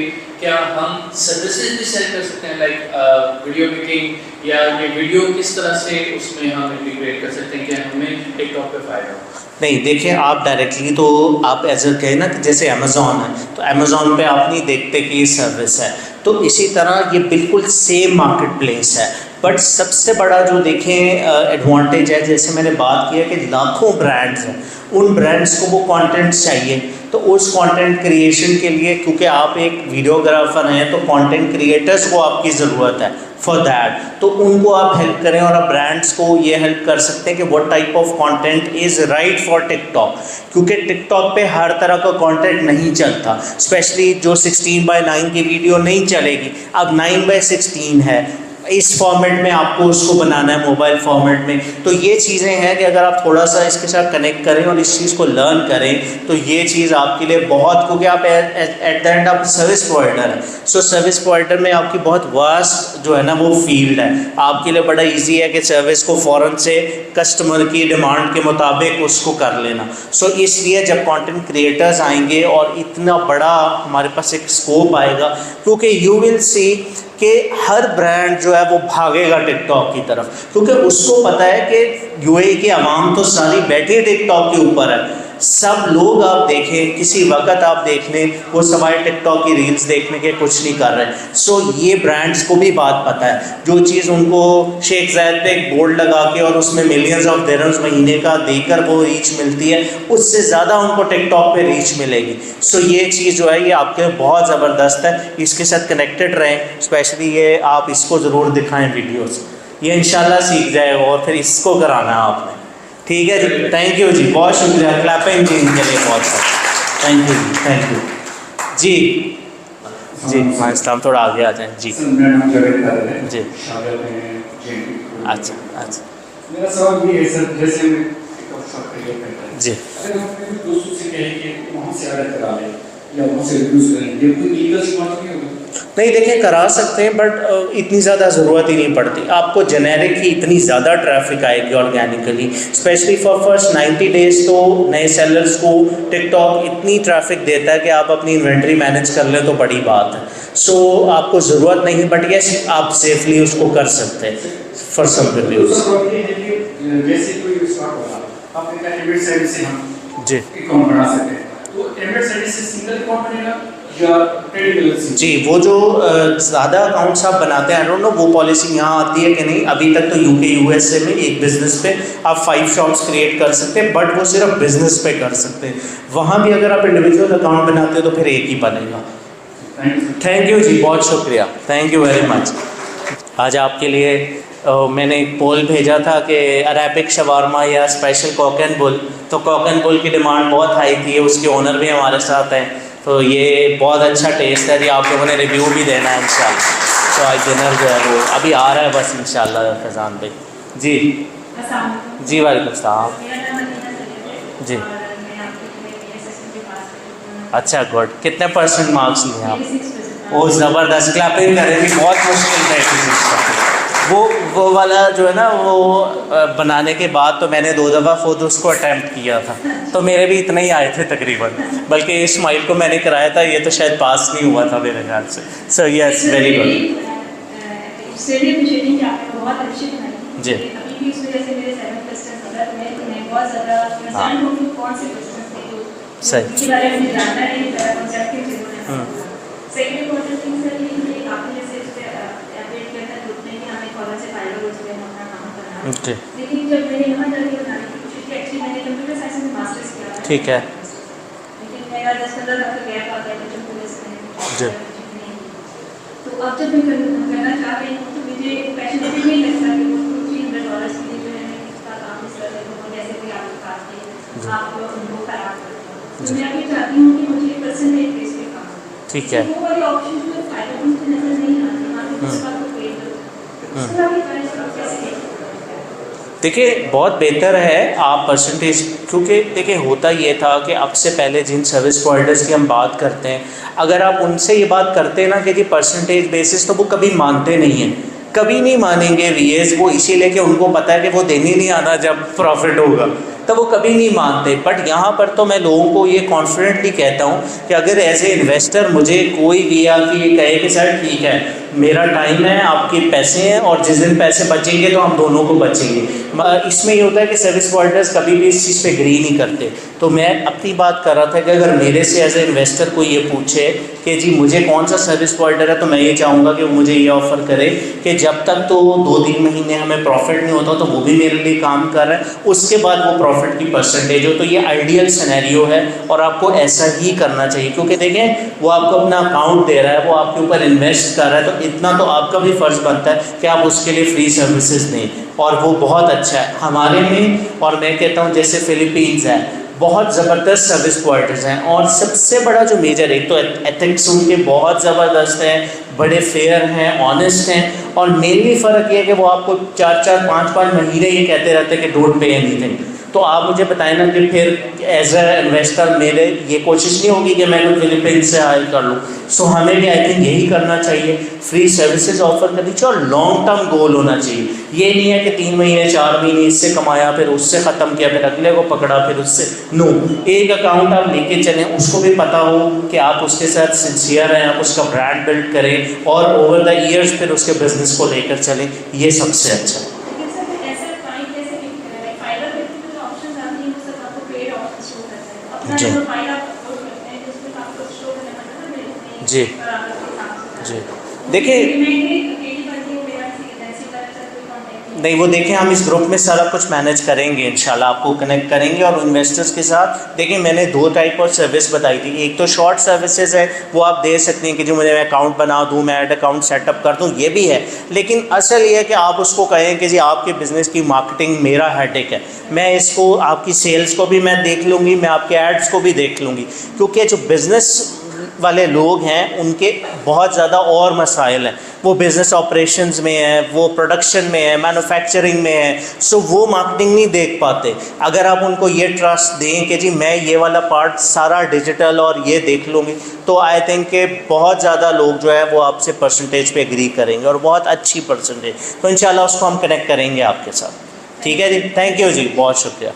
क्या हम सर्विसेज भी सेल कर सकते हैं, लाइक वीडियो मेकिंग, या ये वीडियो किस तरह से उसमें हम इंटीग्रेट कर सकते हैं, क्या हमें टिकटॉक पे फायदा हो? नहीं देखिए, आप डायरेक्टली तो आप एज कहे ना कि जैसे अमेज़ॉन है तो अमेज़ॉन पे आप नहीं देखते कि ये सर्विस है, तो इसी तरह ये बिल्कुल सेम मार्केट प्लेस है। बट सबसे बड़ा जो देखें एडवांटेज है, जैसे मैंने बात की है कि लाखों ब्रांड्स हैं, उन ब्रांड्स को वो कंटेंट चाहिए, तो उस कंटेंट क्रिएशन के लिए क्योंकि आप एक वीडियोग्राफर हैं तो कंटेंट क्रिएटर्स को आपकी ज़रूरत है फॉर दैट, तो उनको आप हेल्प करें और आप ब्रांड्स को ये हेल्प कर सकते हैं कि what type of content is right for TikTok, क्योंकि टिकटॉक पे हर तरह का कंटेंट नहीं चलता, स्पेशली जो 16:9 की वीडियो नहीं चलेगी, अब 9:16 है, इस फॉर्मेट में आपको उसको बनाना है मोबाइल फॉर्मेट में। तो ये चीज़ें हैं कि अगर आप थोड़ा सा इसके साथ कनेक्ट करें और इस चीज़ को लर्न करें तो ये चीज़ आपके लिए बहुत, क्योंकि आप एट द एंड आप सर्विस प्रोवाइडर हैं। सो सर्विस प्रोवाइडर में आपकी बहुत वास्ट जो है ना वो फील्ड है, आपके लिए बड़ा ईजी है कि सर्विस को फ़ौरन से कस्टमर की डिमांड के मुताबिक उसको कर लेना। सो इसलिए जब कंटेंट क्रिएटर्स आएंगे और इतना बड़ा हमारे पास एक स्कोप आएगा, क्योंकि यू विल सी कि हर ब्रांड जो है वो भागेगा टिकटॉक की तरफ, क्योंकि उसको पता है कि यूएई की आवाम तो सारी बैठी टिकटॉक के ऊपर है। सब लोग आप देखें, किसी वक्त आप देख लें वो सवाए टिकटॉक की रील्स देखने के कुछ नहीं कर रहे। सो ये ब्रांड्स को भी बात पता है, जो चीज़ उनको शेख ज़ायद पे एक बोर्ड लगा के और उसमें मिलियंस ऑफ दिरहम्स महीने का देकर वो रीच मिलती है, उससे ज़्यादा उनको टिकटॉक पे रीच मिलेगी। सो ये चीज़ जो है ये आपके बहुत ज़बरदस्त है, इसके साथ कनेक्टेड रहें। स्पेशली ये आप इसको ज़रूर दिखाएँ वीडियोज़, ये इंशाल्लाह सीख जाएगा और फिर इसको कराना है आपने। ठीक है जी, थैंक यू जी, बहुत शुक्रिया, क्लैपिंग जी इनके लिए बहुत सारा, थैंक यू जी, थैंक यू जी। जी इस्लाम थोड़ा आगे आ जाएं जी। जी अच्छा अच्छा, मेरा सवाल ये है सर, जैसे मैं जी अगर हम अपने दोस्तों से कहें कि वहाँ से ऑर्डर करा लें या वहाँ से रिव्यूज करें, ये कोई लीगल सी बात नहीं होगी? नहीं, देखिए करा सकते हैं बट इतनी ज़्यादा ज़रूरत ही नहीं पड़ती आपको। जेनेरिक ही इतनी ज़्यादा ट्रैफिक आएगी organically, specially for first 90 days तो नए सेलर्स को टिकटॉक इतनी ट्रैफिक देता है कि आप अपनी इन्वेंट्री मैनेज कर लें तो बड़ी बात है। सो आपको ज़रूरत नहीं, बट यस आप सेफली उसको कर सकते हैं फॉर सम रिव्यूज। जैसे कोई स्टार्ट होगा, आपने कहा एम्बेड सर्विस से हम जी अकाउंट बना सकते हैं, तो एम्बेड सर्विस से सिंगल अकाउंट बनेगा या ट्रेडिंग? जी, वो जो ज़्यादा अकाउंट्स आप बनाते हैं, आई डोंट नो वो पॉलिसी यहाँ आती है कि नहीं। अभी तक तो यूके यूएसए में एक बिज़नेस पे आप 5 शॉप्स क्रिएट कर सकते हैं, बट वो सिर्फ बिज़नेस पे कर सकते हैं। वहाँ भी अगर आप इंडिविजुअल अकाउंट बनाते हो तो फिर एक ही बनेगा। थैंक यू जी, बहुत शुक्रिया, थैंक यू वेरी मच। आज आपके लिए मैंने एक पोल भेजा था कि अरेबिक शवारमा या स्पेशल कॉक एंड बुल, तो कॉक एंड बुल की डिमांड बहुत हाई थी, उसके ओनर भी हमारे साथ हैं, तो ये बहुत अच्छा टेस्ट है जी। आप लोगों ने रिव्यू भी देना है इंशाल्लाह। तो आज डिनर जो है वो अभी आ रहा है बस इंशाल्लाह फैज़ान भाई जी। जी वालेकुम सलाम जी। अच्छा गुड, कितने % मार्क्स लिए आप? वो ज़बरदस्त, क्लैपिंग करेंगे, बहुत मुश्किल था वो वाला जो है ना वो बनाने के बाद तो मैंने 2 दफ़ा खुद उसको अटैम्प्ट किया था, तो मेरे भी इतने ही आए थे तकरीबन, बल्कि इस्माइल को मैंने कराया था, ये तो शायद पास नहीं हुआ था मेरे ख्याल से। सो यस वेरी गुड जी। सही ओके लेकिन जब मैंने यहाँ जाके बनाने की कोशिश की, एक्चुअली मैंने कंप्यूटर साइंस में मास्टर्स किया है, ठीक है, लेकिन मेरा 10-15 साल का गैप आ गया तो पुलिस में जी। तो अब जब मैं करना चाह रही हूँ तो मुझे पैशनेट नहीं लगता कि वो $300 के लिए जो है इसका काम इस तरह से जैसे कोई आपके पास है आप उनको खराब करते हो, तो मैं अभी चाहती हूँ कि मुझे परसेंटेज बेस पे काम, ठीक है, वो वाली ऑप्शन जो फायदा मुझे नजर नहीं आती, मान लो उसका तो कोई उसका भी कैसे देखिए बहुत बेहतर है आप परसेंटेज, क्योंकि देखिए होता ये था कि अब से पहले जिन सर्विस प्रोवाइडर्स की हम बात करते हैं, अगर आप उनसे ये बात करते हैं ना कि जी परसेंटेज बेसिस, तो वो कभी मानते नहीं हैं, कभी नहीं मानेंगे वीएस वो, इसीलिए कि उनको पता है कि वो देने नहीं आना जब प्रॉफिट होगा, तो वो कभी नहीं मानते। बट यहाँ पर तो मैं लोगों को ये कॉन्फिडेंटली कहता हूँ कि अगर एज ए इन्वेस्टर मुझे कोई भी आके ये कहे कि सर ठीक है मेरा टाइम है, आपके पैसे हैं, और जिस दिन पैसे बचेंगे तो हम दोनों को बचेंगे, इसमें ये होता है कि सर्विस प्रोवाइडर्स कभी भी इस चीज़ पे एग्री नहीं करते। तो मैं अपनी बात कर रहा था कि अगर मेरे से एज ए इन्वेस्टर कोई ये पूछे कि जी मुझे कौन सा सर्विस प्रोवाइडर है, तो मैं ये चाहूँगा कि वो मुझे ये ऑफ़र करे कि जब तक तो 2-3 महीने हमें प्रॉफिट नहीं होता तो वो भी मेरे लिए काम कर रहा है, उसके बाद वो प्रॉफिट की परसेंटेज हो, तो ये आइडियल सिनेरियो है और आपको ऐसा ही करना चाहिए। क्योंकि देखें वो आपको अपना अकाउंट दे रहा है, वो आपके ऊपर इन्वेस्ट कर रहा है, तो इतना तो आपका भी फ़र्ज़ बनता है कि आप उसके लिए फ्री सर्विसेज दें, और वो बहुत अच्छा है हमारे में। और मैं कहता हूँ जैसे फिलीपींस है, बहुत ज़बरदस्त सर्विस प्रोवाइडर्स हैं, और सबसे बड़ा जो मेजर, एक तो एथिक्स उनके बहुत ज़बरदस्त हैं, बड़े फेयर हैं, ऑनेस्ट हैं, और मेनली फ़र्क ये है कि वो आपको 4-4, 5-5 महीने ये कहते रहते हैं कि डोंट पे एनीथिंग। तो आप मुझे बताएं ना कि फिर एज ए इन्वेस्टर मेरे ये कोशिश नहीं होगी कि मैं कोई फिलीपींस से हायर कर लूँ। सो हमें भी आई थिंक यही करना चाहिए, फ्री सर्विसेज ऑफर करनी चाहिए, और लॉन्ग टर्म गोल होना चाहिए। ये नहीं है कि 3 महीने 4 महीने इससे कमाया, फिर उससे ख़त्म किया, फिर अगले को पकड़ा, फिर उससे नो, एक अकाउंट आप लेके चलें, उसको भी पता हो कि आप उसके साथ सिंसियर हैं, आप उसका ब्रांड बिल्ड करें, और ओवर द ईयर्स फिर उसके बिजनेस को लेकर चलें, ये सबसे अच्छा है। अपना जी। जो फाइल आप अपलोड करते हैं जिसमें आपको शो करना पड़ता है ना मेरे जी। बराबर के हिसाब से। जी देखिए नहीं वो देखें हम इस ग्रुप में सारा कुछ मैनेज करेंगे इंशाल्लाह, आपको कनेक्ट करेंगे और इन्वेस्टर्स के साथ। देखिए मैंने 2 टाइप ऑफ सर्विस बताई थी, एक तो शॉर्ट सर्विसेज है वो आप दे सकते हैं कि जो मुझे मैं अकाउंट बना दूं, मैं ऐड अकाउंट सेटअप कर दूं, ये भी है। लेकिन असल ये है कि आप उसको कहें कि जी आपके बिज़नेस की मार्केटिंग मेरा हेडेक है, मैं इसको आपकी सेल्स को भी मैं देख लूँगी, मैं आपके एड्स को भी देख लूँगी, क्योंकि जो बिज़नेस वाले लोग हैं उनके बहुत ज़्यादा और मसाइल हैं, वो बिज़नेस ऑपरेशंस में है, वो प्रोडक्शन में है, मैन्युफैक्चरिंग में है, सो वो मार्केटिंग नहीं देख पाते। अगर आप उनको ये ट्रस्ट दें कि जी मैं ये वाला पार्ट सारा डिजिटल और ये देख लूँगी, तो आई थिंक कि बहुत ज़्यादा लोग जो है वो आपसे परसेंटेज पे एग्री करेंगे और बहुत अच्छी परसेंटेज, तो इंशाल्लाह उसको हम कनेक्ट करेंगे आपके साथ। ठीक है जी, थैंक यू जी, बहुत शुक्रिया।